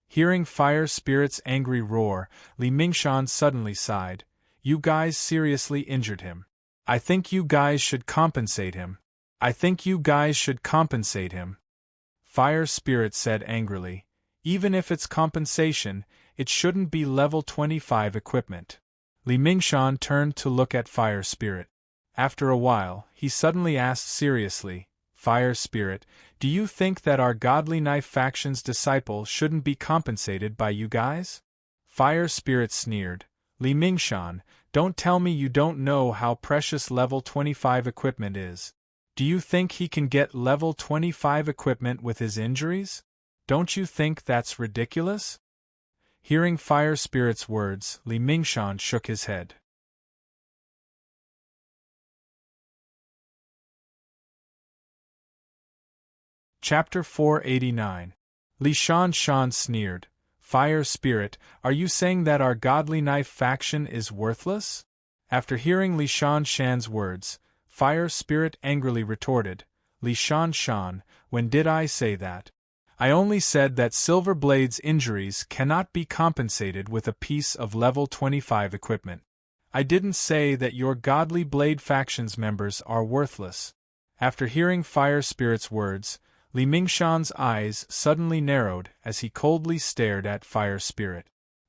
Hearing Fire Spirit's angry roar, Li Mingshan suddenly sighed. You guys seriously injured him. I think you guys should compensate him. Fire Spirit said angrily. Even if it's compensation, it shouldn't be level 25 equipment. Li Mingshan turned to look at Fire Spirit. After a while, he suddenly asked seriously, Fire Spirit, do you think that our Godly Knife faction's disciple shouldn't be compensated by you guys? Fire Spirit sneered. Li Mingshan, don't tell me you don't know how precious level 25 equipment is. Do you think he can get level 25 equipment with his injuries? Don't you think that's ridiculous? Hearing Fire Spirit's words, Li Mingshan shook his head. Chapter 489. Li Shan sneered. Fire Spirit, are you saying that our Godly Knife faction is worthless? After hearing Li Shan's words, Fire Spirit angrily retorted, Li Shan, when did I say that? I only said that Silver Blade's injuries cannot be compensated with a piece of level 25 equipment. I didn't say that your Godly Blade faction's members are worthless. After hearing Fire Spirit's words, Li Mingshan's eyes suddenly narrowed as he coldly stared at Fire Spirit.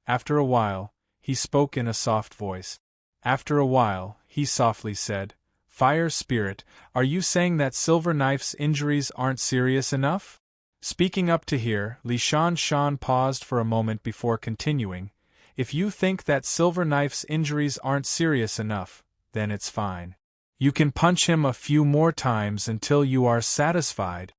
After a while, he spoke in a soft voice. After a while, he softly said, Fire Spirit, are you saying that Silver Knife's injuries aren't serious enough? Speaking up to here, Li Shan paused for a moment before continuing. If you think that Silver Knife's injuries aren't serious enough, then it's fine. You can punch him a few more times until you are satisfied.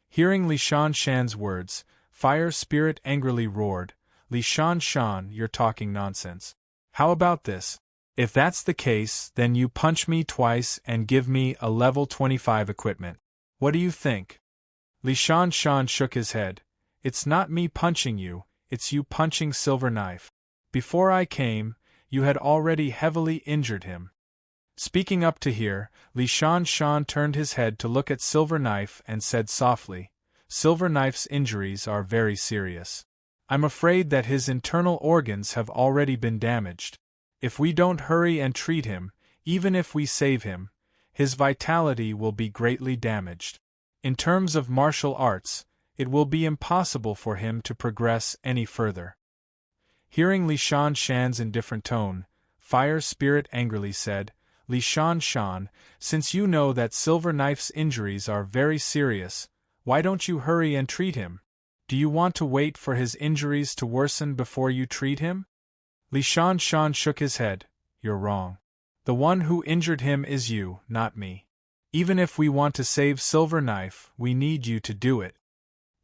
Hearing Li Shan's words, Fire Spirit angrily roared, Li Shan, you're talking nonsense. How about this? If that's the case, then you punch me twice and give me a level 25 equipment. What do you think? Li Shan shook his head. It's not me punching you, it's you punching Silver Knife. Before I came, you had already heavily injured him. Speaking up to here, Li Shan turned his head to look at Silver Knife and said softly, Silver Knife's injuries are very serious. I'm afraid that his internal organs have already been damaged. If we don't hurry and treat him, even if we save him, his vitality will be greatly damaged. In terms of martial arts, it will be impossible for him to progress any further. Hearing Li Shan's indifferent tone, Fire Spirit angrily said, Li Shan, since you know that Silver Knife's injuries are very serious, why don't you hurry and treat him? Do you want to wait for his injuries to worsen before you treat him? Li Shan shook his head. You're wrong. The one who injured him is you, not me. Even if we want to save Silver Knife, we need you to do it.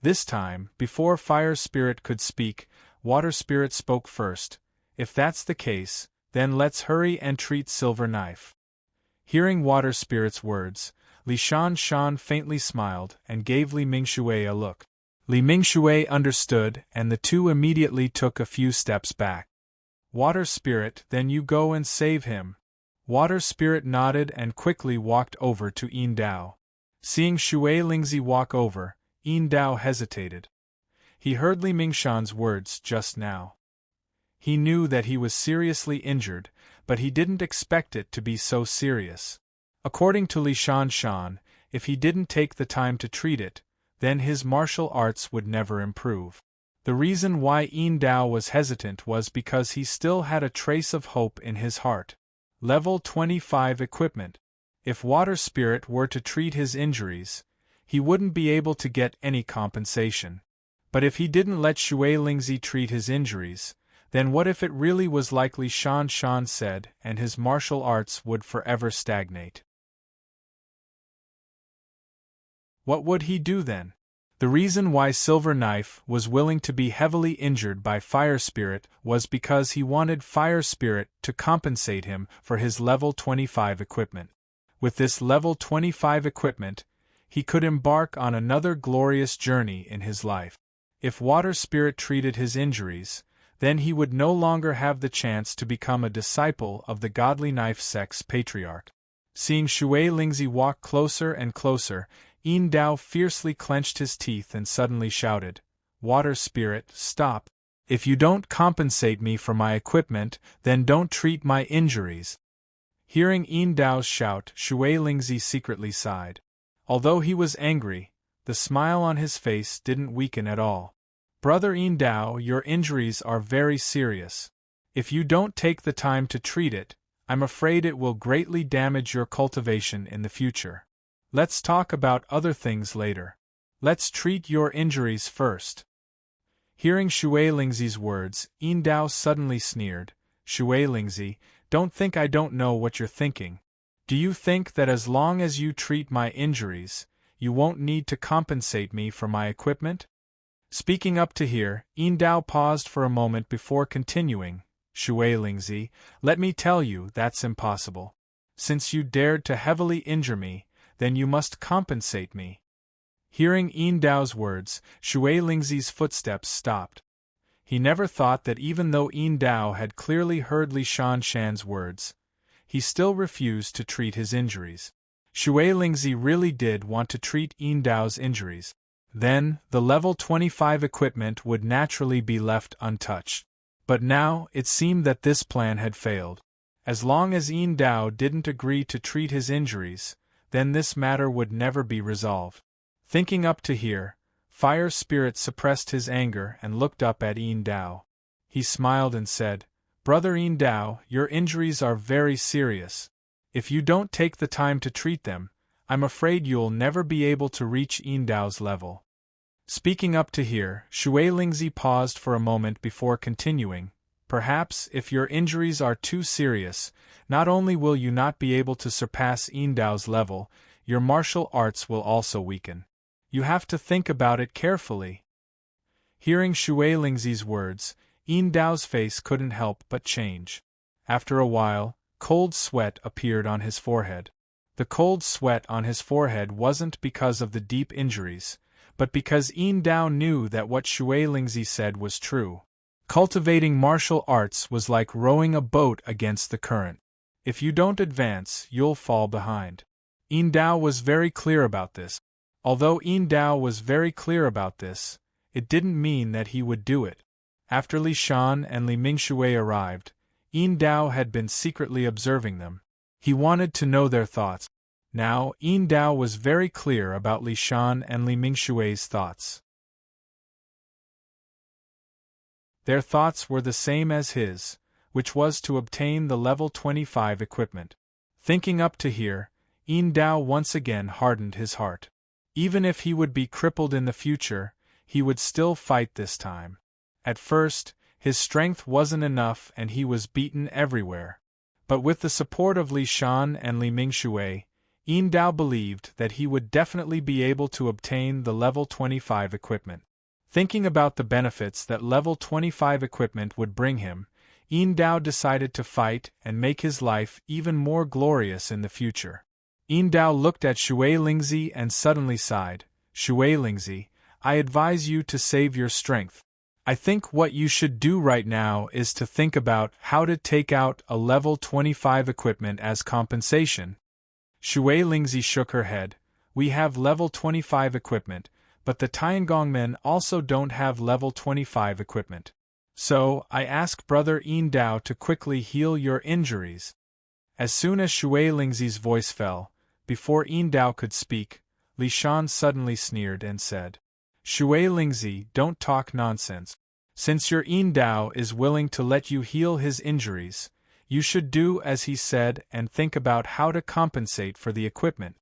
This time, before Fire Spirit could speak, Water Spirit spoke first. If that's the case, then let's hurry and treat Silver Knife. Hearing Water Spirit's words, Li Shan faintly smiled and gave Li Mingshui a look. Li Mingshui understood, and the two immediately took a few steps back. Water Spirit, then you go and save him. Water Spirit nodded and quickly walked over to Yin Dao. Seeing Shui Lingzi walk over, Yin Dao hesitated. He heard Li Mingshan's words just now. He knew that he was seriously injured, but he didn't expect it to be so serious. According to Li Shan, if he didn't take the time to treat it, then his martial arts would never improve. The reason why Yin Dao was hesitant was because he still had a trace of hope in his heart. Level 25 equipment. If Water Spirit were to treat his injuries, he wouldn't be able to get any compensation. But if he didn't let Shui Lingzi treat his injuries, then what if it really was like Li Shan said, and his martial arts would forever stagnate? What would he do then? The reason why Silver Knife was willing to be heavily injured by Fire Spirit was because he wanted Fire Spirit to compensate him for his level 25 equipment. With this level 25 equipment, he could embark on another glorious journey in his life. If Water Spirit treated his injuries, then he would no longer have the chance to become a disciple of the Godly Knife Sect's patriarch. Seeing Shui Lingzi walk closer and closer, Yin Dao fiercely clenched his teeth and suddenly shouted, Water Spirit, stop. If you don't compensate me for my equipment, then don't treat my injuries. Hearing Yin Dao's shout, Shui Lingzi secretly sighed. Although he was angry, the smile on his face didn't weaken at all. Brother Yin Dao, your injuries are very serious. If you don't take the time to treat it, I'm afraid it will greatly damage your cultivation in the future. Let's talk about other things later. Let's treat your injuries first. Hearing Shui Lingzi's words, Yin Dao suddenly sneered. Shui Lingzi, don't think I don't know what you're thinking. Do you think that as long as you treat my injuries, you won't need to compensate me for my equipment? Speaking up to here, Yin Dao paused for a moment before continuing. Shui Lingzi, let me tell you that's impossible. Since you dared to heavily injure me, then you must compensate me. Hearing Yin Dao's words, Shui Lingzi's footsteps stopped. He never thought that even though Yin Dao had clearly heard Li Shan's words, he still refused to treat his injuries. Shui Lingzi really did want to treat Yin Dao's injuries. Then, the level 25 equipment would naturally be left untouched. But now, it seemed that this plan had failed. As long as Yin Dao didn't agree to treat his injuries, then this matter would never be resolved. Thinking up to here, Fire Spirit suppressed his anger and looked up at Yin Dao. He smiled and said, "Brother Yin Dao, your injuries are very serious. If you don't take the time to treat them, I'm afraid you'll never be able to reach Yin Dao's level." Speaking up to here, Shui Lingzi paused for a moment before continuing, "Perhaps, if your injuries are too serious, not only will you not be able to surpass Yin Dao's level, your martial arts will also weaken. You have to think about it carefully." Hearing Shui Lingzi's words, Yin Dao's face couldn't help but change. After a while, cold sweat appeared on his forehead. The cold sweat on his forehead wasn't because of the deep injuries, but because Yin Dao knew that what Shui Lingzi said was true. Cultivating martial arts was like rowing a boat against the current. If you don't advance, you'll fall behind. Yin Dao was very clear about this. Although Yin Dao was very clear about this, it didn't mean that he would do it. After Li Shan and Li Mingshui arrived, Yin Dao had been secretly observing them. He wanted to know their thoughts. Now, Yin Dao was very clear about Li Shan and Li Mingshui's thoughts. Their thoughts were the same as his, which was to obtain the level 25 equipment. Thinking up to here, Yin Dao once again hardened his heart. Even if he would be crippled in the future, he would still fight this time. At first, his strength wasn't enough and he was beaten everywhere. But with the support of Li Shan and Li Mingshui, Yin Dao believed that he would definitely be able to obtain the level 25 equipment. Thinking about the benefits that level 25 equipment would bring him, Yin Dao decided to fight and make his life even more glorious in the future. Yin Dao looked at Shui Lingzi and suddenly sighed. "Shui Lingzi, I advise you to save your strength. I think what you should do right now is to think about how to take out a level 25 equipment as compensation." Shui Lingzi shook her head. "We have level 25 equipment, but the Tiangong men also don't have level 25 equipment. So, I ask Brother Yin Dao to quickly heal your injuries." As soon as Shui Lingzi's voice fell, before Yin Dao could speak, Li Shan suddenly sneered and said, "Shui Lingzi, don't talk nonsense. Since your Yin Dao is willing to let you heal his injuries, you should do as he said and think about how to compensate for the equipment."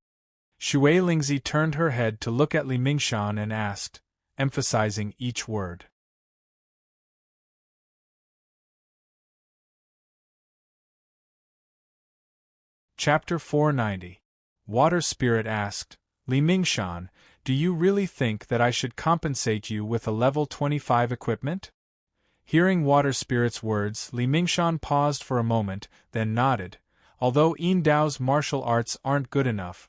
Shui Lingzi turned her head to look at Li Mingshan and asked, emphasizing each word. Chapter 490. Water Spirit asked, "Li Mingshan, do you really think that I should compensate you with a level 25 equipment?" Hearing Water Spirit's words, Li Mingshan paused for a moment, then nodded. Although Yin Dao's martial arts aren't good enough,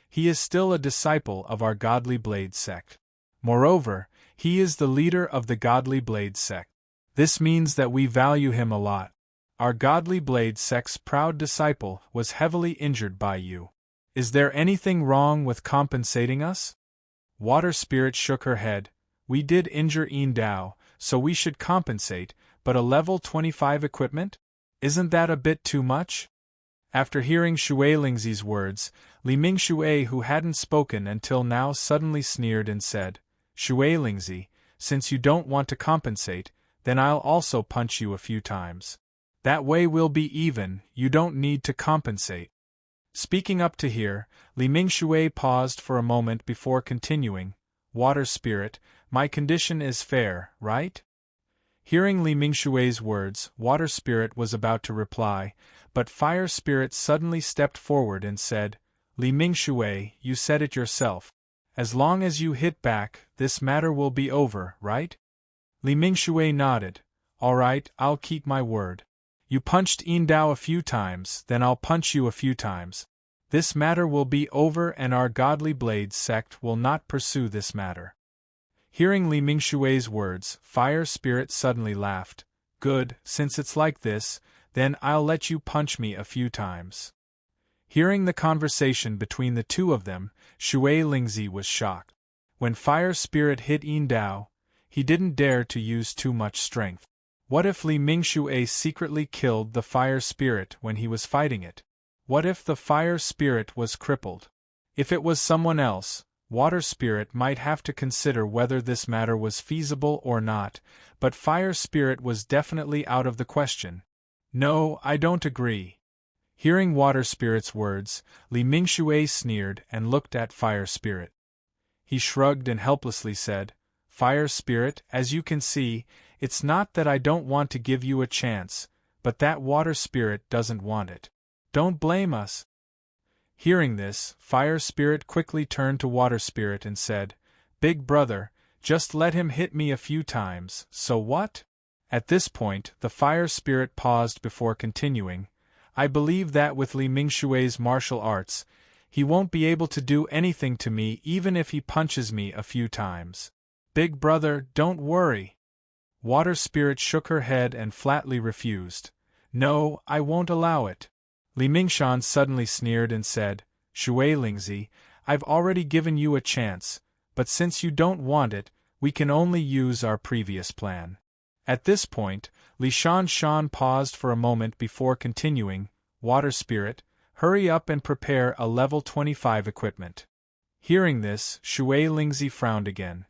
he is still a disciple of our Godly Blade sect. Moreover, he is the leader of the Godly Blade sect. This means that we value him a lot. Our Godly Blade sect's proud disciple was heavily injured by you. Is there anything wrong with compensating us? Water Spirit shook her head. "We did injure Yin Dao, so we should compensate, but a level 25 equipment? Isn't that a bit too much?" After hearing Shui Lingzi's words, Li Mingshui, who hadn't spoken until now, suddenly sneered and said, "Shui Lingzi, since you don't want to compensate, then I'll also punch you a few times. That way we'll be even, you don't need to compensate." Speaking up to here, Li Mingshui paused for a moment before continuing, "Water Spirit, my condition is fair, right?" Hearing Li Mingshui's words, Water Spirit was about to reply, but Fire Spirit suddenly stepped forward and said, "Li Mingshui, you said it yourself. As long as you hit back, this matter will be over, right?" Li Mingshui nodded. "All right, I'll keep my word. You punched Yin Dao a few times, then I'll punch you a few times. This matter will be over and our Godly Blade sect will not pursue this matter." Hearing Li Mingshui's words, Fire Spirit suddenly laughed. "Good, since it's like this, then I'll let you punch me a few times." Hearing the conversation between the two of them, Shui Lingzi was shocked. When fire spirit hit Yin Dao, he didn't dare to use too much strength. What if Li Mingxue secretly killed the fire spirit when he was fighting it? What if the fire spirit was crippled? If it was someone else, water spirit might have to consider whether this matter was feasible or not, but fire spirit was definitely out of the question. No, I don't agree. Hearing water spirit's words, Li Mingxue sneered and looked at fire spirit. He shrugged and helplessly said, Fire spirit, as you can see, it's not that I don't want to give you a chance, but that water spirit doesn't want it. Don't blame us. Hearing this, fire spirit quickly turned to water spirit and said, Big brother, just let him hit me a few times, so what? At this point, the fire spirit paused before continuing, I believe that with Li Mingxue's martial arts, he won't be able to do anything to me even if he punches me a few times. Big brother, don't worry. Water spirit shook her head and flatly refused. No, I won't allow it. Li Mingshan suddenly sneered and said, Shui Lingzi, I've already given you a chance, but since you don't want it, we can only use our previous plan. At this point, Li Shan paused for a moment before continuing, Water spirit, hurry up and prepare a level 25 equipment. Hearing this, Shui Lingzi frowned again.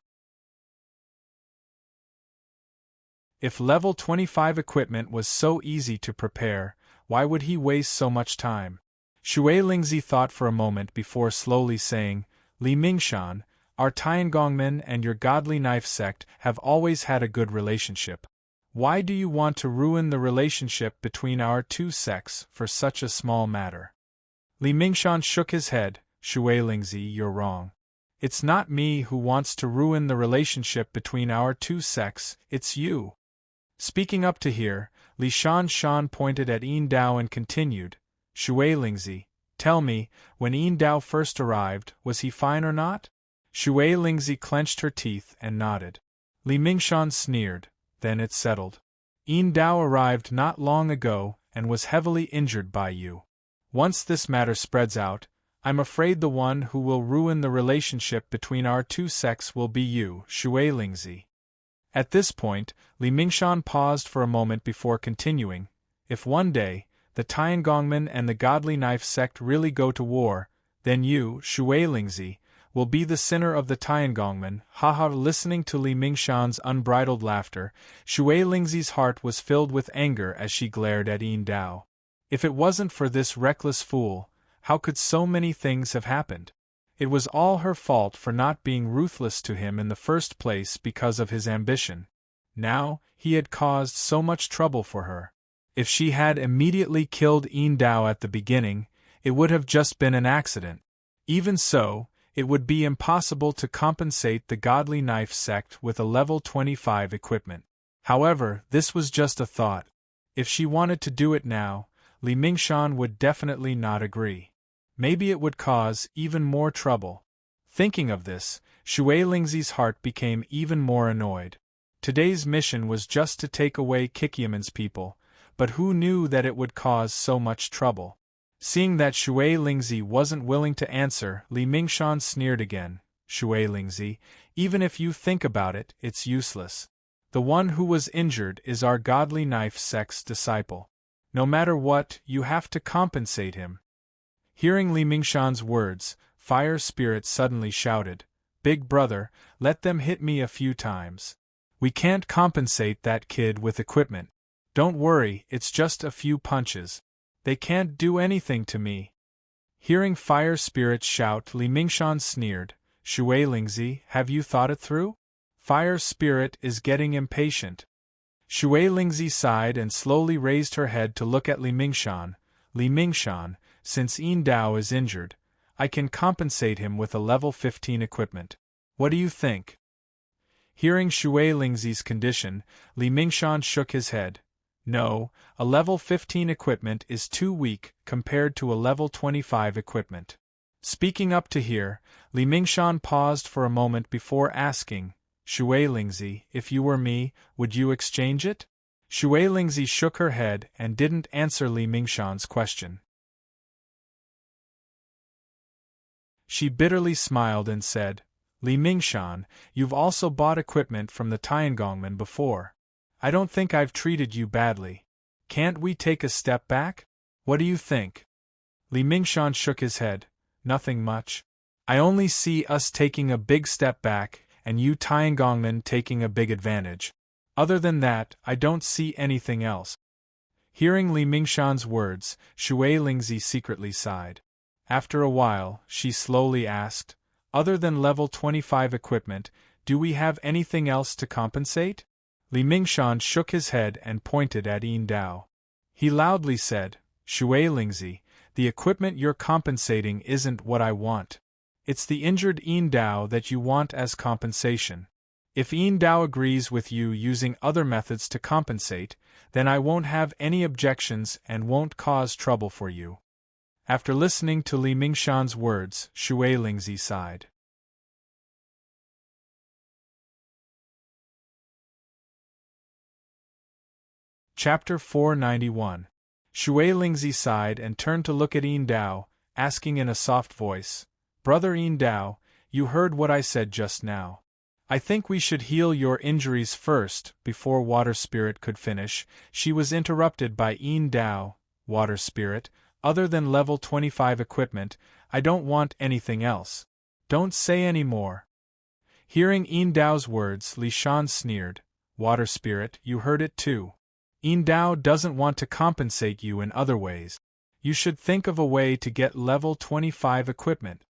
If level 25 equipment was so easy to prepare, why would he waste so much time? Shui Lingzi thought for a moment before slowly saying, Li Mingshan, our Tiangongmen and your godly knife sect have always had a good relationship. Why do you want to ruin the relationship between our two sects for such a small matter? Li Mingshan shook his head, Shui Lingzi, you're wrong. It's not me who wants to ruin the relationship between our two sects, it's you. Speaking up to here, Li Shan pointed at Yin Dao and continued, Shui Lingzi, tell me, when Yin Dao first arrived, was he fine or not? Shui Lingzi clenched her teeth and nodded. Li Mingshan sneered, then it settled. Yin Dao arrived not long ago and was heavily injured by you. Once this matter spreads out, I'm afraid the one who will ruin the relationship between our two sects will be you, Shui Lingzi. At this point, Li Mingshan paused for a moment before continuing, if one day, the Tiangongmen and the Godly Knife sect really go to war, then you, Shui Lingzi, will be the sinner of the Tiangongmen. Haha. Listening to Li Mingshan's unbridled laughter, Shui Lingzi's heart was filled with anger as she glared at Yin Dao. If it wasn't for this reckless fool, how could so many things have happened? It was all her fault for not being ruthless to him in the first place because of his ambition. Now, he had caused so much trouble for her. If she had immediately killed Yin Dao at the beginning, it would have just been an accident. Even so, it would be impossible to compensate the Godly Knife sect with a level 25 equipment. However, this was just a thought. If she wanted to do it now, Li Mingshan would definitely not agree. Maybe it would cause even more trouble. Thinking of this, Shui Lingzi's heart became even more annoyed. Today's mission was just to take away Kikyaman's people, but who knew that it would cause so much trouble? Seeing that Shui Lingzi wasn't willing to answer, Li Mingshan sneered again, Shui Lingzi, even if you think about it, it's useless. The one who was injured is our Godly Knife sect's disciple. No matter what, you have to compensate him. Hearing Li Mingshan's words, Fire Spirit suddenly shouted, Big brother, let them hit me a few times. We can't compensate that kid with equipment. Don't worry, it's just a few punches. They can't do anything to me. Hearing Fire Spirit shout, Li Mingshan sneered, Shui Lingzi, have you thought it through? Fire Spirit is getting impatient. Shui Lingzi sighed and slowly raised her head to look at Li Mingshan. Li Mingshan, since Yin Dao is injured, I can compensate him with a level 15 equipment. What do you think? Hearing Shui Lingzi's condition, Li Mingshan shook his head. No, a level 15 equipment is too weak compared to a level 25 equipment. Speaking up to here, Li Mingshan paused for a moment before asking, Shui Lingzi, if you were me, would you exchange it? Shui Lingzi shook her head and didn't answer Li Mingshan's question. She bitterly smiled and said, Li Mingshan, you've also bought equipment from the Tiangongmen before. I don't think I've treated you badly. Can't we take a step back? What do you think? Li Mingshan shook his head. Nothing much. I only see us taking a big step back, and you Tiangongmen taking a big advantage. Other than that, I don't see anything else. Hearing Li Mingshan's words, Shui Lingzi secretly sighed. After a while, she slowly asked, other than level 25 equipment, do we have anything else to compensate? Li Mingshan shook his head and pointed at Yin Dao. He loudly said, Shui Lingzi, the equipment you're compensating isn't what I want. It's the injured Yin Dao that you want as compensation. If Yin Dao agrees with you using other methods to compensate, then I won't have any objections and won't cause trouble for you. After listening to Li Mingshan's words, Shui Lingzi sighed. Chapter 491. Shui Lingzi sighed and turned to look at Yin Dao, asking in a soft voice, Brother Yin Dao, you heard what I said just now. I think we should heal your injuries first. Before Water Spirit could finish, she was interrupted by Yin Dao. Water Spirit, other than level 25 equipment, I don't want anything else. Don't say any more. Hearing Yin Dao's words, Li Shan sneered. Water Spirit, you heard it too. Yin Dao doesn't want to compensate you in other ways. You should think of a way to get level 25 equipment.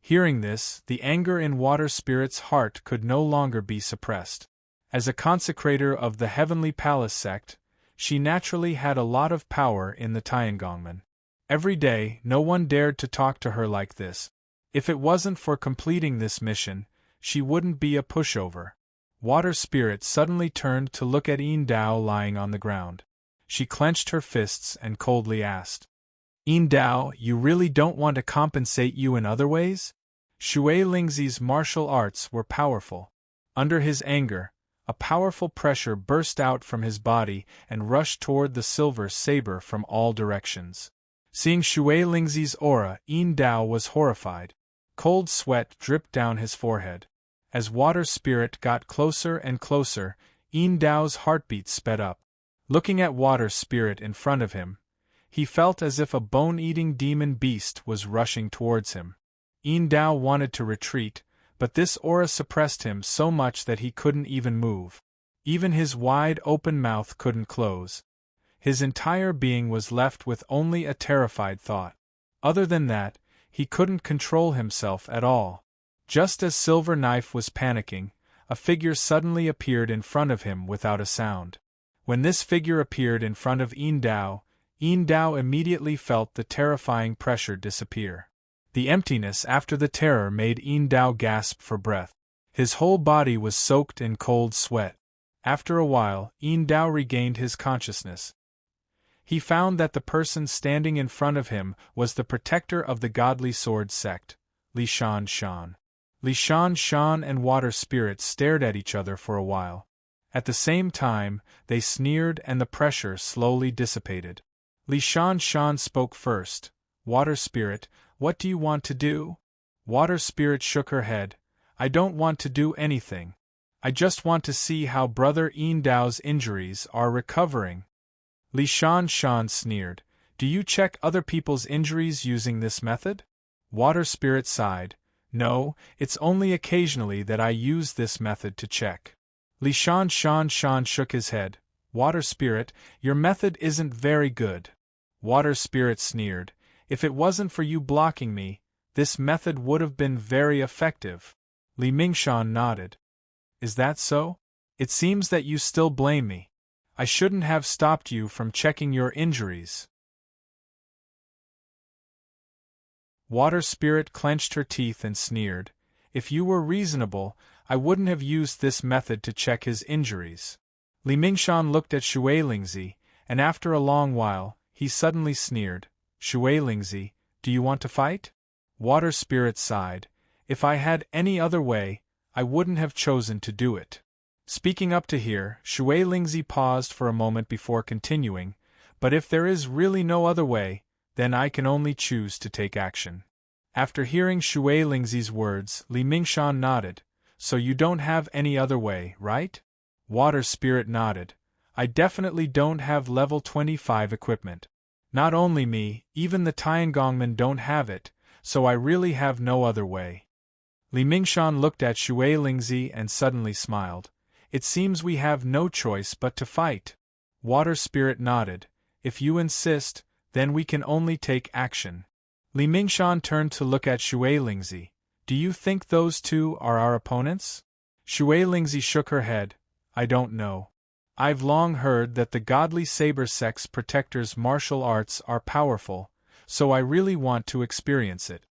Hearing this, the anger in Water Spirit's heart could no longer be suppressed. As a consecrator of the Heavenly Palace sect, she naturally had a lot of power in the Tiangongmen. Every day, no one dared to talk to her like this. If it wasn't for completing this mission, she wouldn't be a pushover. Water Spirit suddenly turned to look at Yin Dao lying on the ground. She clenched her fists and coldly asked, Yin Dao, you really don't want to compensate you in other ways? Shui Lingzi's martial arts were powerful. Under his anger, a powerful pressure burst out from his body and rushed toward the silver saber from all directions. Seeing Shui Lingzi's aura, Yin Dao was horrified. Cold sweat dripped down his forehead. As Water Spirit got closer and closer, Yin Dao's heartbeat sped up. Looking at Water Spirit in front of him, he felt as if a bone-eating demon beast was rushing towards him. Yin Dao wanted to retreat, but this aura suppressed him so much that he couldn't even move. Even his wide-open mouth couldn't close. His entire being was left with only a terrified thought. Other than that, he couldn't control himself at all. Just as Silver Knife was panicking, a figure suddenly appeared in front of him without a sound. When this figure appeared in front of Yin Dao immediately felt the terrifying pressure disappear. The emptiness after the terror made Yin Dao gasp for breath. His whole body was soaked in cold sweat. After a while, Yin Dao regained his consciousness. He found that the person standing in front of him was the protector of the Godly Sword sect, Li Shan Shan. Li Shan Shan and Water Spirit stared at each other for a while. At the same time, they sneered and the pressure slowly dissipated. Li Shan Shan spoke first. Water Spirit, what do you want to do? Water Spirit shook her head. I don't want to do anything. I just want to see how Brother Yin Dao's injuries are recovering. Li Shan Shan sneered. Do you check other people's injuries using this method? Water Spirit sighed. No, it's only occasionally that I use this method to check. Li Shan Shan Shan shook his head. Water Spirit, your method isn't very good. Water Spirit sneered. If it wasn't for you blocking me, this method would have been very effective. Li Mingshan nodded. Is that so? It seems that you still blame me. I shouldn't have stopped you from checking your injuries. Water Spirit clenched her teeth and sneered. If you were reasonable, I wouldn't have used this method to check his injuries. Li Mingshan looked at Shui Lingzi, and after a long while, he suddenly sneered. Shui Lingzi, do you want to fight? Water Spirit sighed. If I had any other way, I wouldn't have chosen to do it. Speaking up to here, Shui Lingzi paused for a moment before continuing, but if there is really no other way, then I can only choose to take action. After hearing Shui Lingzi's words, Li Mingshan nodded. So you don't have any other way, right? Water Spirit nodded. I definitely don't have level 25 equipment. Not only me, even the Tiangongmen don't have it, so I really have no other way. Li Mingshan looked at Shui Lingzi and suddenly smiled. It seems we have no choice but to fight. Water Spirit nodded. If you insist, then we can only take action. Li Mingshan turned to look at Shui Lingzi. Do you think those two are our opponents? Shui Lingzi shook her head. I don't know. I've long heard that the godly saber sex protectors' martial arts are powerful, so I really want to experience it.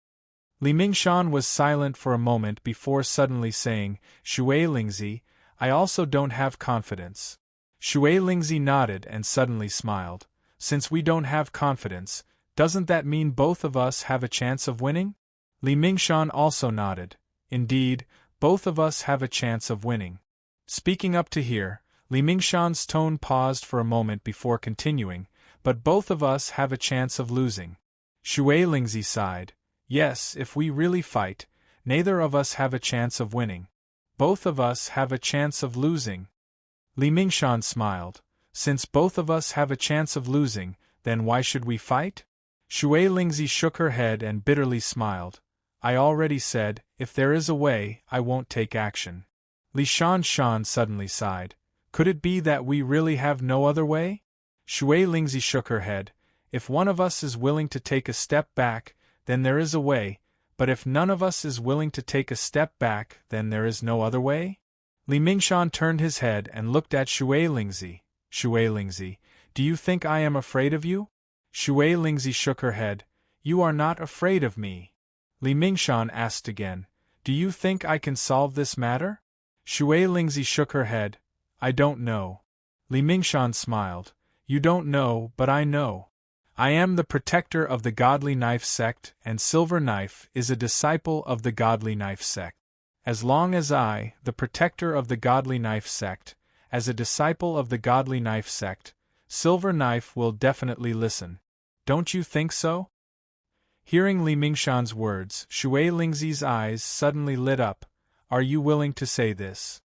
Li Mingshan was silent for a moment before suddenly saying, Shui Lingzi, I also don't have confidence. Shui Lingzi nodded and suddenly smiled. Since we don't have confidence, doesn't that mean both of us have a chance of winning? Li Mingshan also nodded. Indeed, both of us have a chance of winning. Speaking up to here, Li Mingshan's tone paused for a moment before continuing, but both of us have a chance of losing. Shui Lingzi sighed. Yes, if we really fight, neither of us have a chance of winning. Both of us have a chance of losing. Li Mingshan smiled. Since both of us have a chance of losing, then why should we fight? Shui Lingzi shook her head and bitterly smiled. I already said, if there is a way, I won't take action. Li Shan suddenly sighed. Could it be that we really have no other way? Shui Lingzi shook her head. If one of us is willing to take a step back, then there is a way, but if none of us is willing to take a step back, then there is no other way? Li Mingshan turned his head and looked at Shui Lingzi. Shui Lingzi, do you think I am afraid of you? Shui Lingzi shook her head. You are not afraid of me. Li Mingshan asked again. Do you think I can solve this matter? Shui Lingzi shook her head. I don't know. Li Mingshan smiled. You don't know, but I know. I am the protector of the Godly Knife sect, and Silver Knife is a disciple of the Godly Knife sect. As long as I, the protector of the Godly Knife sect, as a disciple of the Godly Knife sect, Silver Knife will definitely listen. Don't you think so? Hearing Li Mingshan's words, Shui Lingzi's eyes suddenly lit up. Are you willing to say this?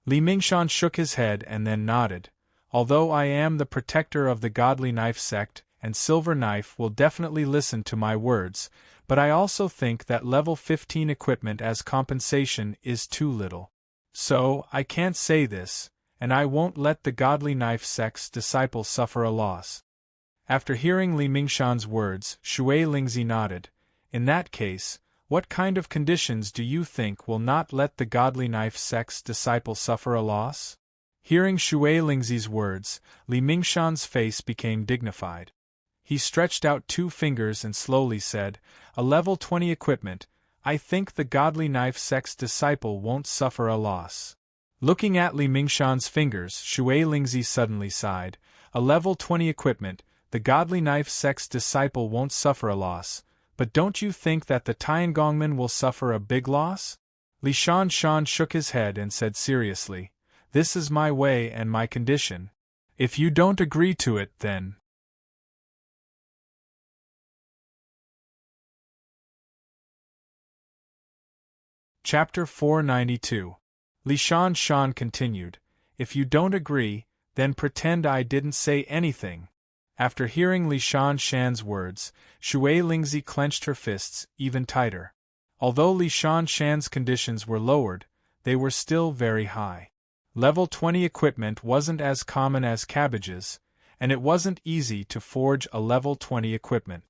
Li Mingshan shook his head and then nodded. Although I am the protector of the Godly Knife sect, and Silver Knife will definitely listen to my words, but I also think that level 15 equipment as compensation is too little. So, I can't say this, and I won't let the Godly Knife sect's disciples suffer a loss. After hearing Li Mingshan's words, Shui Lingzi nodded. In that case, what kind of conditions do you think will not let the Godly Knife sect's disciples suffer a loss? Hearing Shui Lingzi's words, Li Mingshan's face became dignified. He stretched out 2 fingers and slowly said, a level 20 equipment, I think the Godly Knife sect's disciple won't suffer a loss. Looking at Li Mingshan's fingers, Shui Lingzi suddenly sighed. A level 20 equipment, the Godly Knife sect's disciple won't suffer a loss, but don't you think that the Tiangongmen will suffer a big loss? Li Shan shook his head and said seriously, this is my way and my condition. If you don't agree to it, then... Chapter 492. Li Shan continued, if you don't agree, then pretend I didn't say anything. After hearing Li Shan's words, Shui Lingzi clenched her fists even tighter. Although Li Shan's conditions were lowered, they were still very high. Level 20 equipment wasn't as common as cabbages, and it wasn't easy to forge a level 20 equipment.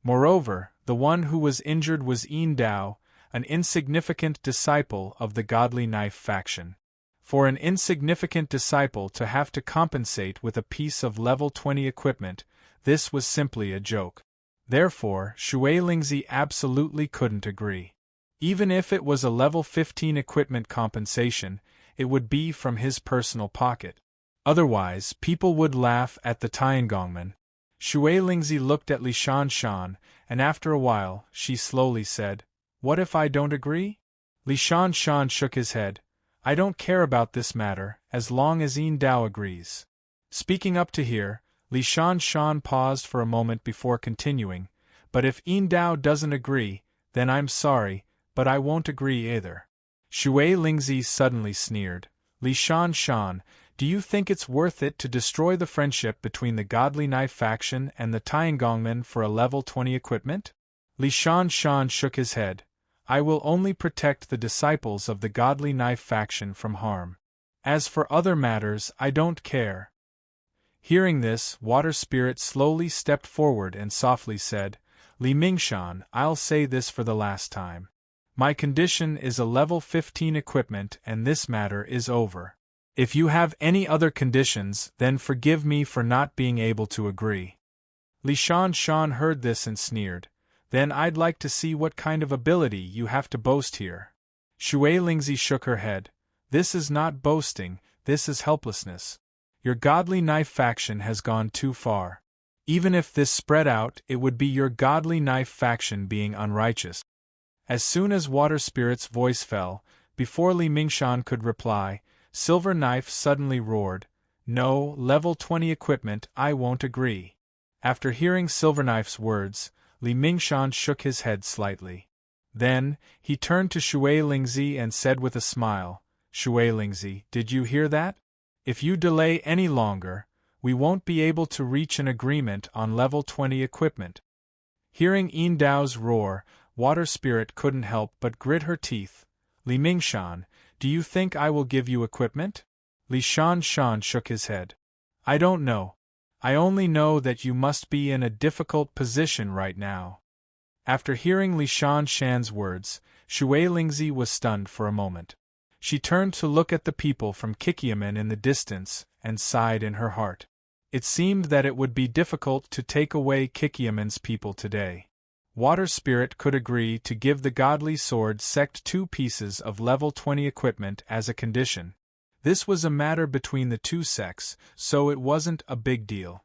Moreover, the one who was injured was Yin Dao, an insignificant disciple of the Godly Knife faction. For an insignificant disciple to have to compensate with a piece of level 20 equipment, this was simply a joke. Therefore, Shui Lingzi absolutely couldn't agree. Even if it was a level 15 equipment compensation, it would be from his personal pocket. Otherwise, people would laugh at the Tiangongmen. Shui Lingzi looked at Li Shan, and after a while, she slowly said, what if I don't agree? Li Shan shook his head. I don't care about this matter, as long as Yin Dao agrees. Speaking up to here, Li Shan paused for a moment before continuing, but if Yin Dao doesn't agree, then I'm sorry, but I won't agree either. Shui Lingzi suddenly sneered. Li Shan, do you think it's worth it to destroy the friendship between the Godly Knife faction and the Tiangongmen for a level 20 equipment? Li Shan shook his head. I will only protect the disciples of the Godly Knife faction from harm. As for other matters, I don't care. Hearing this, Water Spirit slowly stepped forward and softly said, Li Mingshan, I'll say this for the last time. My condition is a level 15 equipment and this matter is over. If you have any other conditions, then forgive me for not being able to agree. Li Shan heard this and sneered. Then I'd like to see what kind of ability you have to boast here. Shui Lingzi shook her head. This is not boasting, this is helplessness. Your Godly Knife faction has gone too far. Even if this spread out, it would be your Godly Knife faction being unrighteous. As soon as Water Spirit's voice fell, before Li Mingshan could reply, Silver Knife suddenly roared, No, level 20 equipment, I won't agree. After hearing Silver Knife's words, Li Mingshan shook his head slightly. Then, he turned to Shui Lingzi and said with a smile, Shui Lingzi, did you hear that? If you delay any longer, we won't be able to reach an agreement on level 20 equipment. Hearing Yin Dao's roar, Water Spirit couldn't help but grit her teeth. Li Mingshan, do you think I will give you equipment? Li Shan shook his head. I don't know. I only know that you must be in a difficult position right now. After hearing Li Shan's words, Shui Lingzi was stunned for a moment. She turned to look at the people from Kikiamen in the distance, and sighed in her heart. It seemed that it would be difficult to take away Kikiamen's people today. Water Spirit could agree to give the Godly Sword sect 2 pieces of level 20 equipment as a condition. This was a matter between the two sects, so it wasn't a big deal.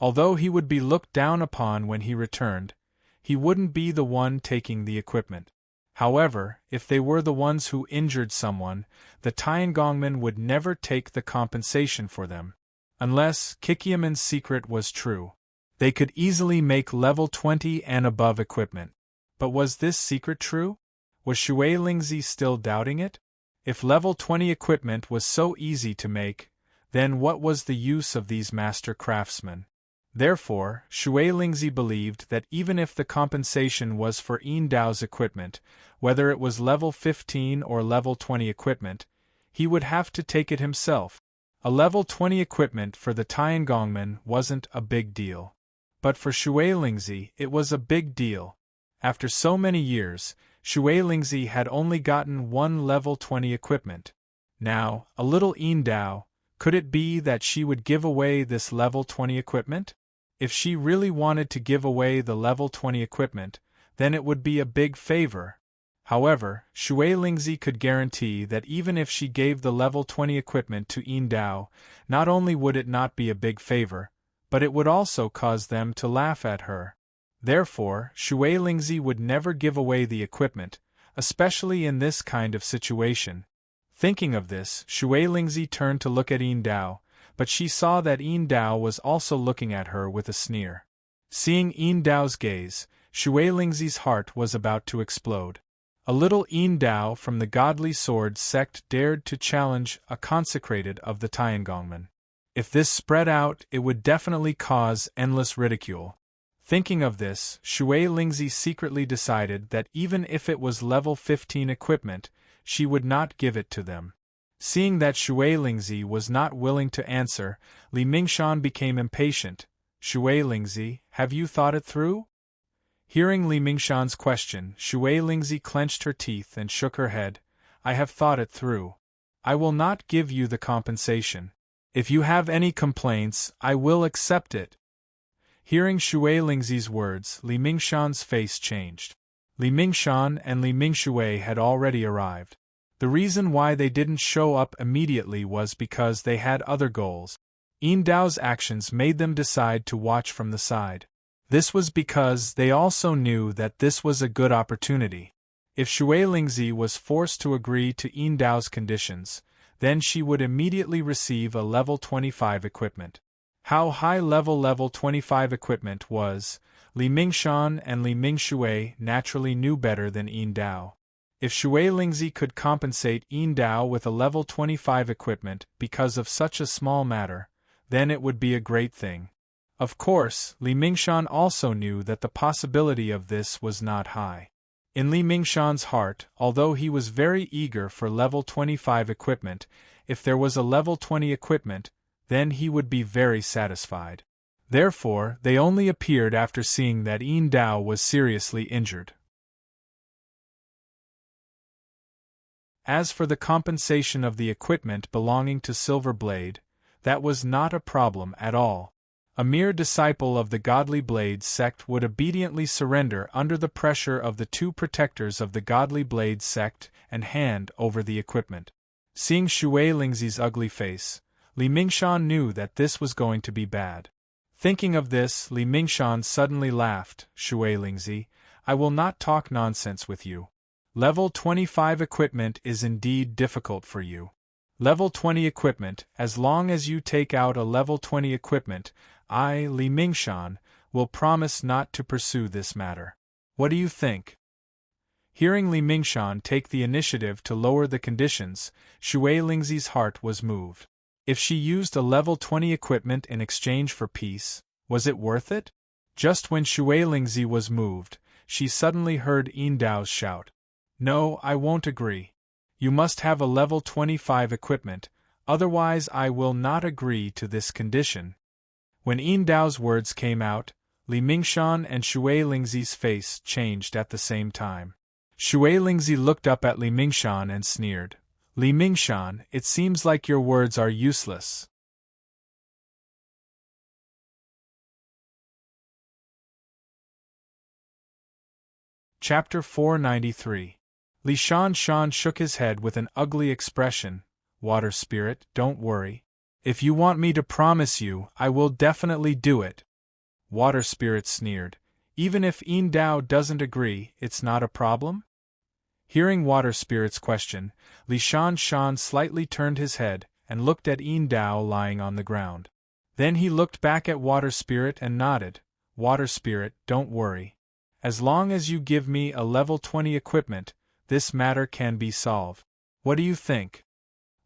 Although he would be looked down upon when he returned, he wouldn't be the one taking the equipment. However, if they were the ones who injured someone, the Tiangongmen would never take the compensation for them. Unless Kikiamen's secret was true, they could easily make level 20 and above equipment. But was this secret true? Was Shui Lingzi still doubting it? If level 20 equipment was so easy to make, then what was the use of these master craftsmen? Therefore, Shui Lingzi believed that even if the compensation was for Yin Dao's equipment, whether it was level 15 or level 20 equipment, he would have to take it himself. A level 20 equipment for the Tiangongmen wasn't a big deal. But for Shui Lingzi, it was a big deal. After so many years, Shui Lingzi had only gotten one level 20 equipment. Now, a little Yin Dao, could it be that she would give away this level 20 equipment? If she really wanted to give away the level 20 equipment, then it would be a big favor. However, Shui Lingzi could guarantee that even if she gave the level 20 equipment to Yin Dao, not only would it not be a big favor, but it would also cause them to laugh at her. Therefore, Shui Lingzi would never give away the equipment, especially in this kind of situation. Thinking of this, Shui Lingzi turned to look at Yin Dao, but she saw that Yin Dao was also looking at her with a sneer. Seeing Yin Dao's gaze, Shui Lingzi's heart was about to explode. A little Yin Dao from the Godly Sword sect dared to challenge a consecrated of the Tiangongmen. If this spread out, it would definitely cause endless ridicule. Thinking of this, Shui Lingzi secretly decided that even if it was level 15 equipment, she would not give it to them. Seeing that Shui Lingzi was not willing to answer, Li Mingshan became impatient. Shui Lingzi, have you thought it through? Hearing Li Mingshan's question, Shui Lingzi clenched her teeth and shook her head. I have thought it through. I will not give you the compensation. If you have any complaints, I will accept it. Hearing Shui Lingzi's words, Li Mingshan's face changed. Li Mingshan and Li Mingshui had already arrived. The reason why they didn't show up immediately was because they had other goals. Yin Dao's actions made them decide to watch from the side. This was because they also knew that this was a good opportunity. If Shui Lingzi was forced to agree to Yin Dao's conditions, then she would immediately receive a level 25 equipment. How high-level level 25 equipment was, Li Mingshan and Li Mingshui naturally knew better than Yin Dao. If Shui Lingzi could compensate Yin Dao with a level 25 equipment because of such a small matter, then it would be a great thing. Of course, Li Mingshan also knew that the possibility of this was not high. In Li Mingshan's heart, although he was very eager for level 25 equipment, if there was a level 20 equipment, then he would be very satisfied. Therefore, they only appeared after seeing that Yin Dao was seriously injured. As for the compensation of the equipment belonging to Silver Blade, that was not a problem at all. A mere disciple of the Godly Blade sect would obediently surrender under the pressure of the two protectors of the Godly Blade sect and hand over the equipment. Seeing Shui Lingzi's ugly face, Li Mingshan knew that this was going to be bad. Thinking of this, Li Mingshan suddenly laughed. Shui Lingzi, I will not talk nonsense with you. Level 25 equipment is indeed difficult for you. Level 20 equipment, as long as you take out a level 20 equipment, I, Li Mingshan, will promise not to pursue this matter. What do you think? Hearing Li Mingshan take the initiative to lower the conditions, Shui Lingzi's heart was moved. If she used a level 20 equipment in exchange for peace, was it worth it? Just when Shui Lingzi was moved, she suddenly heard Yin Dao's shout. No, I won't agree. You must have a level 25 equipment, otherwise I will not agree to this condition. When Yin Dao's words came out, Li Mingshan and Shui Lingzi's face changed at the same time. Shui Lingzi looked up at Li Mingshan and sneered. Li Mingshan, it seems like your words are useless. Chapter 493. Li Shan shook his head with an ugly expression. Water Spirit, don't worry. If you want me to promise you, I will definitely do it. Water Spirit sneered. Even if Yin Dao doesn't agree, it's not a problem? Hearing Water Spirit's question, Li Shan slightly turned his head and looked at Yin Dao lying on the ground. Then he looked back at Water Spirit and nodded. Water Spirit, don't worry. As long as you give me a level 20 equipment, this matter can be solved. What do you think?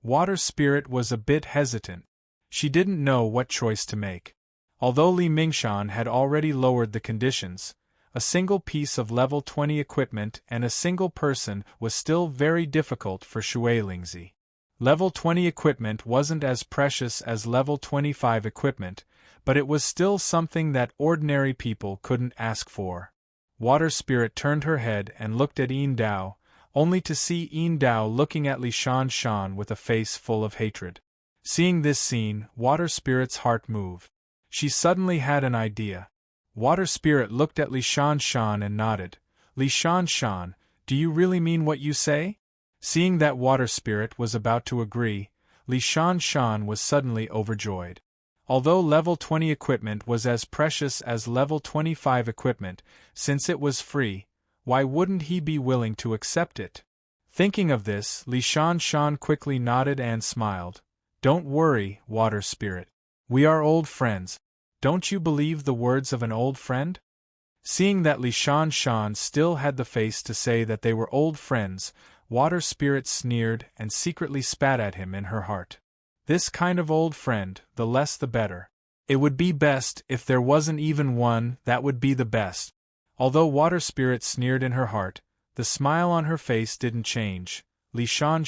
Water Spirit was a bit hesitant. She didn't know what choice to make. Although Li Mingshan had already lowered the conditions, a single piece of level 20 equipment and a single person was still very difficult for Shui Lingzi. Level 20 equipment wasn't as precious as level 25 equipment, but it was still something that ordinary people couldn't ask for. Water Spirit turned her head and looked at Yin Dao, only to see Yin Dao looking at Li Shan with a face full of hatred. Seeing this scene, Water Spirit's heart moved. She suddenly had an idea. Water Spirit looked at Li Shan and nodded. Li Shan, do you really mean what you say? Seeing that Water Spirit was about to agree, Li Shan was suddenly overjoyed. Although level 20 equipment was as precious as level 25 equipment, since it was free, why wouldn't he be willing to accept it? Thinking of this, Li Shan quickly nodded and smiled. Don't worry, Water Spirit. We are old friends. Don't you believe the words of an old friend? Seeing that Li Shan still had the face to say that they were old friends, Water Spirit sneered and secretly spat at him in her heart. This kind of old friend, the less the better. It would be best if there wasn't even one, that would be the best. Although Water Spirit sneered in her heart, the smile on her face didn't change. Li Shan,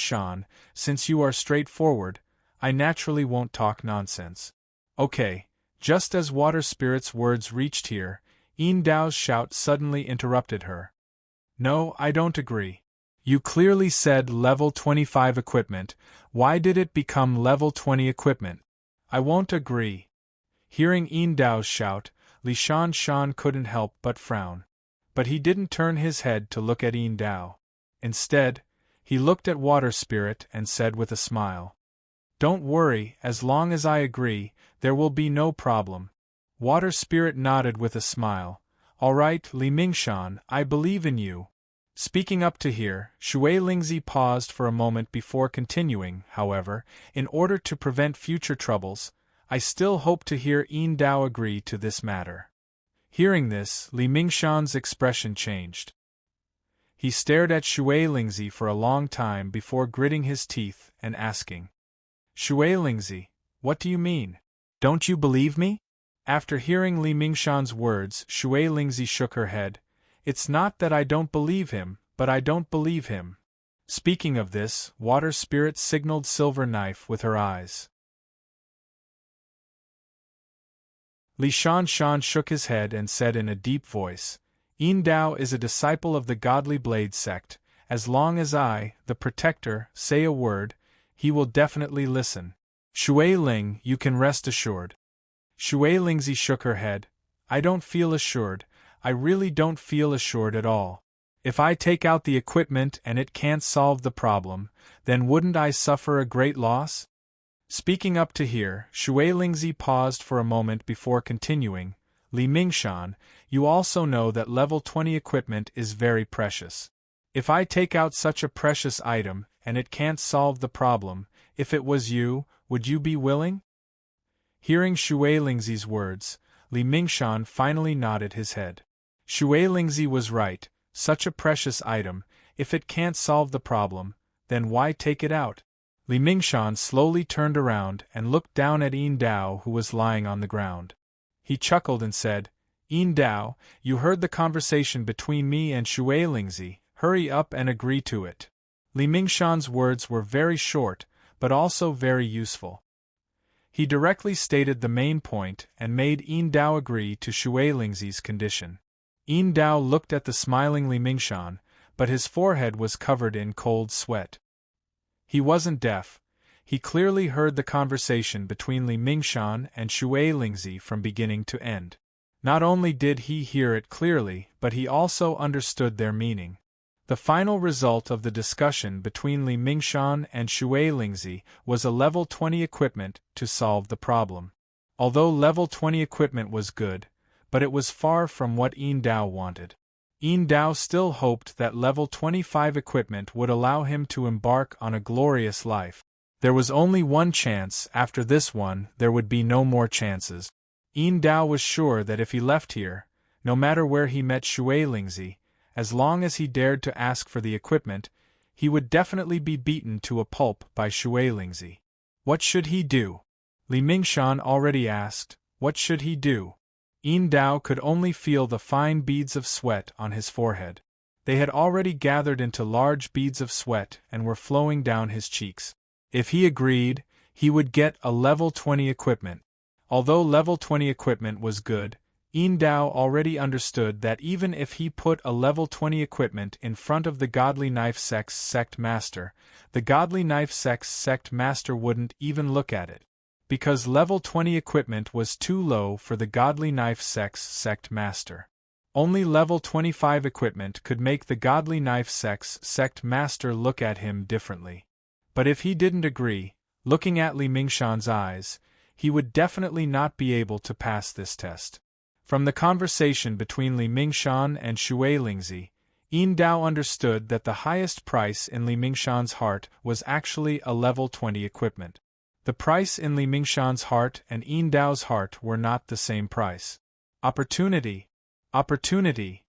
since you are straightforward, I naturally won't talk nonsense. Okay. Just as Water Spirit's words reached here, Yin Dao's shout suddenly interrupted her. No, I don't agree. You clearly said level 25 equipment, why did it become level 20 equipment? I won't agree. Hearing Yin Dao's shout, Li Shan couldn't help but frown. But he didn't turn his head to look at Yin Dao. Instead, he looked at Water Spirit and said with a smile. Don't worry, as long as I agree, there will be no problem. Water Spirit nodded with a smile. All right, Li Mingshan, I believe in you. Speaking up to here, Shui Lingzi paused for a moment before continuing, however, in order to prevent future troubles, I still hope to hear Yin Dao agree to this matter. Hearing this, Li Mingshan's expression changed. He stared at Shui Lingzi for a long time before gritting his teeth and asking, Shui Lingzi, what do you mean? Don't you believe me? After hearing Li Mingshan's words, Shui Lingzi shook her head. It's not that I don't believe him, but I don't believe him. Speaking of this, Water Spirit signaled Silver Knife with her eyes. Li Shan shook his head and said in a deep voice, Yin Dao is a disciple of the Godly Blade sect. As long as I, the Protector, say a word, he will definitely listen. Shui Ling, you can rest assured. Shui Lingzi shook her head. I don't feel assured. I really don't feel assured at all. If I take out the equipment and it can't solve the problem, then wouldn't I suffer a great loss? Speaking up to here, Shui Lingzi paused for a moment before continuing, Li Mingshan, you also know that level 20 equipment is very precious. If I take out such a precious item and it can't solve the problem, if it was you, would you be willing? Hearing Shui Lingzi's words, Li Mingshan finally nodded his head. Shui Lingzi was right, such a precious item, if it can't solve the problem, then why take it out? Li Mingshan slowly turned around and looked down at Yin Dao who was lying on the ground. He chuckled and said, Yin Dao, you heard the conversation between me and Shui Lingzi, hurry up and agree to it. Li Mingshan's words were very short, but also very useful. He directly stated the main point and made Yin Dao agree to Shui Lingzi's condition. Yin Dao looked at the smiling Li Mingshan, but his forehead was covered in cold sweat. He wasn't deaf. He clearly heard the conversation between Li Mingshan and Shui Lingzi from beginning to end. Not only did he hear it clearly, but he also understood their meaning. The final result of the discussion between Li Mingshan and Shui Lingzi was a level 20 equipment to solve the problem. Although level 20 equipment was good, but it was far from what Yin Dao wanted. Yin Dao still hoped that level 25 equipment would allow him to embark on a glorious life. There was only one chance. After this one, there would be no more chances. Yin Dao was sure that if he left here, no matter where he met Shui Lingzi, as long as he dared to ask for the equipment, he would definitely be beaten to a pulp by Shui Lingzi. What should he do? Li Mingshan already asked, what should he do? Yin Dao could only feel the fine beads of sweat on his forehead. They had already gathered into large beads of sweat and were flowing down his cheeks. If he agreed, he would get a level 20 equipment. Although level 20 equipment was good, Yin Dao already understood that even if he put a level 20 equipment in front of the Godly Knife Sect's sect master, the Godly Knife Sect's sect master wouldn't even look at it. Because level 20 equipment was too low for the Godly Knife Sect's sect master. Only level 25 equipment could make the Godly Knife Sect's sect master look at him differently. But if he didn't agree, looking at Li Mingshan's eyes, he would definitely not be able to pass this test. From the conversation between Li Mingshan and Shui Lingzi, Yin Dao understood that the highest price in Li Mingshan's heart was actually a level 20 equipment. The price in Li Mingshan's heart and Yin Dao's heart were not the same price. Opportunity. Opportunity.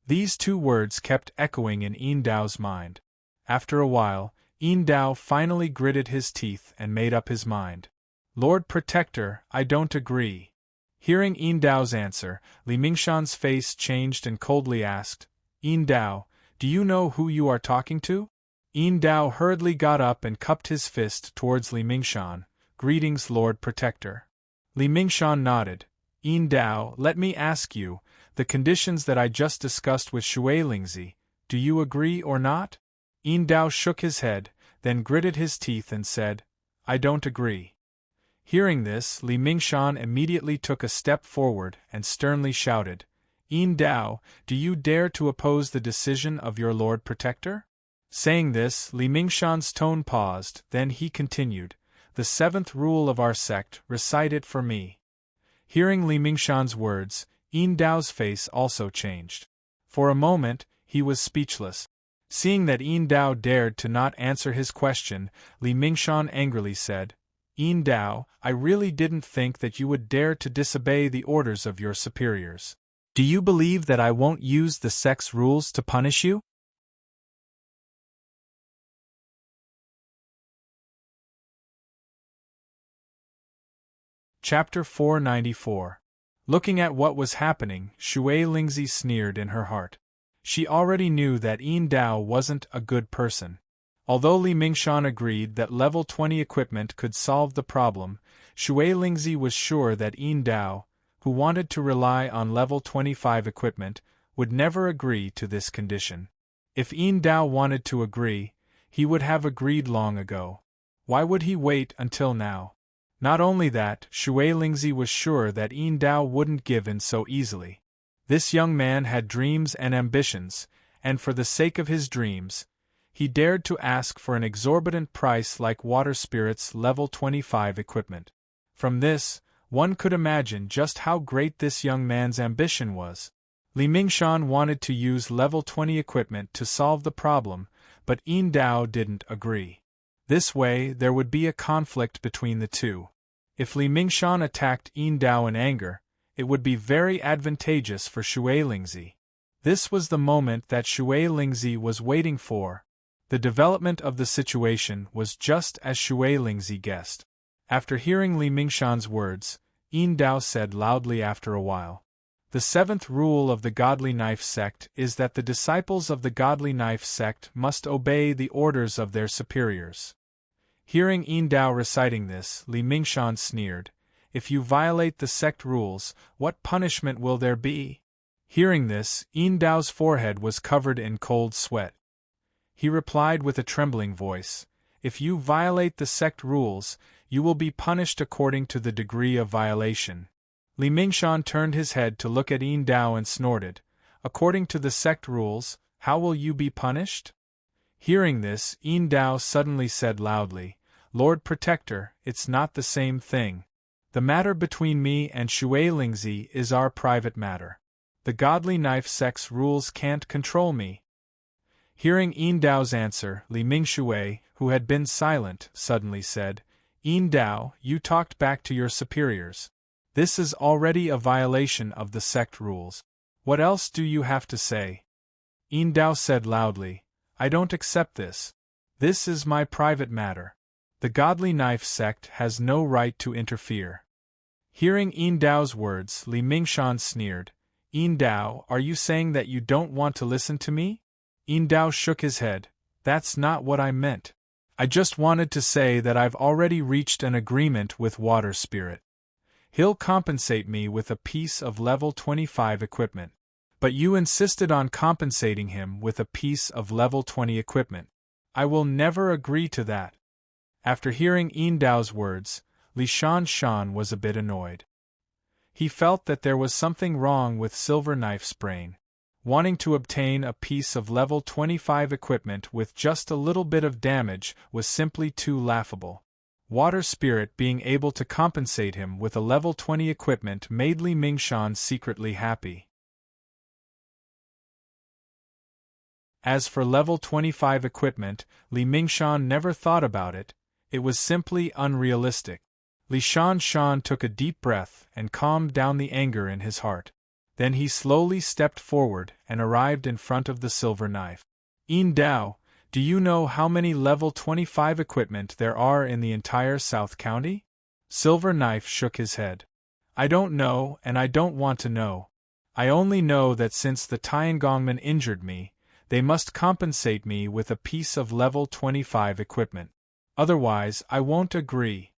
These two words kept echoing in Yin Dao's mind. After a while, Yin Dao finally gritted his teeth and made up his mind. Lord Protector, I don't agree. Hearing Yin Dao's answer, Li Mingshan's face changed and coldly asked, Yin Dao, do you know who you are talking to? Yin Dao hurriedly got up and cupped his fist towards Li Mingshan. Greetings, Lord Protector. Li Mingshan nodded. Yin Dao, let me ask you, the conditions that I just discussed with Shui Lingzi, do you agree or not? Yin Dao shook his head, then gritted his teeth and said, I don't agree. Hearing this, Li Mingshan immediately took a step forward and sternly shouted, Yin Dao, do you dare to oppose the decision of your Lord Protector? Saying this, Li Mingshan's tone paused, then he continued, the seventh rule of our sect, recite it for me. Hearing Li Mingshan's words, Yin Dao's face also changed. For a moment, he was speechless. Seeing that Yin Dao dared to not answer his question, Li Mingshan angrily said, Yin Dao, I really didn't think that you would dare to disobey the orders of your superiors. Do you believe that I won't use the sex rules to punish you? Chapter 494. Looking at what was happening, Shui Lingzi sneered in her heart. She already knew that Yin Dao wasn't a good person. Although Li Mingshan agreed that level 20 equipment could solve the problem, Shui Lingzi was sure that Yin Dao, who wanted to rely on level 25 equipment, would never agree to this condition. If Yin Dao wanted to agree, he would have agreed long ago. Why would he wait until now? Not only that, Shui Lingzi was sure that Yin Dao wouldn't give in so easily. This young man had dreams and ambitions, and for the sake of his dreams, he dared to ask for an exorbitant price like water spirits level 25 equipment. From this, one could imagine just how great this young man's ambition was. Li Mingshan wanted to use level 20 equipment to solve the problem, but Yin Dao didn't agree. This way, there would be a conflict between the two. If Li Mingshan attacked Yin Dao in anger, it would be very advantageous for Shui Lingzi. This was the moment that Shui Lingzi was waiting for. The development of the situation was just as Shui Lingzi guessed. After hearing Li Mingshan's words, Yin Dao said loudly after a while, The seventh rule of the Godly Knife sect is that the disciples of the Godly Knife sect must obey the orders of their superiors. Hearing Yin Dao reciting this, Li Mingshan sneered, If you violate the sect rules, what punishment will there be? Hearing this, Yin Dao's forehead was covered in cold sweat. He replied with a trembling voice, If you violate the sect rules, you will be punished according to the degree of violation. Li Mingshan turned his head to look at Yin Dao and snorted, According to the sect rules, how will you be punished? Hearing this, Yin Dao suddenly said loudly, Lord Protector, it's not the same thing. The matter between me and Shui Lingzi is our private matter. The Godly Knife sect's rules can't control me. Hearing Yin Dao's answer, Li Mingshui, who had been silent, suddenly said, Yin Dao, you talked back to your superiors. This is already a violation of the sect rules. What else do you have to say? Yin Dao said loudly, I don't accept this. This is my private matter. The Godly Knife sect has no right to interfere. Hearing Yin Dao's words, Li Mingshan sneered, Yin Dao, are you saying that you don't want to listen to me? Yin Dao shook his head, That's not what I meant. I just wanted to say that I've already reached an agreement with Water Spirit. He'll compensate me with a piece of level 25 equipment. But you insisted on compensating him with a piece of level 20 equipment. I will never agree to that. After hearing Yin Dao's words, Li Shan was a bit annoyed. He felt that there was something wrong with Silver Knife's brain. Wanting to obtain a piece of level 25 equipment with just a little bit of damage was simply too laughable. Water Spirit being able to compensate him with a level 20 equipment made Li Mingshan secretly happy. As for level 25 equipment, Li Mingshan never thought about it. It was simply unrealistic. Li Shan took a deep breath and calmed down the anger in his heart. Then he slowly stepped forward and arrived in front of the Silver Knife. Yin Dao, do you know how many level 25 equipment there are in the entire South County? Silver Knife shook his head. I don't know, and I don't want to know. I only know that since the Tiangongmen injured me, they must compensate me with a piece of level 25 equipment. Otherwise, I won't agree.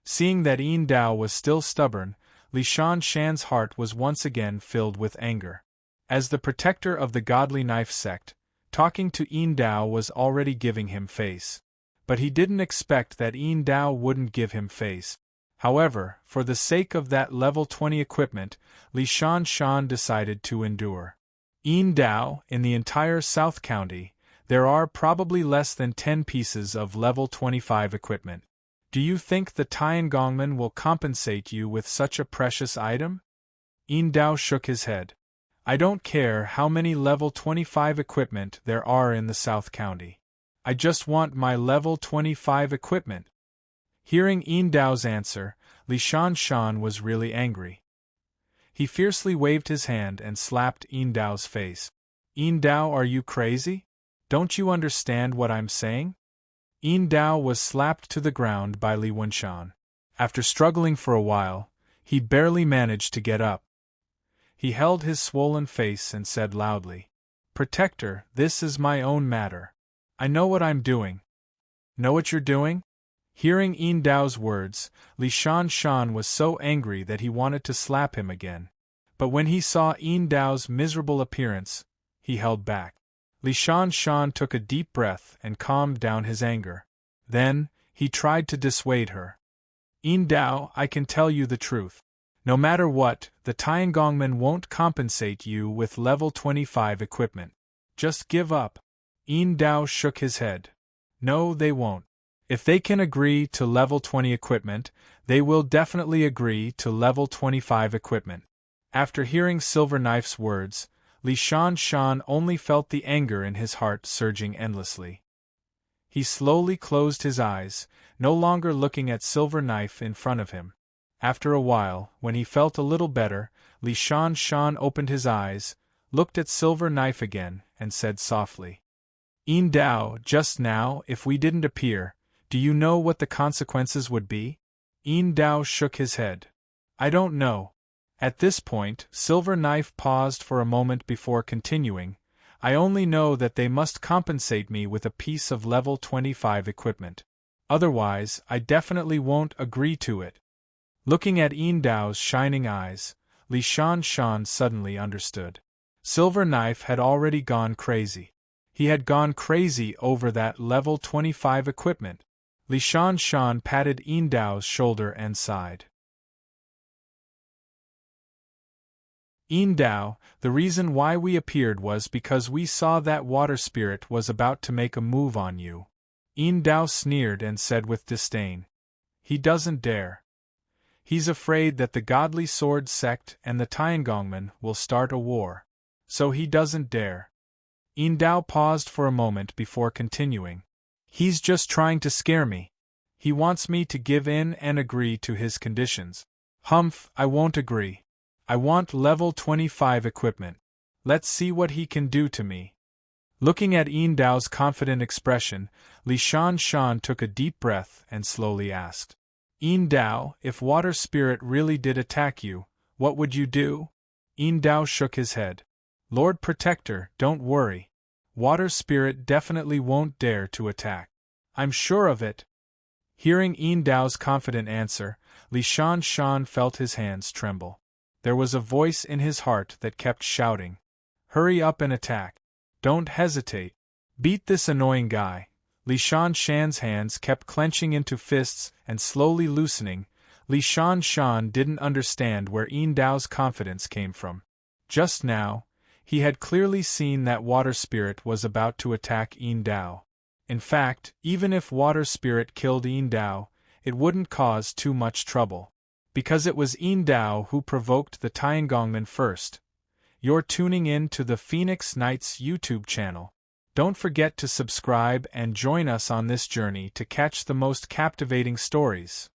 Seeing that Yin Dao was still stubborn, Li Shan's heart was once again filled with anger. As the protector of the Godly Knife sect, talking to Yin Dao was already giving him face. But he didn't expect that Yin Dao wouldn't give him face. However, for the sake of that level 20 equipment, Li Shan decided to endure. Yin Dao, in the entire South County, there are probably less than 10 pieces of level 25 equipment. Do you think the Tiangongmen will compensate you with such a precious item? Yin Dao shook his head. I don't care how many level 25 equipment there are in the South County. I just want my level 25 equipment. Hearing Yin Dao's answer, Li Shan was really angry. He fiercely waved his hand and slapped Yin Dao's face. Yin Dao, are you crazy? Don't you understand what I'm saying? Yin Dao was slapped to the ground by Li Wunshan. After struggling for a while, he barely managed to get up. He held his swollen face and said loudly, Protector, this is my own matter. I know what I'm doing. Know what you're doing? Hearing Yin Dao's words, Li Shan was so angry that he wanted to slap him again. But when he saw Yin Dao's miserable appearance, he held back. Li Shan took a deep breath and calmed down his anger. Then, he tried to dissuade her. Yin Dao, I can tell you the truth. No matter what, the Tiangongmen won't compensate you with level 25 equipment. Just give up. Yin Dao shook his head. No, they won't. If they can agree to level 20 equipment, they will definitely agree to level 25 equipment. After hearing Silver Knife's words, Li Shan only felt the anger in his heart surging endlessly. He slowly closed his eyes, no longer looking at Silver Knife in front of him. After a while, when he felt a little better, Li Shan opened his eyes, looked at Silver Knife again, and said softly, Yin Dao, just now, if we didn't appear, do you know what the consequences would be? Yin Dao shook his head. I don't know. At this point, Silver Knife paused for a moment before continuing, I only know that they must compensate me with a piece of level 25 equipment. Otherwise, I definitely won't agree to it. Looking at Yin Dao's shining eyes, Li Shan suddenly understood. Silver Knife had already gone crazy. He had gone crazy over that level 25 equipment. Li Shan patted Yin Dao's shoulder and sighed. Yin Dao, the reason why we appeared was because we saw that water spirit was about to make a move on you. Yin Dao sneered and said with disdain. He doesn't dare. He's afraid that the Godly Sword sect and the Tiangongmen will start a war. So he doesn't dare. Yin Dao paused for a moment before continuing. He's just trying to scare me. He wants me to give in and agree to his conditions. Humph, I won't agree. I want level 25 equipment. Let's see what he can do to me. Looking at Yin Dao's confident expression, Li Shan took a deep breath and slowly asked, Yin Dao, if Water Spirit really did attack you, what would you do? Yin Dao shook his head. Lord Protector, don't worry. Water Spirit definitely won't dare to attack. I'm sure of it. Hearing Yin Dao's confident answer, Li Shan felt his hands tremble. There was a voice in his heart that kept shouting, Hurry up and attack. Don't hesitate. Beat this annoying guy. Li Shan's hands kept clenching into fists and slowly loosening. Li Shan didn't understand where Yin Dao's confidence came from. Just now, he had clearly seen that Water Spirit was about to attack Yin Dao. In fact, even if Water Spirit killed Yin Dao, it wouldn't cause too much trouble. Because it was Yin Dao who provoked the Tiangongmen first. You're tuning in to the Phoenix Knights YouTube channel. Don't forget to subscribe and join us on this journey to catch the most captivating stories.